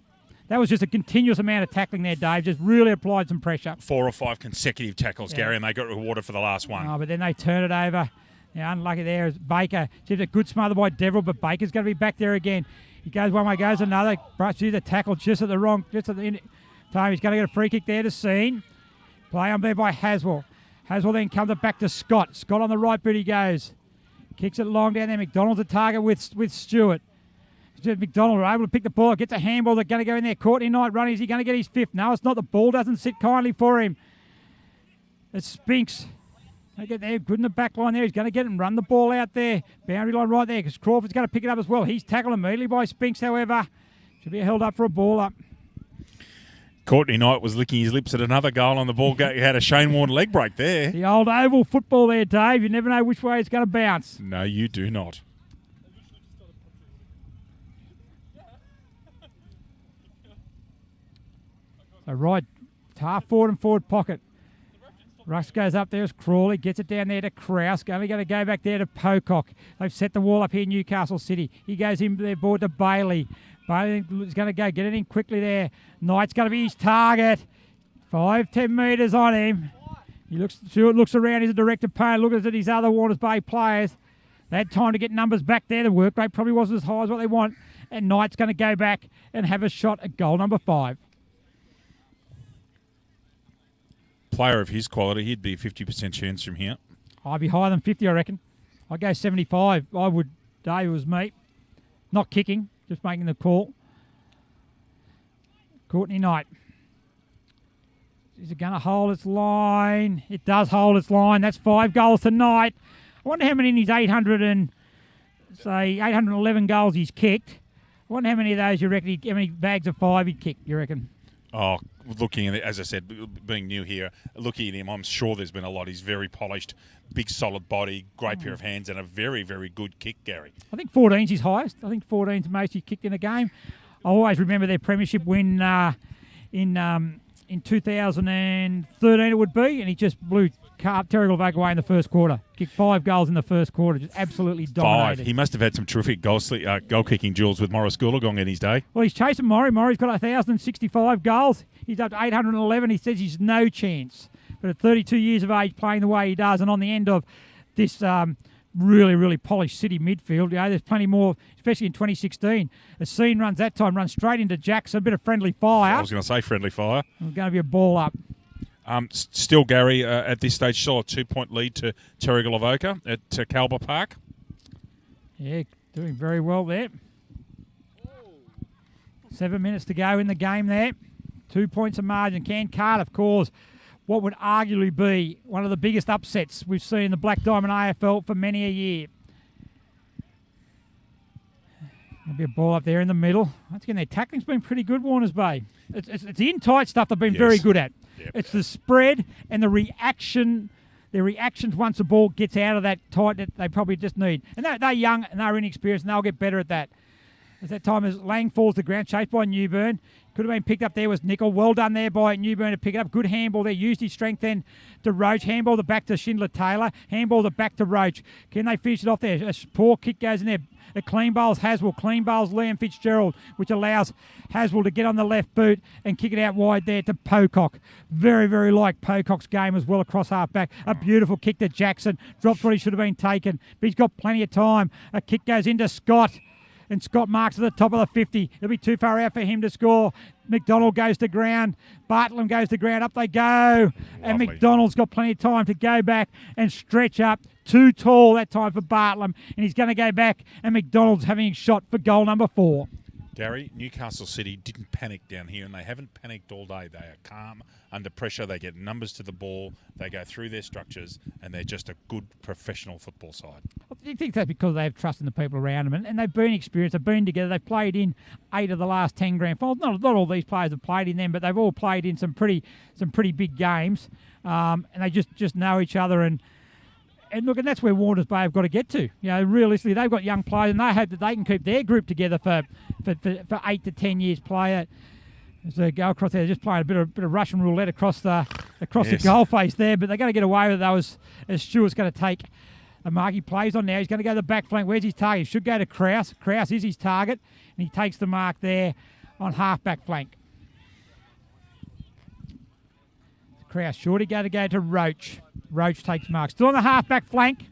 That was just a continuous amount of tackling there, Dave. Just really applied some pressure. 4 or 5 consecutive tackles, Gary, and they got rewarded for the last one. Oh, but then they turn it over. Unlucky there is Baker. Just a good smother by Deverill, but Baker's going to be back there again. He goes one way, goes another. Brushes the tackle just at the time. He's going to get a free kick there to Scene. Play on there by Haswell. Haswell then comes it back to Scott. Scott on the right boot he goes. Kicks it long down there. McDonald's a target with Stewart. McDonald able to pick the ball, gets a handball. They're going to go in there. Courtney Knight running. Is he going to get his fifth? No, it's not. The ball doesn't sit kindly for him. It's Spinks. They get there, good in the back line there. He's going to get it and run the ball out there. Boundary line right there because Crawford's going to pick it up as well. He's tackled immediately by Spinks, however. Should be held up for a ball up. Courtney Knight was licking his lips at another goal on the ball. He had a Shane Warne leg break there. The old oval football there, Dave. You never know which way it's going to bounce. No, you do not. So right, half forward and forward pocket. Rush goes up there as Crawley, gets it down there to Krause. Only going to go back there to Pocock. They've set the wall up here in Newcastle City. He goes in there, board to Bailey. Bailey is going to go, get it in quickly there. Knight's going to be his target. 5-10 metres on him. Stewart looks around, he's a direct opponent, looks at his other Warners Bay players. They had time to get numbers back there. The work rate probably wasn't as high as what they want. And Knight's going to go back and have a shot at goal number 5. Player of his quality, he'd be 50% chance from here. I'd be higher than 50, I reckon. I'd go 75. I would. Dave was me. Not kicking, just making the call. Courtney Knight. Is it going to hold its line? It does hold its line. That's 5 goals tonight. I wonder how many in his 811 goals he's kicked. I wonder how many of those you reckon, how many bags of 5 he'd kicked, you reckon? Oh, looking at it, as I said, being new here, looking at him, I'm sure there's been a lot. He's very polished, big solid body, great pair of hands, and a very, very good kick, Gary. I think 14's his highest. I think 14's most he's kicked in a game. I always remember their premiership win in 2013 it would be, and he just blew Terry Lavac away in the first quarter. Kicked 5 goals in the first quarter, just absolutely dominated. 5. He must have had some terrific goal-kicking duels with Morris Goolagong in his day. Well, he's chasing Murray. Murray's got 1,065 goals. He's up to 811. He says he's no chance. But at 32 years of age, playing the way he does, and on the end of this really, really polished City midfield, there's plenty more, especially in 2016. As Scene runs that time, runs straight into Jackson, a bit of friendly fire. I was going to say friendly fire. It's going to be a ball up. Still, Gary, at this stage, still a 2-point lead to Terrigal Avoca at Calba Park. Yeah, doing very well there. 7 minutes to go in the game there. 2 points of margin. Can Cardiff cause what would arguably be one of the biggest upsets we've seen in the Black Diamond AFL for many a year. There'll be a ball up there in the middle. Once again, their tackling's been pretty good, Warners Bay. It's the in-tight stuff they've been very good at. Yep. It's the spread and the reaction. Their reactions once the ball gets out of that tight that they probably just need. And they're young and they're inexperienced and they'll get better at that. As that time as Lang falls to the ground, chased by Newburn. Could have been picked up there was Nickel. Well done there by Newburn to pick it up. Good handball there. Used his strength then to Roach. Handball the back to Schindler-Taylor. Handball the back to Roach. Can they finish it off there? A poor kick goes in there. A clean bowls Haswell. Clean bowls Liam Fitzgerald, which allows Haswell to get on the left boot and kick it out wide there to Pocock. Very, very like Pocock's game as well across half back. A beautiful kick to Jackson. Drops what he should have been taken, but he's got plenty of time. A kick goes into Scott. And Scott marks at the top of the 50. It'll be too far out for him to score. McDonald goes to ground. Bartlam goes to ground. Up they go. And McDonald's got plenty of time to go back and stretch up. Too tall that time for Bartlam. And he's going to go back. And McDonald's having a shot for goal number 4. Gary, Newcastle City didn't panic down here, and they haven't panicked all day. They are calm under pressure. They get numbers to the ball. They go through their structures, and they're just a good professional football side. I think that's because they have trust in the people around them, and they've been experienced. They've been together. They've played in 8 of the last 10 grand finals. Not all these players have played in them, but they've all played in some pretty big games, and they just know each other. And look, and that's where Warners Bay have got to get to. You know, realistically, they've got young players, and they hope that they can keep their group together for 8 to 10 years. Player as they go across there, just playing a bit of Russian roulette across the goal face there, but they're going to get away with it though. As Stewart's going to take a mark, he plays on now. He's going to go to the back flank. Where's his target? He should go to Krause. Krause is his target, and he takes the mark there on half back flank. Krause short. He go to Roach. Roach takes mark. Still on the half-back flank.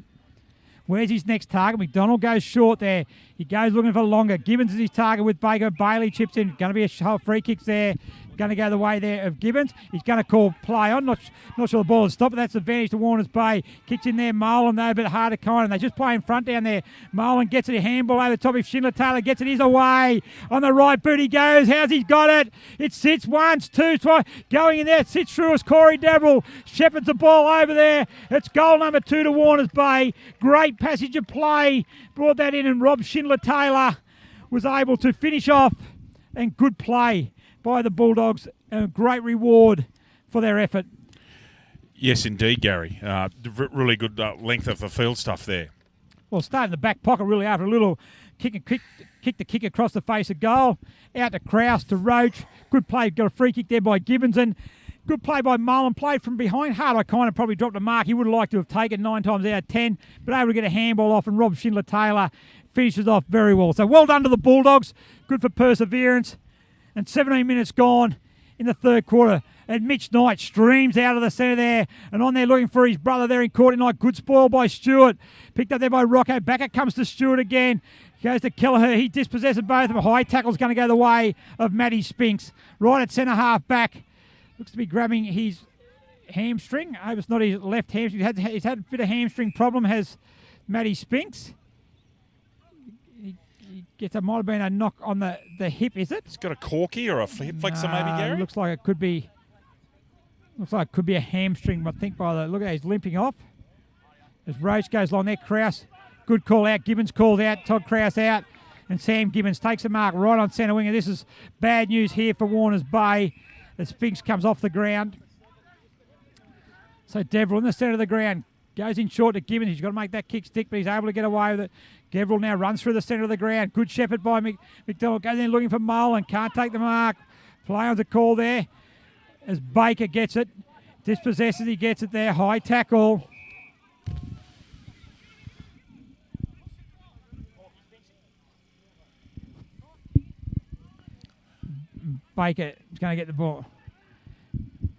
Where's his next target? McDonald goes short there. He goes looking for longer. Gibbons is his target with Baker. Bailey chips in. Going to be a free kicks there. Going to go the way there of Gibbons. He's going to call play on. Not sure the ball has stopped, but that's the advantage to Warners Bay. Kicks in there. Molan though, a bit harder kind. And they just play in front down there. Molan gets it. A handball over the top. If Schindler-Taylor gets it, he's away. On the right boot he goes. How's he got it? It sits once, two, twice. Going in there. It sits through as Corey Deverill shepherds the ball over there. It's goal number 2 to Warners Bay. Great passage of play. Brought that in, and Rob Schindler-Taylor was able to finish off. And good play by the Bulldogs, and a great reward for their effort. Yes, indeed, Gary. Really good length of the field stuff there. Well, starting the back pocket really after a little kick the kick across the face of goal. Out to Krause, to Roach. Good play. Got a free kick there by Gibbons, and good play by Mullen. Played from behind. Hard, I kind of probably dropped a mark. He would have liked to have taken 9 times out of 10, but able to get a handball off, and Rob Schindler-Taylor finishes off very well. So well done to the Bulldogs. Good for perseverance. And 17 minutes gone in the third quarter. And Mitch Knight streams out of the centre there. And on there looking for his brother there in Courtney Knight. Good spoil by Stewart. Picked up there by Rocco. Back it comes to Stewart again. Goes to Kelleher. He dispossesses both of them. High tackle's going to go the way of Matty Spinks. Right at centre half back. Looks to be grabbing his hamstring. I hope it's not his left hamstring. He's had a bit of hamstring problem, has Matty Spinks. It might have been a knock on the hip, is it? It's got a corky or a hip flexor maybe, Gary? Looks like it could be a hamstring, I think, by the look at that, he's limping off. As Roach goes along there, Krause, good call out. Gibbons called out, Todd Krause out, and Sam Gibbons takes a mark right on centre wing. And this is bad news here for Warners Bay as Spinks comes off the ground. So Deverill in the centre of the ground. Goes in short to Gibbons. He's got to make that kick stick, but he's able to get away with it. Deverill now runs through the centre of the ground. Good shepherd by McDonald. Goes in looking for Molan. Can't take the mark. Play on the call there as Baker gets it. Dispossesses. He gets it there. High tackle. Baker is going to get the ball.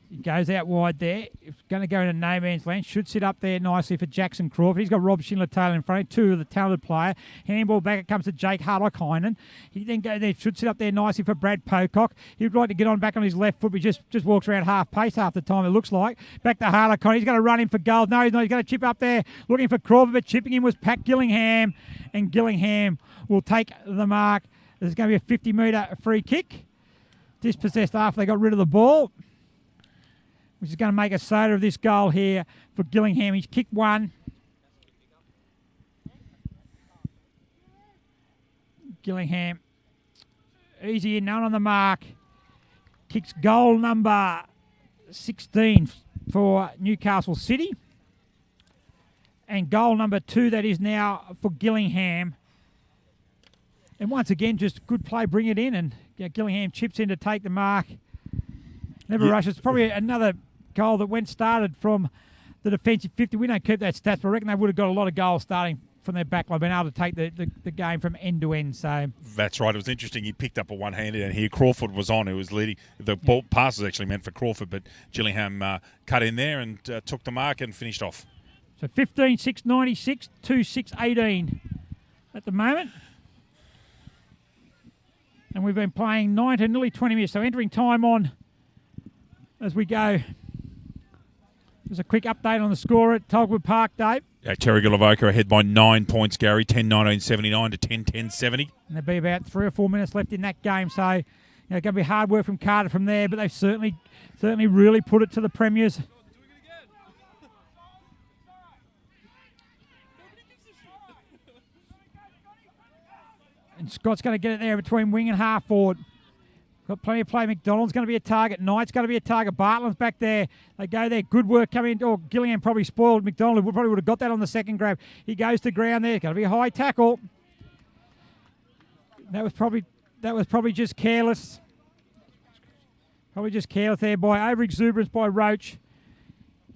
He goes out wide there. It's going to go into no man's land. Should sit up there nicely for Jackson Crawford. He's got Rob Schindler-Taylor in front of him, 2 of the talented player. Handball back, it comes to Jake Hardock-Heinen. He then goes there, should sit up there nicely for Brad Pocock. He would like to get on back on his left foot, but he just walks around half pace half the time, it looks like. Back to Hardock-Heinen. He's going to run in for goals. No, he's not. He's going to chip up there, looking for Crawford, but chipping him was Pat Gillingham, and Gillingham will take the mark. There's going to be a 50-metre free kick. Dispossessed after they got rid of the ball, which is going to make a soda of this goal here for Gillingham. He's kicked one. Gillingham, easy in, none on the mark. Kicks goal number 16 for Newcastle City. And goal number 2, that is now for Gillingham. And once again, just good play, bring it in, and Gillingham chips in to take the mark. Never rushes. Probably another goal that started from the defensive 50. We don't keep that stats, but I reckon they would have got a lot of goals starting from their back line, being able to take the game from end to end. So that's right. It was interesting. He picked up a one-handed, and here Crawford was on, who was leading. The ball pass was actually meant for Crawford, but Gillingham cut in there and took the mark and finished off. So 15-6-96, 2-6-18 at the moment. And we've been playing 19, nearly 20 minutes. So entering time on as we go. There's a quick update on the score at Tolwood Park, Dave. Terrigal Avoca ahead by 9 points, Gary. 10-19-79 to 10-10-70. And there'll be about 3 or 4 minutes left in that game. So, going to be hard work from Carter from there, but they've certainly really put it to the Premiers. And Scott's going to get it there between wing and half forward. Got plenty of play. McDonald's going to be a target. Knight's going to be a target. Bartland's back there. They go there. Good work coming. Oh, Gillingham probably spoiled. McDonald probably would have got that on the second grab. He goes to ground there. Going to be a high tackle. That was probably just careless. Probably just careless there by over-exuberance by Roach.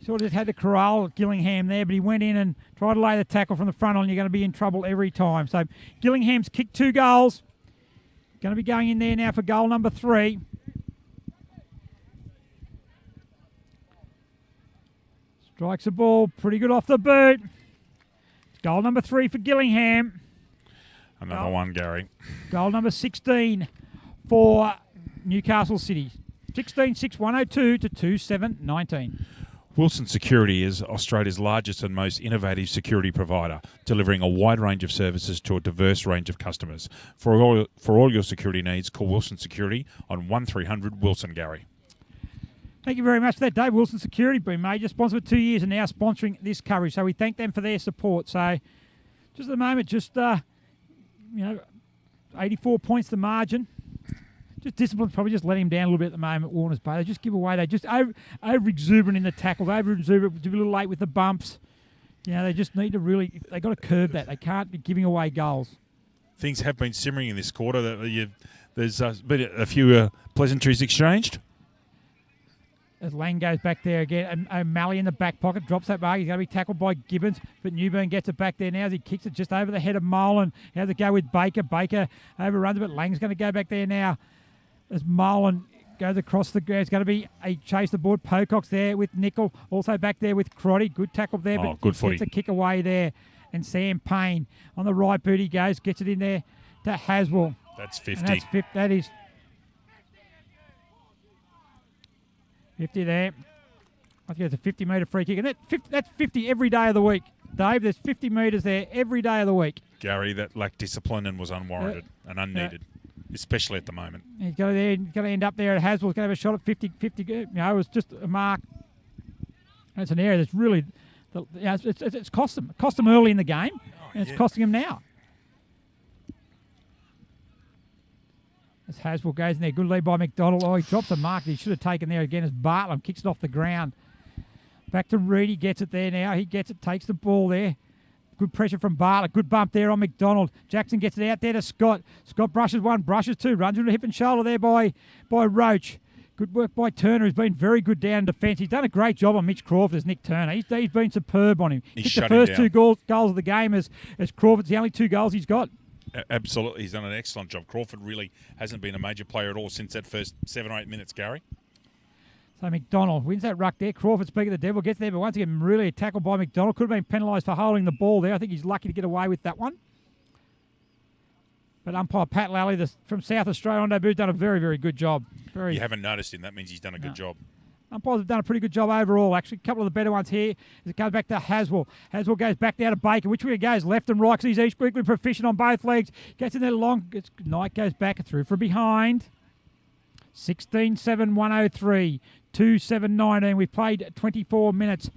Sort of just had to corral Gillingham there, but he went in and tried to lay the tackle from the front on. You're going to be in trouble every time. So Gillingham's kicked 2 goals. Going to be going in there now for goal number 3. Strikes the ball pretty good off the boot. Goal number 3 for Gillingham. Another one, Gary. Goal number 16 for Newcastle City. 16-6-102 to 2-7-19. Wilson Security is Australia's largest and most innovative security provider, delivering a wide range of services to a diverse range of customers. For all your security needs, call Wilson Security on 1300 Wilson, Gary. Thank you very much for that, Dave. Wilson Security, been major sponsor for 2 years and now sponsoring this coverage. So we thank them for their support. So just at the moment, 84 points the margin. Just discipline, probably just let him down a little bit at the moment, Warners Bay. They just give away. They just over-exuberant in the tackles, over-exuberant, a little late with the bumps. They just need to really, they got to curb that. They can't be giving away goals. Things have been simmering in this quarter. There's been a few pleasantries exchanged. As Lang goes back there again, and O'Malley in the back pocket drops that mark. He's going to be tackled by Gibbons, but Newburn gets it back there now as he kicks it just over the head of Molan. How's it go with Baker? Baker overruns it, but Lang's going to go back there now. As Molan goes across the ground, it's going to be a chase the board. Pocock's there with Nickel, also back there with Crotty. Good tackle there, but good footy. Gets a kick away there. And Sam Payne on the right boot he goes, gets it in there to Haswell. That's 50. And that is 50 there. I think it's a 50-metre free kick. And that's 50 every day of the week, Dave. There's 50 metres there every day of the week. Gary, that lacked discipline and was unwarranted and unneeded. Especially at the moment. He's got to end up there at Haswell. He's going to have a shot at 50. It was just a mark. It's an area that's really, it's cost them. It cost them early in the game, and it's costing them now. As Haswell goes in there, good lead by McDonald. Oh, he drops a mark that he should have taken there again as Bartlam kicks it off the ground. Back to Reedy, gets it there now. He gets it, takes the ball there. Good pressure from Bartlett. Good bump there on McDonald. Jackson gets it out there to Scott. Scott brushes 1, brushes 2. Runs into hip and shoulder there by Roach. Good work by Turner, who's been very good down defence. He's done a great job on Mitch Crawford as Nick Turner. He's been superb on him. He's hit the first 2 goals of the game as Crawford's the only 2 goals he's got. Absolutely. He's done an excellent job. Crawford really hasn't been a major player at all since that first 7 or 8 minutes, Gary. So McDonald wins that ruck there. Crawford, speaking of the devil, gets there, but once again, really a tackle by McDonald. Could have been penalised for holding the ball there. I think he's lucky to get away with that one. But umpire Pat Lally from South Australia, Ondobu's done a very, very good job. You haven't noticed him. That means he's done a good job. Umpires have done a pretty good job overall, actually. A couple of the better ones here as it goes back to Haswell. Haswell goes back down to Baker. Which way he goes? Left and right, because he's equally proficient on both legs. Gets in there long. Knight goes back and through from behind. 16-7-103. 2-7-19. We've played 24 minutes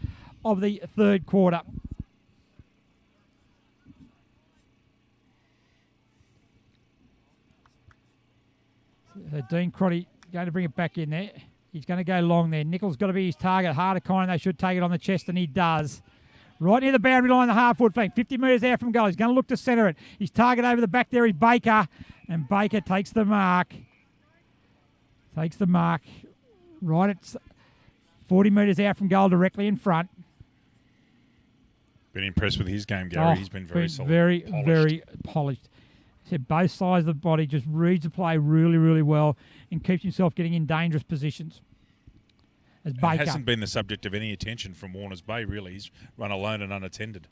of the third quarter. So Dean Crotty going to bring it back in there. He's going to go long there. Nichols got to be his target. Harder kind, they should take it on the chest, and he does. Right near the boundary line, the half-forward flank. 50 metres out from goal. He's going to look to centre it. His target over the back there is Baker. And Baker takes the mark. Takes the mark. Right at 40 metres out from goal, directly in front. Been impressed with his game, Gary. He's been very solid. Very polished. Said both sides of the body, just reads the play really, really well and keeps himself getting in dangerous positions. As Baker. It hasn't been the subject of any attention from Warners Bay, really. He's run alone and unattended.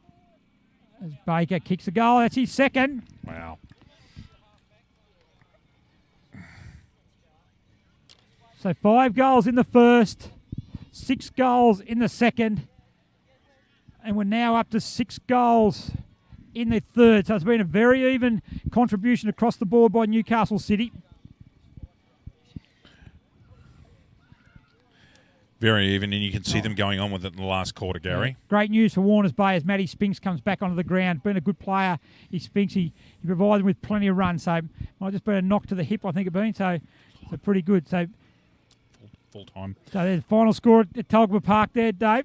As Baker kicks the goal, that's his second. Wow. So 5 goals in the first, 6 goals in the second, and we're now up to 6 goals in the third. So it's been a very even contribution across the board by Newcastle City. Very even, and you can see them going on with it in the last quarter, Gary. Great news for Warners Bay as Matty Spinks comes back onto the ground. Been a good player. Spinks, he provides them with plenty of runs. So might just been a knock to the hip, I think it been. So pretty good. So full time. So there's the final score at Tulgaba Park there, Dave.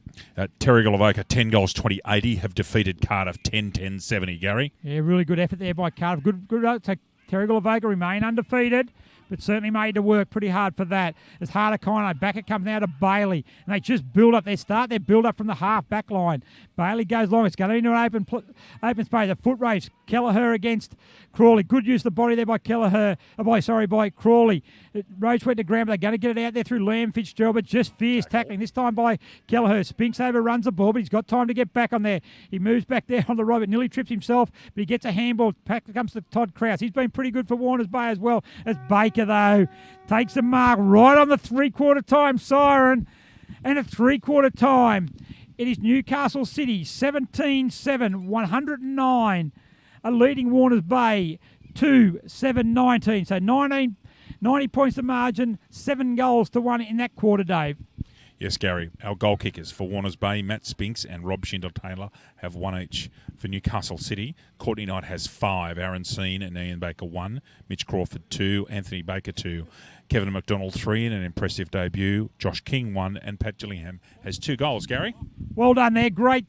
Terrigal Avoca, 10 goals, 20-80, have defeated Cardiff 10-10-70, Gary. Yeah, really good effort there by Cardiff. Good. So Terrigal Avoca remain undefeated, but certainly made to work pretty hard for that. As Hardakino back, it comes now to Bailey, and they just build up. They start their build up from the half back line. Bailey goes long. It's going into an open space. A foot race. Kelleher against Crawley. Good use of the body there by by Crawley. Roach went to ground, but they're going to get it out there through Liam Fitzgerald, but just fierce tackling this time by Kelleher. Spinks overruns the ball, but he's got time to get back on there. He moves back there on the right, but nearly trips himself, but he gets a handball. Back comes to Todd Krause. He's been pretty good for Warners Bay as well. As Baker, though, takes a mark right on the three-quarter time siren, and at three-quarter time, it is Newcastle City 17-7, 109, a leading Warners Bay 2-7-19. So 90 points to margin, 7 goals to 1 in that quarter, Dave. Yes, Gary. Our goal kickers for Warners Bay, Matt Spinks and Rob Schindler-Taylor, have 1 each. For Newcastle City, Courtney Knight has 5. Aaron Seen and Ian Baker 1. Mitch Crawford 2. Anthony Baker 2. Kevin McDonald 3 in an impressive debut. Josh King 1. And Pat Gillingham has 2 goals, Gary. Well done there. Great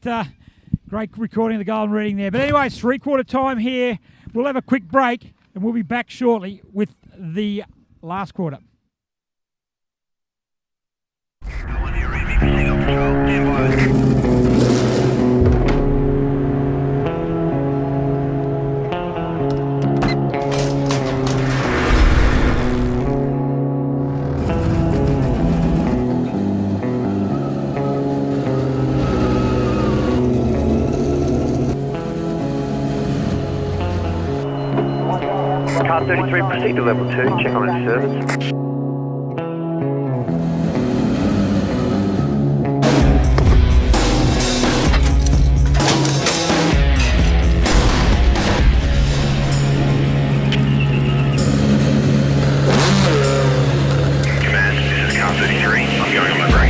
recording of the goal and reading there. But anyway, it's three-quarter time here. We'll have a quick break and we'll be back shortly with the last quarter. Car 33, proceed to level 2, check on its service. Command, this is car 33, I'm going on my break.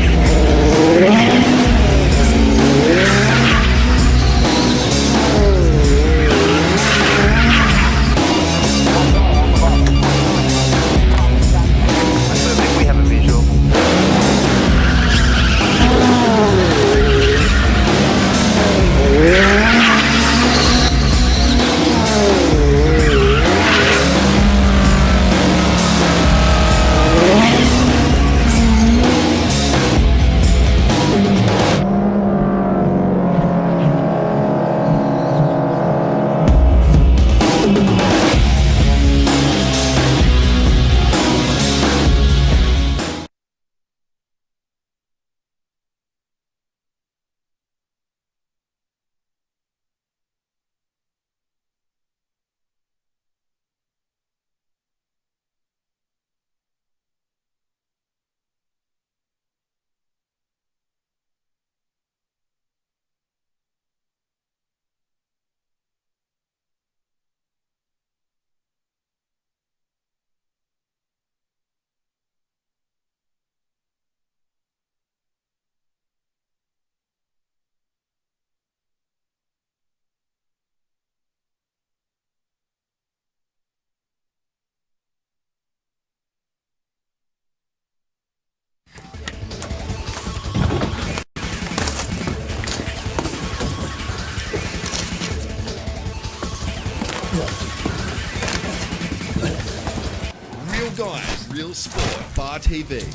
Guys, Real Sport, Bar TV.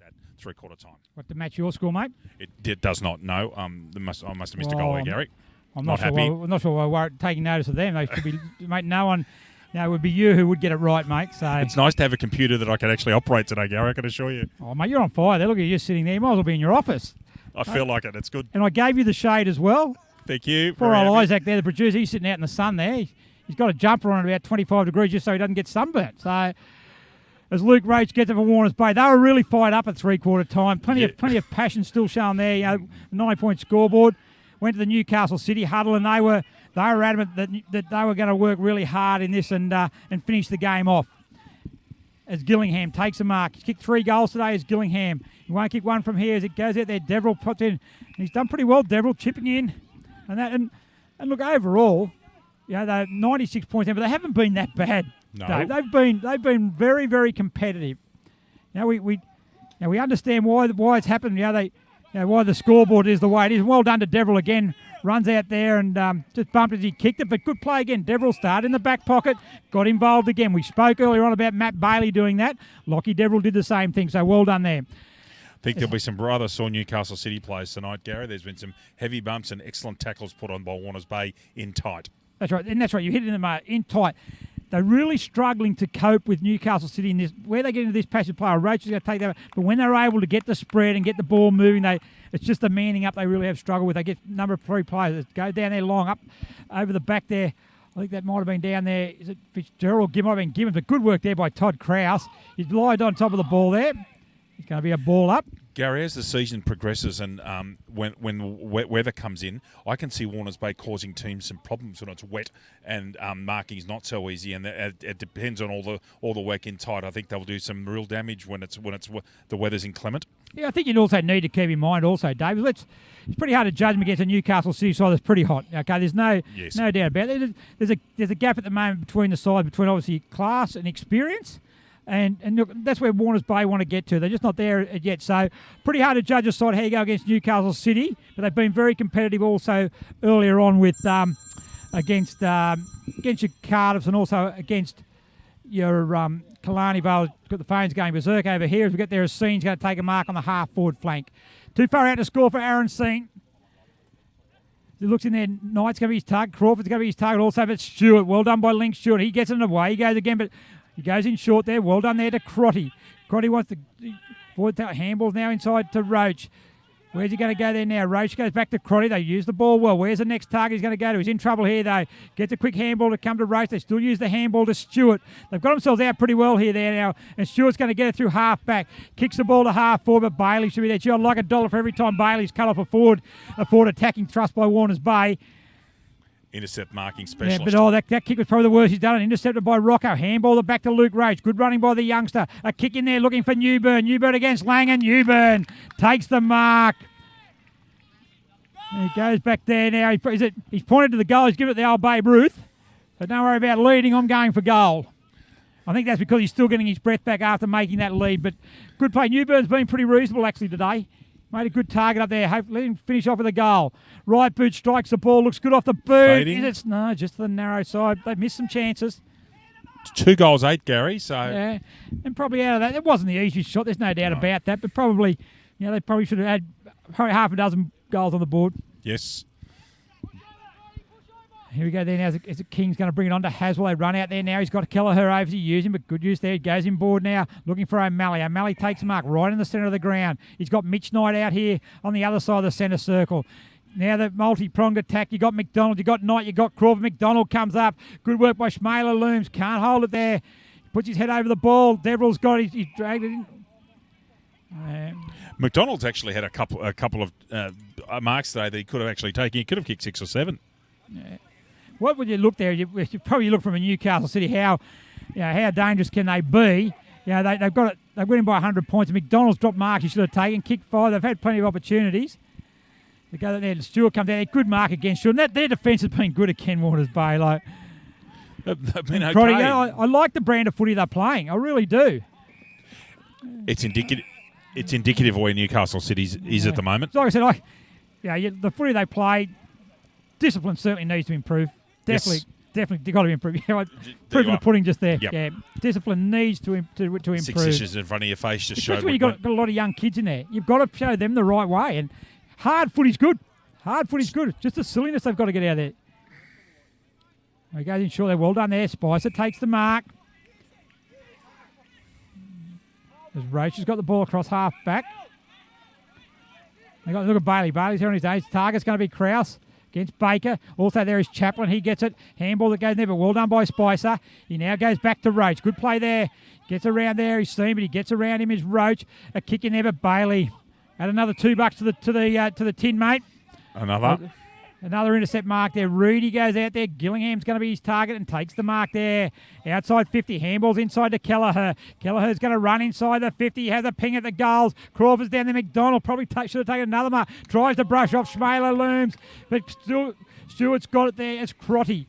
At three-quarter time. What to match your score, mate? It does not. No. I must have missed a goal there, Gary. I'm not sure happy. I'm not sure we're taking notice of them. They should be, mate. No one, it would be you who would get it right, mate. So It's nice to have a computer that I can actually operate today, Gary. I can assure you. oh, mate, you're on fire. There, look at you sitting there. You might as well be in your office. I feel like it. It's good. And I gave you the shade as well. Thank you. Poor Very old happy. Isaac there, the producer. He's sitting out in the sun there. He's got a jumper on at about 25 degrees just so he doesn't get sunburnt. So as Luke Roach gets it for Warners Bay, they were really fired up at three-quarter time. Plenty of passion still showing there. 9-point scoreboard. Went to the Newcastle City huddle, and they were adamant that they were going to work really hard in this and finish the game off. As Gillingham takes a mark. He's kicked 3 goals today as Gillingham. He won't kick one from here as it goes out there. Deverell puts in. And he's done pretty well, Deverell, chipping in. And look, overall, they're 96 points in, but they haven't been that bad. No. Dave. They've been very, very competitive. We understand why it's happened. Why the scoreboard is the way it is. Well done to Deverell again. Runs out there and just bumped as he kicked it, but good play again. Deverell started in the back pocket, got involved again. We spoke earlier on about Matt Bailey doing that. Lockie Deverell did the same thing, so well done there. I think there'll be some rather sore Newcastle City players tonight, Gary. There's been some heavy bumps and excellent tackles put on by Warners Bay in tight. That's right, and that's right. You hit it in tight. They're really struggling to cope with Newcastle City in this. Where they get into this passage player, Roach is going to take that. But when they're able to get the spread and get the ball moving, it's just the manning up they really have struggled with. They get number 3 players that go down there long up over the back there. I think that might have been down there. Is it Fitzgerald? Might have been given, but good work there by Todd Krause. He's lied on top of the ball there. It's going to be a ball up. Gary, as the season progresses and when wet weather comes in, I can see Warners Bay causing teams some problems when it's wet and marking is not so easy. And it depends on all the work in tight. I think they'll do some real damage when the weather's inclement. Yeah, I think you'd also need to keep in mind also, Dave. It's pretty hard to judge them against a Newcastle City side that's pretty hot. Okay, there's no doubt about it. There's a gap at the moment between the sides, between obviously class and experience. And look, that's where Warners Bay want to get to. They're just not there yet. So pretty hard to judge a side how you go against Newcastle City. But they've been very competitive also earlier on with against your Cardiffs and also against your Killarney Vale. Got the phones going berserk over here as we get there. As Seen's going to take a mark on the half-forward flank. Too far out to score for Aaron Seen. He looks in there. Knight's going to be his target. Crawford's going to be his target also. But Stewart, well done by Link Stewart. He gets it away. He goes again, but he goes in short there. Well done there to Crotty. Crotty wants to forward handballs now inside to Roach. Where's he going to go there now? Roach goes back to Crotty. They use the ball well. Where's the next target he's going to go to? He's in trouble here, though. Gets a quick handball to come to Roach. They still use the handball to Stewart. They've got themselves out pretty well here there now. And Stewart's going to get it through half back. Kicks the ball to half forward, but Bailey should be there. I'd like $1 for every time Bailey's cut off a forward attacking thrust by Warners Bay. Intercept marking specialist. Yeah, but that kick was probably the worst he's done. Intercepted by Rocco. Handball back to Luke Roach. Good running by the youngster. A kick in there looking for Newburn. Newburn against Langan. Newburn takes the mark. He goes back there now. He's pointed to the goal. He's given it the old Babe Ruth. So don't worry about leading. I'm going for goal. I think that's because he's still getting his breath back after making that lead. But good play. Newburn's been pretty reasonable actually today. Made a good target up there. Hopefully, let him finish off with a goal. Right boot strikes the ball. Looks good off the boot. No, just the narrow side. They've missed some chances. 2 goals, 8, Gary. So yeah, and probably out of that, it wasn't the easiest shot. There's no doubt about that. But probably, they probably should have had probably half a dozen goals on the board. Yes. Here we go there now. Is it King's going to bring it on to Haswell? They run out there now. He's got Kelleher over to use him, but good use there. He goes inboard now, looking for O'Malley. O'Malley takes a mark right in the centre of the ground. He's got Mitch Knight out here on the other side of the centre circle. Now the multi-pronged attack. You got McDonald, you got Knight, you got Crawford. McDonald comes up. Good work by Schmaler Looms. Can't hold it there. Puts his head over the ball. Deverell's got it. He's dragged it in. McDonald's actually had a couple of marks today that he could have actually taken. He could have kicked 6 or 7. Yeah. What would you look there? You probably look from a Newcastle City. How dangerous can they be? They've got it. They've got him by 100 points. McDonald's dropped marks he should have taken. Kicked 5. They've had plenty of opportunities. They go there. Stewart comes down. Good mark against Stewart. And their defence has been good at Ken Waters Bay. They've been okay. I like the brand of footy they're playing. I really do. It's indicative. It's indicative of where Newcastle City is at the moment. Like I said, the footy they play, discipline certainly needs to improve. Definitely got to improve. Proof of the pudding just there. Yep. Yeah, discipline needs to improve. 6 inches in front of your face just showed. Especially when you've got a lot of young kids in there. You've got to show them the right way. And hard footy's good. Hard footy's good. Just the silliness they've got to get out of there. He goes in short there. Well done there. Spicer takes the mark. As Roach has got the ball across half back. Look at Bailey. Bailey's here on his own. His target's going to be Krause against Baker. Also there is Chaplin. He gets it. Handball that goes there, but well done by Spicer. He now goes back to Roach. Good play there. Gets around there. He's seen, but he gets around him is Roach. A kick in there, but Bailey. Add another $2 to the tin, mate. Another intercept mark there. Rudy goes out there. Gillingham's going to be his target and takes the mark there. Outside 50. Handballs inside to Kelleher. Kelleher's going to run inside the 50. He has a ping at the goals. Crawford's down there. McDonald probably should have taken another mark. Tries to brush off Schmaler Looms. But Stewart's got it there. It's Crotty.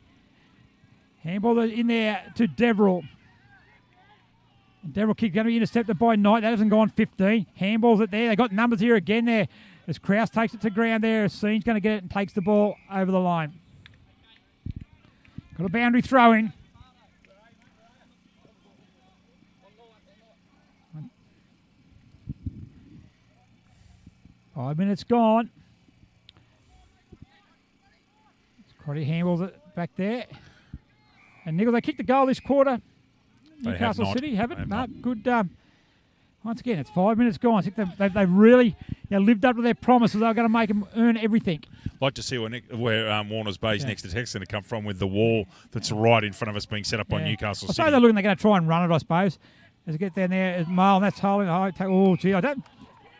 Handball in there to Deverell. Deverell kick going to be intercepted by Knight. That hasn't gone 15. Handballs it there. They got numbers here again there. As Krause takes it to ground there, Seen's going to get it and takes the ball over the line. Got a boundary throw in. Five minutes gone. Crotty handballs it back there. And Nichols, they kicked the goal this quarter. Newcastle City haven't. No, good. Once again, it's 5 minutes gone. I think they've really lived up to their promises. They're going to make them earn everything. Like to see where Warner's Bay's next attack's going to come from with the wall that's right in front of us being set up by Newcastle City. I suppose they're going to try and run it, I suppose. As it gets down there, Mile, and that's holding. Oh, gee, I don't...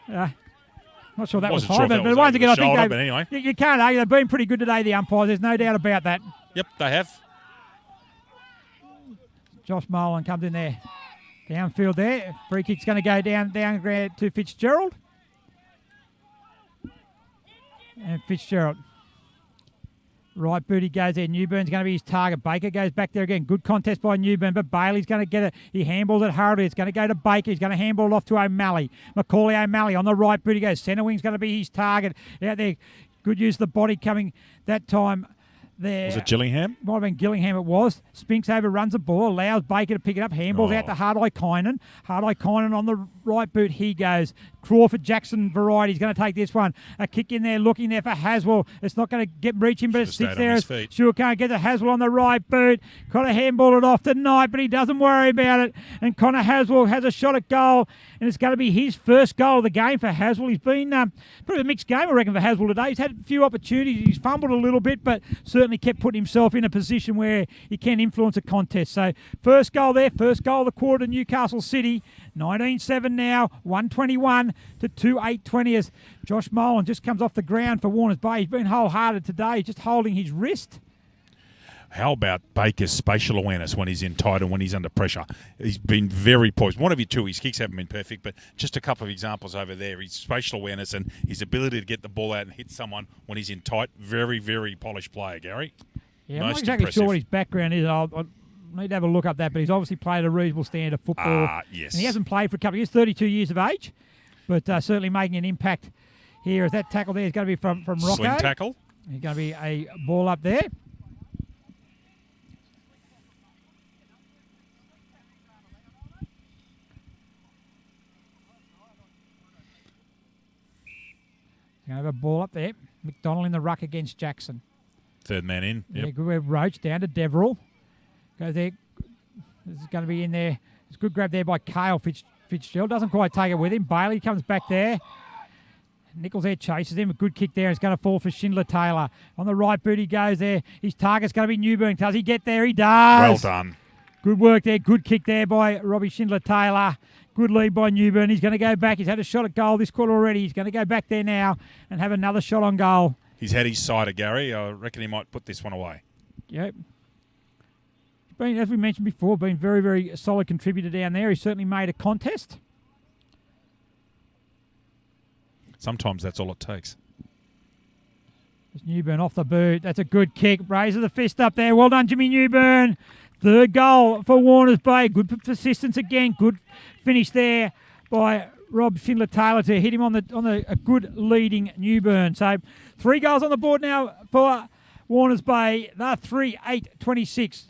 not sure that was high, but once again, I think anyway. You can't argue. They've been pretty good today, the umpires. There's no doubt about that. Yep, they have. Josh Molan comes in there. Downfield there. Free kick's going to go down to Fitzgerald. And Fitzgerald. Right booty goes there. Newburn's going to be his target. Baker goes back there again. Good contest by Newburn, but Bailey's going to get it. He handballs it hardly. It's going to go to Baker. He's going to handball it off to O'Malley. Macaulay O'Malley on the right booty goes. Centre wing's going to be his target. Out there. Good use of the body coming that time. There. Was it Gillingham? Might have been Gillingham, it was. Spinks over, runs the ball, allows Baker to pick it up. Handballs out to Hardeye-Kynan. Hardeye-Kynan on the right boot, he goes. Crawford Jackson variety. He's going to take this one. A kick in there, looking there for Haswell. It's not going to reach him, but it sits there. Sure can't get to Haswell on the right boot. Got to handball it off tonight, but he doesn't worry about it. And Connor Haswell has a shot at goal, and it's going to be his first goal of the game for Haswell. He's been pretty a mixed game, I reckon, for Haswell today. He's had a few opportunities. He's fumbled a little bit, but certainly kept putting himself in a position where he can influence a contest. So first goal there, first goal of the quarter to Newcastle City. 19-7 now, 121 to 2-8-20 as Josh Molan just comes off the ground for Warners Bay. He's been wholehearted today, just holding his wrist. How about Baker's spatial awareness when he's in tight and when he's under pressure? He's been very poised. One of your two, his kicks haven't been perfect, but just a couple of examples over there. His spatial awareness and his ability to get the ball out and hit someone when he's in tight. Very, very polished player, Gary. Yeah, I'm not exactly sure what his background is. I'll need to have a look up that, but he's obviously played a reasonable standard of football. Yes. And he hasn't played for a couple of years, 32 years of age, but certainly making an impact here. As that tackle there is going to be from Rocco. Sling tackle. There's going to be a ball up there. Going to have a ball up there. McDonald in the ruck against Jackson. Third man in. Yeah, good with Roach down to Deverell. Goes there. This is going to be in there. It's a good grab there by Cale Fitzgerald. Doesn't quite take it with him. Bailey comes back there. Nichols there chases him. A good kick there. It's going to fall for Schindler Taylor. On the right boot he goes there. His target's going to be Newburn. Does he get there? He does. Well done. Good work there. Good kick there by Robbie Schindler Taylor. Good lead by Newburn. He's going to go back. He's had a shot at goal this quarter already. He's going to go back there now and have another shot on goal. He's had his side of Gary. I reckon he might put this one away. Yep. He's been, as we mentioned before, been very, very solid contributor down there. He certainly made a contest. Sometimes that's all it takes. There's Newburn off the boot. That's a good kick. Raises the fist up there. Well done, Jimmy Newburn. Third goal for Warners Bay. Good persistence again. Good finish there by Rob Schindler Taylor to hit him on a good leading Newburn. So 3 goals on the board now for Warners Bay. They're 3-8-26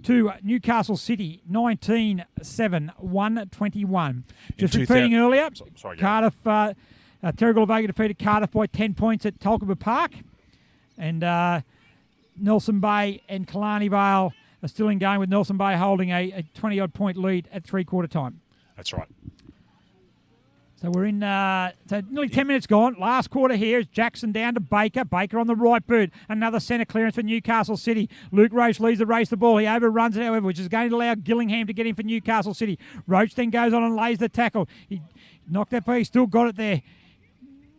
to Newcastle City 19-7 121. Just repeating earlier, sorry, Cardiff Terrigal Vega defeated Cardiff by 10 points at Tulkaba Park, and Nelson Bay and Killarney Vale are still in game with Nelson Bay holding a 20-odd point lead at three-quarter time. That's right. So we're in, so nearly 10 minutes gone. Last quarter here is Jackson down to Baker. Baker on the right boot. Another centre clearance for Newcastle City. Luke Roach leads the race the ball. He overruns it, however, which is going to allow Gillingham to get in for Newcastle City. Roach then goes on and lays the tackle. He knocked that, but he still got it there.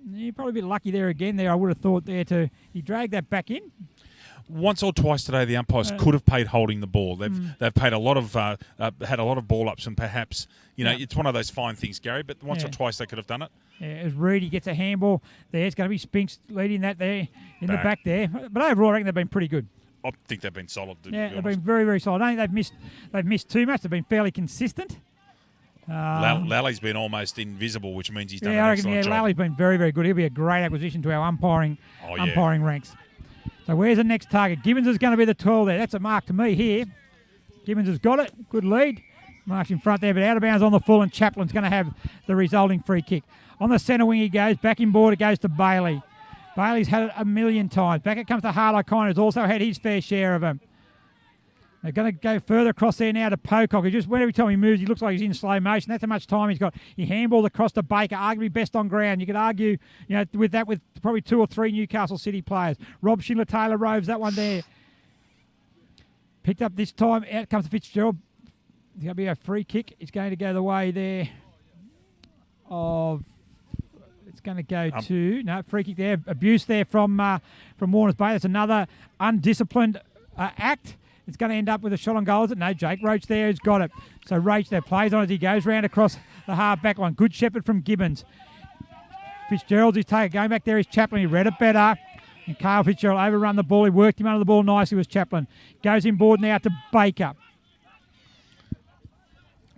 You're probably a bit lucky there again there, I would have thought there too. He dragged that back in. Once or twice today, the umpires could have paid holding the ball. They've paid a lot of had a lot of ball ups, and perhaps it's one of those fine things, Gary. But once or twice they could have done it. Yeah, as Reedy gets a handball there, it's going to be Spinks leading that there in the back there. But overall, I reckon they've been pretty good. I think they've been solid. Yeah, they've been very, very solid. I don't think they've missed too much. They've been fairly consistent. Lally's been almost invisible, which means he's done an I reckon, excellent job. Lally's been very, very good. He'll be a great acquisition to our umpiring ranks. So where's the next target? Gibbons is going to be the 12 there. That's a mark to me here. Gibbons has got it. Good lead. Marks in front there, but out of bounds on the full, and Chaplin's going to have the resulting free kick. On the centre wing he goes. Back in board it goes to Bailey. Bailey's had it a million times. Back it comes to Harlow Kiner, who's also had his fair share of them. They're going to go further across there now to Pocock. He just, every time he moves, he looks like he's in slow motion. That's how much time he's got. He handballed across to Baker, arguably best on ground. You could argue, with probably 2 or 3 Newcastle City players. Rob Schindler Taylor roves that one there. Picked up this time. Out comes Fitzgerald. It's going to be a free kick. It's going to go the way there of... It's going to go to... free kick there. Abuse there from Warners Bay. That's another undisciplined act. It's going to end up with a shot on goal, is it? No, Jake Roach there has got it. So Roach there plays on as he goes round across the half back line. Good shepherd from Gibbons. Fitzgerald's his take. Going back there is Chaplin. He read it better. And Carl Fitzgerald overrun the ball. He worked him under the ball nicely with Chaplin. Goes in board now to Baker.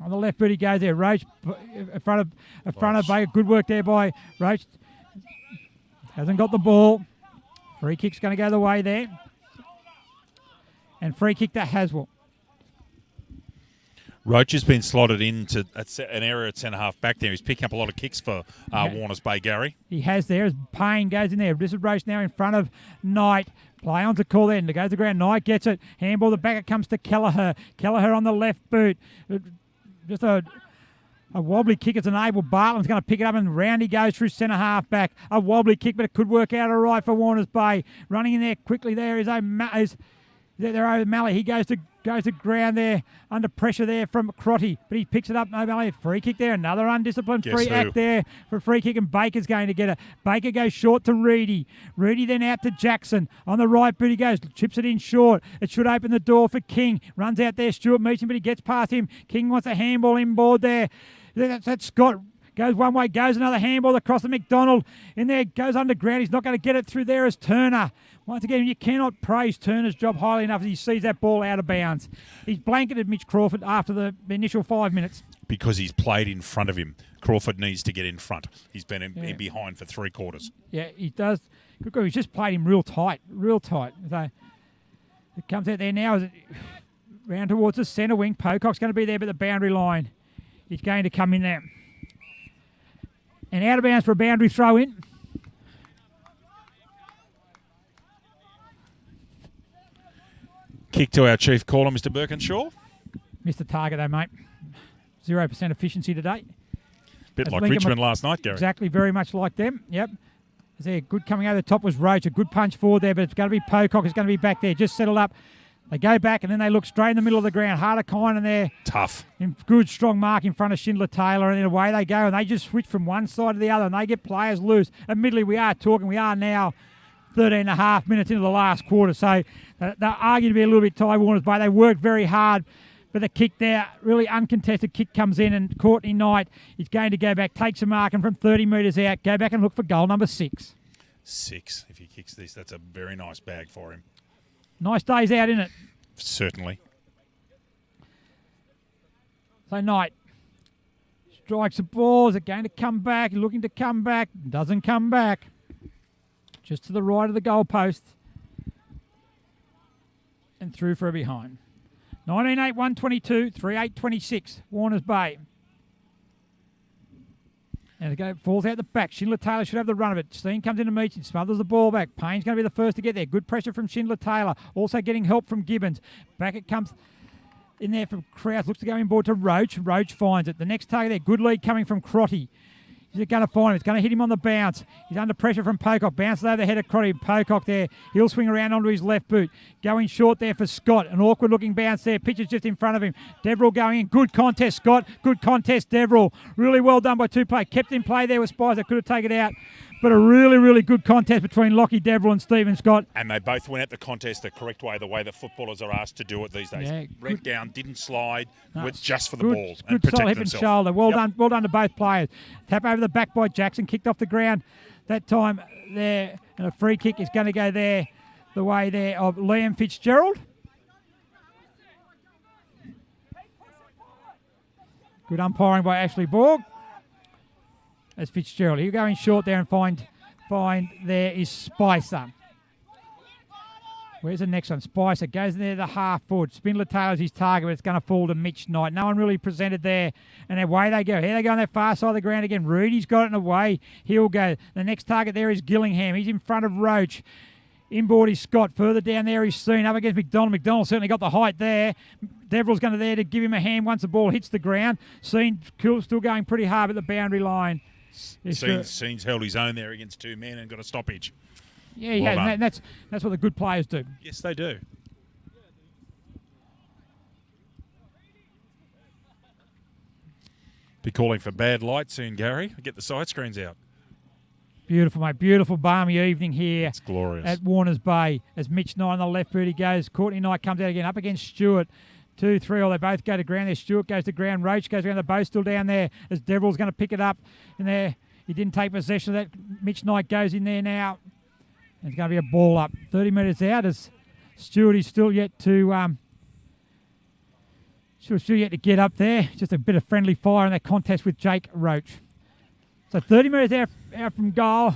On the left boot he goes there. Roach in front of Baker. Good work there by Roach. Hasn't got the ball. Free kick's going to go the way there. And free kick to Haswell. Roach has been slotted into an area at centre-half back there. He's picking up a lot of kicks for Warners Bay, Gary. He has there as Payne goes in there. This is Roach now in front of Knight. Play on to call there. Goes to the ground. Knight gets it. Handball the back. It comes to Kelleher. Kelleher on the left boot. Just a wobbly kick. It's enabled. Bartland's going to pick it up and round he goes through centre-half back. A wobbly kick, but it could work out all right for Warners Bay. Running in there quickly there is They're over Malley. He goes to ground there under pressure there from Crotty, but he picks it up. No Malley, free kick there. Another undisciplined free act there for a free kick, and Baker's going to get it. Baker goes short to Reedy. Reedy then out to Jackson. On the right boot he goes, chips it in short. It should open the door for King. Runs out there, Stewart meets him, but he gets past him. King wants a handball inboard there. That's Scott. Goes one way, goes another handball across the McDonald. In there, goes underground. He's not going to get it through there as Turner. Once again, you cannot praise Turner's job highly enough as he sees that ball out of bounds. He's blanketed Mitch Crawford after the initial 5 minutes. Because he's played in front of him. Crawford needs to get in front. He's been in behind for 3 quarters. Yeah, he does. Good. He's just played him real tight. So it comes out there now. Round towards the centre wing. Pocock's going to be there, but the boundary line. He's going to come in there. And out of bounds for a boundary throw in. Kick to our chief caller, Mr. Birkinshaw. Missed the target though, mate. 0% efficiency today. Bit like Richmond last night, Gary. Exactly, very much like them. Yep. There, good coming over the top was Roach. A good punch forward there, but it's going to be Pocock. It's going to be back there. Just settled up. They go back and then they look straight in the middle of the ground. Harder-Kine there. Tough. Good, strong mark in front of Schindler-Taylor, and then away they go. And they just switch from one side to the other, and they get players loose. Admittedly, we are now 13 and a half minutes into the last quarter. So they're arguing to be a little bit tired, Warners Bay. They worked very hard. But the kick there, really uncontested kick comes in, and Courtney Knight is going to go back, takes a mark, and from 30 metres out, go back and look for goal number 6. 6. If he kicks this, that's a very nice bag for him. Nice days out, isn't it? Certainly. So Knight strikes the ball. Is it going to come back? Looking to come back. Doesn't come back. Just to the right of the goalpost. And through for a behind. 19-8-1-22, 3-8-26, Warners Bay. And it falls out the back. Schindler-Taylor should have the run of it. Steen comes in to meet him, smothers the ball back. Payne's going to be the first to get there. Good pressure from Schindler-Taylor. Also getting help from Gibbons. Back it comes in there from Krause. Looks to go inboard to Roach. Roach finds it. The next target there. Good lead coming from Crotty. He's going to find him. It's going to hit him on the bounce. He's under pressure from Pocock. Bounces over the head of Crotty. Pocock there. He'll swing around onto his left boot. Going short there for Scott. An awkward looking bounce there. Pitcher's just in front of him. Deverell going in. Good contest, Scott. Good contest, Deverell. Really well done by 2 play. Kept in play there with Spicer. Could have taken it out. But a really, really good contest between Lockie Deverell and Stephen Scott. And they both went at the contest the correct way, the way that footballers are asked to do it these days. Yeah, Red down, didn't slide, went just for the balls and good protect hip and shoulder. Well done to both players. Tap over the back by Jackson, kicked off the ground that time there. And a free kick is going to go there, the way there of Liam Fitzgerald. Good umpiring by Ashley Borg. As Fitzgerald. He'll go in short there and find there is Spicer. Where's the next one? Spicer goes in there to the half forward. Schindler-Taylor's his target, but it's going to fall to Mitch Knight. No one really presented there. And away they go. Here they go on that far side of the ground again. Rudy's got it in away. He'll go. The next target there is Gillingham. He's in front of Roach. Inboard is Scott. Further down there is Steen up against McDonald. McDonald certainly got the height there. Deverell's going to there to give him a hand once the ball hits the ground. Steen still going pretty hard at the boundary line. Seen's held his own there against 2 men and got a stoppage. Yeah, he has. And that's what the good players do. Yes, they do. Be calling for bad light soon, Gary. Get the side screens out. Beautiful, mate. Beautiful, balmy evening here. It's glorious. At Warners Bay. As Mitch Knight on the left boot, he goes. Courtney Knight comes out again, up against Stewart. 2, 3, or they both go to ground there. Stewart goes to ground. Roach goes around. They're both still down there as Deverell's going to pick it up. In there, he didn't take possession of that. Mitch Knight goes in there now. There's going to be a ball up. 30 metres out as Stewart is still yet to get up there. Just a bit of friendly fire in that contest with Jake Roach. So 30 metres out from goal.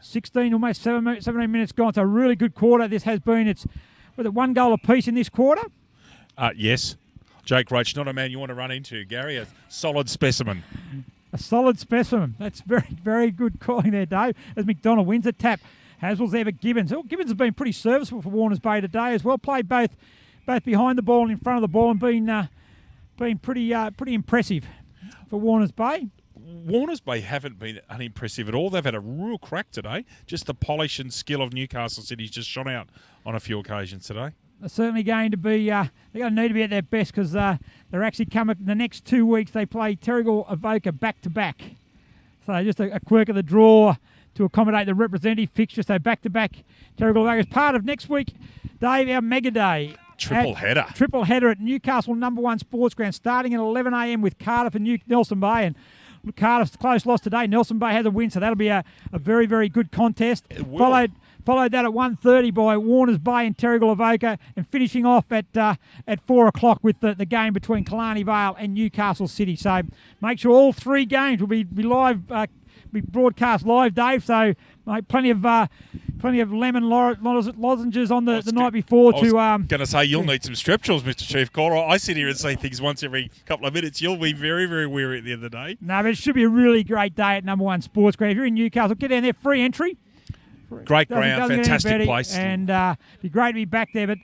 16, almost 17 minutes gone. It's a really good quarter this has been. It's with it 1 goal apiece in this quarter. Yes. Jake Roach, not a man you want to run into, Gary. A solid specimen. A solid specimen. That's very, very good calling there, Dave. As McDonald wins a tap. Haswell's there, but Gibbons. Gibbons has been pretty serviceable for Warners Bay today as well. Played both behind the ball and in front of the ball and been pretty impressive for Warners Bay. Warners Bay haven't been unimpressive at all. They've had a real crack today. Just the polish and skill of Newcastle City's just shone out on a few occasions today. They're certainly going to be, they're going to need to be at their best because they're actually coming, the next 2 weeks they play Terrigal Avoca back-to-back. So just a quirk of the draw to accommodate the representative fixture. So back-to-back Terrigal Avoca is part of next week, Dave, our Mega Day. Triple header at Newcastle #1 Sports Ground, starting at 11 a.m. with Cardiff and Nelson Bay. And Cardiff's close loss today. Nelson Bay has a win, so that'll be a very, very good contest. Followed that at 1:30 by Warners Bay and Terrigal Avoca, and finishing off at 4 o'clock with the game between Killarney Vale and Newcastle City. So make sure all 3 games will be live, be broadcast live, Dave. So mate, plenty of lemon lozenges on the night before. I was going to say you'll need some strepsils, Mr. Chief Caller. I sit here and say things once every couple of minutes. You'll be very, very weary at the end of the day. No, but it should be a really great day at #1 Sports Ground. If you're in Newcastle, get down there, free entry. Great ground, fantastic place. And be great to be back there. But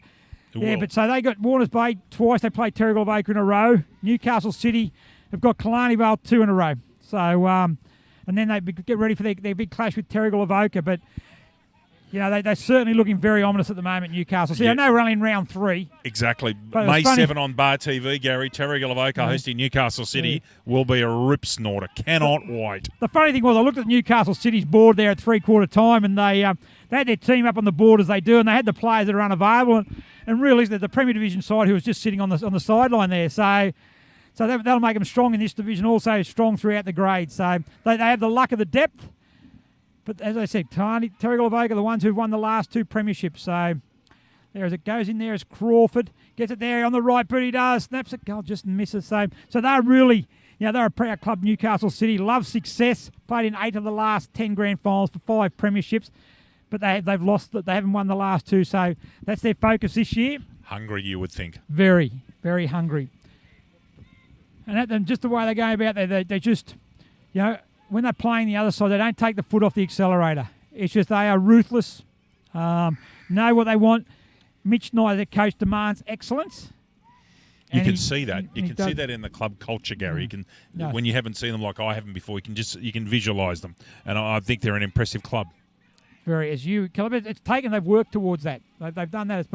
but so they got Warners Bay twice. They played Terrigal Avoca in a row. Newcastle City have got Killarney Vale 2 in a row. So and then they get ready for their big clash with Terrigal Avoca. But they're certainly looking very ominous at the moment, Newcastle. So I know we're only in round 3. Exactly. May 7 on Bar TV, Gary. Terrigal Avoca hosting Newcastle City will be a rip snorter. Cannot wait. The funny thing was, I looked at Newcastle City's board there at 3/4 time, and they had their team up on the board as they do, and they had the players that are unavailable. And really, the Premier Division side who was just sitting on the sideline there. So that'll make them strong in this division, also strong throughout the grade. So they have the luck of the depth. But as I said, Terrigal Avoca are the ones who've won the last 2 premierships. So there as it goes in there as Crawford gets it there on the right boot. He does, snaps it, goal, just misses. So they're really, they're a proud club. Newcastle City love success. Played in 8 of the last 10 grand finals for 5 premierships, but they've lost. They haven't won the last 2. So that's their focus this year. Hungry, you would think. Very, very hungry. And just the way they go about it, they just, when they're playing the other side, they don't take the foot off the accelerator. It's just they are ruthless, know what they want. Mitch Knight, the coach, demands excellence. You can see that. You can see that in the club culture, Gary. When you haven't seen them like I haven't before, you can visualise them. And I think they're an impressive club. They've worked towards that. They've done that.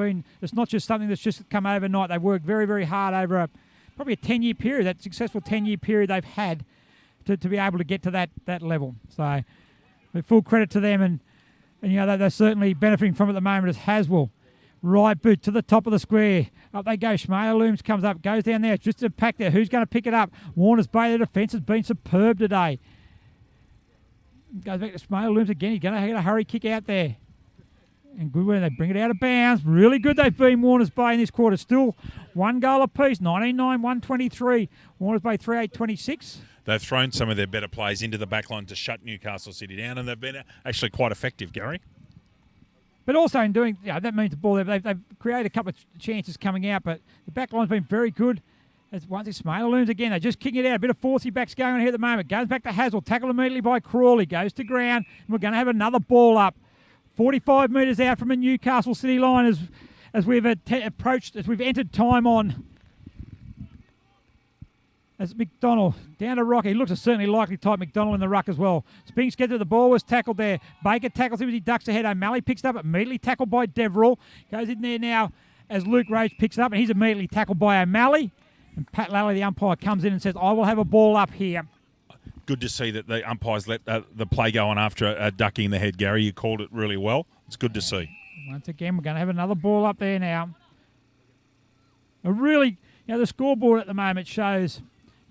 It's not just something that's just come overnight. They've worked very, very hard over probably a 10-year period, that successful 10-year period they've had to be able to get to that level. So full credit to them, and they're certainly benefiting from it at the moment as Haswell. Right boot to the top of the square. Up they go. Shmayer Looms comes up, goes down there. It's just a pack there. Who's going to pick it up? Warners Bay, the defence has been superb today. Goes back to Shmayer Looms again. He's going to get a hurry kick out there. And good when they bring it out of bounds. Really good they've been, Warners Bay, in this quarter. Still 1 goal apiece, 19-9-123. Warners Bay 3-8-26. They've thrown some of their better players into the back line to shut Newcastle City down, and they've been actually quite effective, Gary. But also in doing, that means the ball, they've created a couple of chances coming out, but the back line's been very good. As once it's Shmayer Looms again, they're just kicking it out. A bit of 40 backs going on here at the moment. Goes back to Haswell, tackled immediately by Crawley, goes to ground, and we're going to have another ball up. 45 metres out from a Newcastle City line as we've entered time on. As McDonald down to Rocky. He looks a certainly likely type McDonald in the ruck as well. Spinks gets it. The ball was tackled there. Baker tackles him as he ducks ahead. O'Malley picks it up, immediately tackled by Deverell. Goes in there now as Luke Roach picks it up, and he's immediately tackled by O'Malley. And Pat Lally, the umpire, comes in and says, I will have a ball up here. Good to see that the umpires let the play go on after a ducky in the head, Gary. You called it really well. It's good to see. Once again, we're going to have another ball up there now. The scoreboard at the moment shows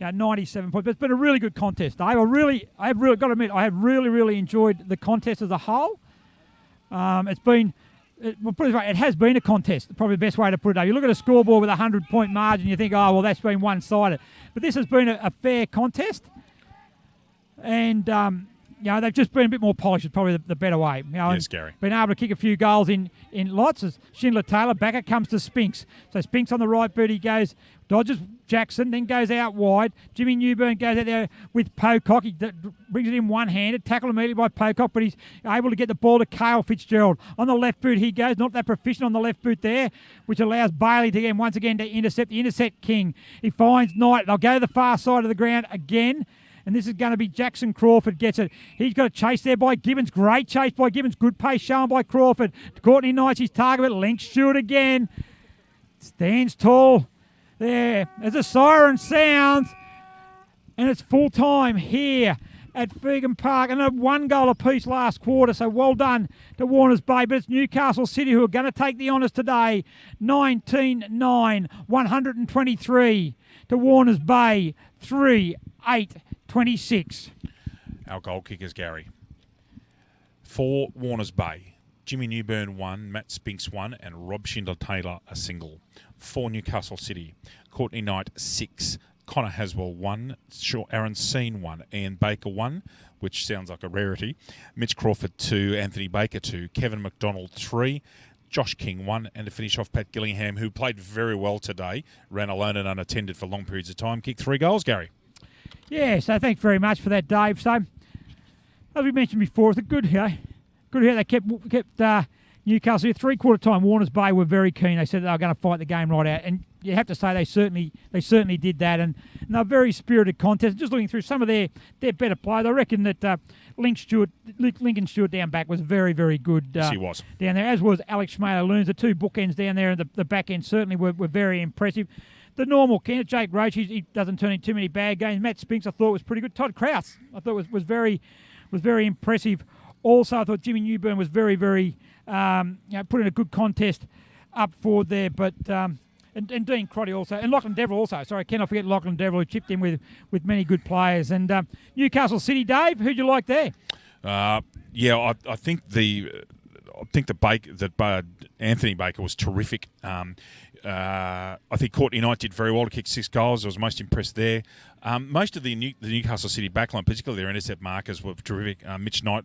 97 points. But it's been a really good contest, Dave. I have really got to admit, I have really enjoyed the contest as a whole. It has been a contest, probably the best way to put it. You look at a scoreboard with a 100-point margin, you think, that's been one-sided. But this has been a fair contest. And, they've just been a bit more polished, is probably the better way. Yes, Gary. Been able to kick a few goals in lots. As Schindler Taylor, back it comes to Spinks. So Spinks on the right boot, he goes, dodges Jackson, then goes out wide. Jimmy Newburn goes out there with Pocock. He brings it in one-handed, tackled immediately by Pocock, but he's able to get the ball to Cale Fitzgerald. On the left boot he goes, not that proficient on the left boot there, which allows Bailey to once again to intercept. The intercept king. He finds Knight. They'll go to the far side of the ground again. And this is going to be Jackson Crawford gets it. He's got a chase there by Gibbons. Great chase by Gibbons. Good pace shown by Crawford. Courtney Knight's his target, but Link Stewart again. Stands tall there as a siren sounds, and it's full time here at Fegan Park, and a 1 goal apiece last quarter, so well done to Warners Bay. But it's Newcastle City who are going to take the honours today. 19-9, 123 to Warners Bay, 3-8-26. Our goal kickers, Gary. For Warners Bay, Jimmy Newburn 1, Matt Spinks 1, and Rob Schindler-Taylor a single. For Newcastle City, Courtney Knight 6, Connor Haswell 1, Aaron Seen 1, Ian Baker 1, which sounds like a rarity, Mitch Crawford 2, Anthony Baker 2, Kevin McDonald 3, Josh King 1, and to finish off Pat Gillingham, who played very well today, ran alone and unattended for long periods of time, kicked 3 goals, Gary. Yeah, so thanks very much for that, Dave. So, as we mentioned before, it's a good here. They kept Newcastle. 3/4 time, Warners Bay were very keen. They said they were going to fight the game right out, and you have to say they certainly did that. And they're very spirited contest. Just looking through some of their better players, I reckon that Lincoln Stewart down back was very, very good. Yes, he was down there, as was Alex Schmaler-Loons. The 2 bookends down there, and the back end certainly were very impressive. The normal candidate, Jake Roach, he doesn't turn in too many bad games. Matt Spinks, I thought, was pretty good. Todd Krause, I thought was very impressive. Also, I thought Jimmy Newburn was very, very put in a good contest up forward there. But and Dean Crotty also, and Lachlan Deverill also. Sorry, cannot forget Lachlan Deverill, who chipped in with many good players. And Newcastle City, Dave, who'd you like there? I think Anthony Baker was terrific. I think Courtney Knight did very well to kick 6 goals. I was most impressed there. Most of the Newcastle City backline, particularly their intercept markers, were terrific. Mitch Knight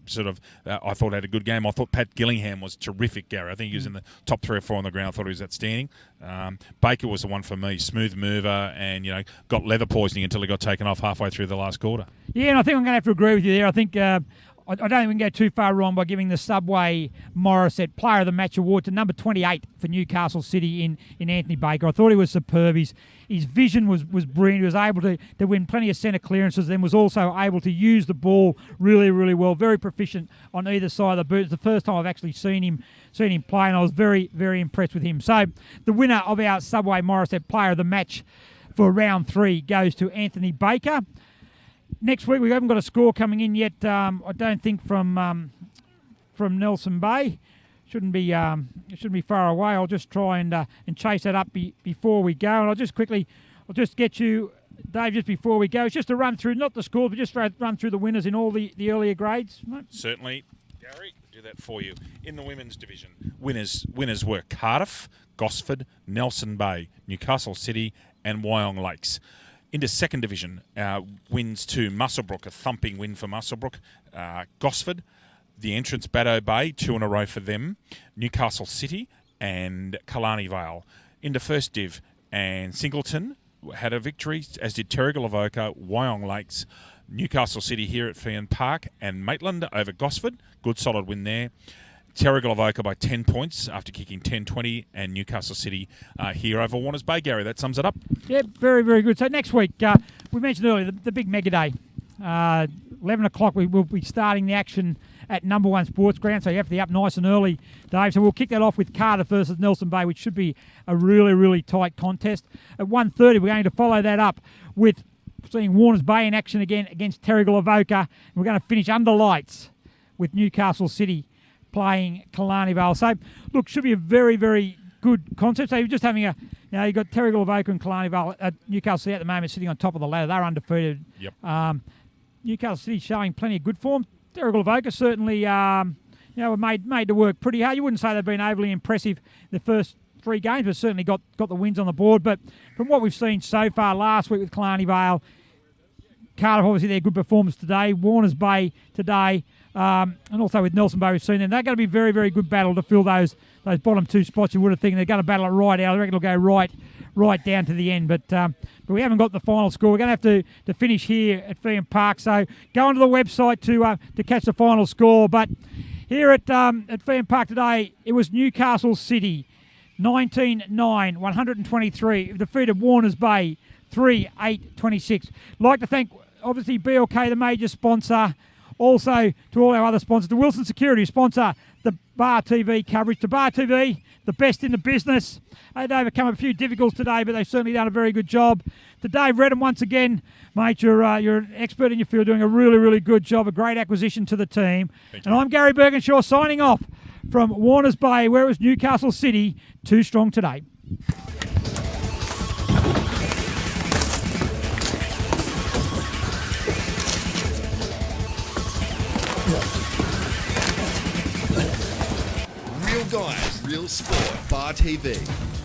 I thought had a good game. I thought Pat Gillingham was terrific, Gary. I think he was in the top 3 or 4 on the ground. I thought he was outstanding. Baker was the one for me. Smooth mover and, got leather poisoning until he got taken off halfway through the last quarter. Yeah, and I think I'm going to have to agree with you there. I think I don't think we can go too far wrong by giving the Subway Morissette Player of the Match award to number 28 for Newcastle City in Anthony Baker. I thought he was superb. His vision was brilliant. He was able to win plenty of centre clearances, then was also able to use the ball really, really well. Very proficient on either side of the boot. It's the first time I've actually seen him play, and I was very, very impressed with him. So the winner of our Subway Morissette Player of the Match for round 3 goes to Anthony Baker. Next week, we haven't got a score coming in yet, I don't think, from Nelson Bay. Shouldn't be far away. I'll just try and chase that up before we go. And I'll just get you, Dave, just before we go. It's just to run through, not the scores, but just run through the winners in all the earlier grades. Mate. Certainly, Gary, do that for you. In the women's division, winners were Cardiff, Gosford, Nelson Bay, Newcastle City, and Wyong Lakes. Into second division, wins to Muswellbrook, a thumping win for Muswellbrook. Gosford, the entrance, Baddo Bay, 2 in a row for them. Newcastle City and Killarney Vale. Into first div, and Singleton had a victory, as did Terrigal Avoca, Wyong Lakes, Newcastle City here at Fegan Park, and Maitland over Gosford. Good solid win there. Terrigal Avoca by 10 points after kicking 10-20, and Newcastle City here over Warners Bay, Gary. That sums it up. Yeah, very, very good. So next week, we mentioned earlier, the big mega day. 11 o'clock, we will be starting the action at number 1 Sports Ground, so you have to be up nice and early, Dave. So we'll kick that off with Cardiff versus Nelson Bay, which should be a really, really tight contest. At 1:30, we're going to follow that up with seeing Warners Bay in action again against Terrigal Avoca. We're going to finish under lights with Newcastle City playing Killarney Vale. So, look, should be a very, very good concept. So you're just having you've got Terrigal Avoca and Killarney Vale at Newcastle City at the moment sitting on top of the ladder. They're undefeated. Yep. Newcastle City showing plenty of good form. Terrigal Avoca certainly, were made to work pretty hard. You wouldn't say they've been overly impressive the first 3 games, but certainly got the wins on the board. But from what we've seen so far last week with Killarney Vale, Cardiff, obviously, their good performance today. Warners Bay today, and also with Nelson Bay, we've seen them. They're going to be very, very good battle to fill those bottom 2 spots. You would have think they're going to battle it right out. I reckon it'll go right down to the end. But we haven't got the final score. We're going to have to finish here at Fegan Park. So go onto the website to catch the final score. But here at Fegan Park today, it was Newcastle City, 19-9, 123. Defeated Warners Bay, 3-8-26. Like to thank, obviously, BLK, the major sponsor Also to all our other sponsors, to Wilson Security, who sponsor the Bar TV coverage. To Bar TV, the best in the business. They've overcome a few difficulties today, but they've certainly done a very good job. To Dave Redham, once again, mate, you're an expert in your field, doing a really, really good job, a great acquisition to the team. And I'm Gary Bergenshaw signing off from Warners Bay, where it was Newcastle City, 2 strong today. Real guys, real sport. Bar TV.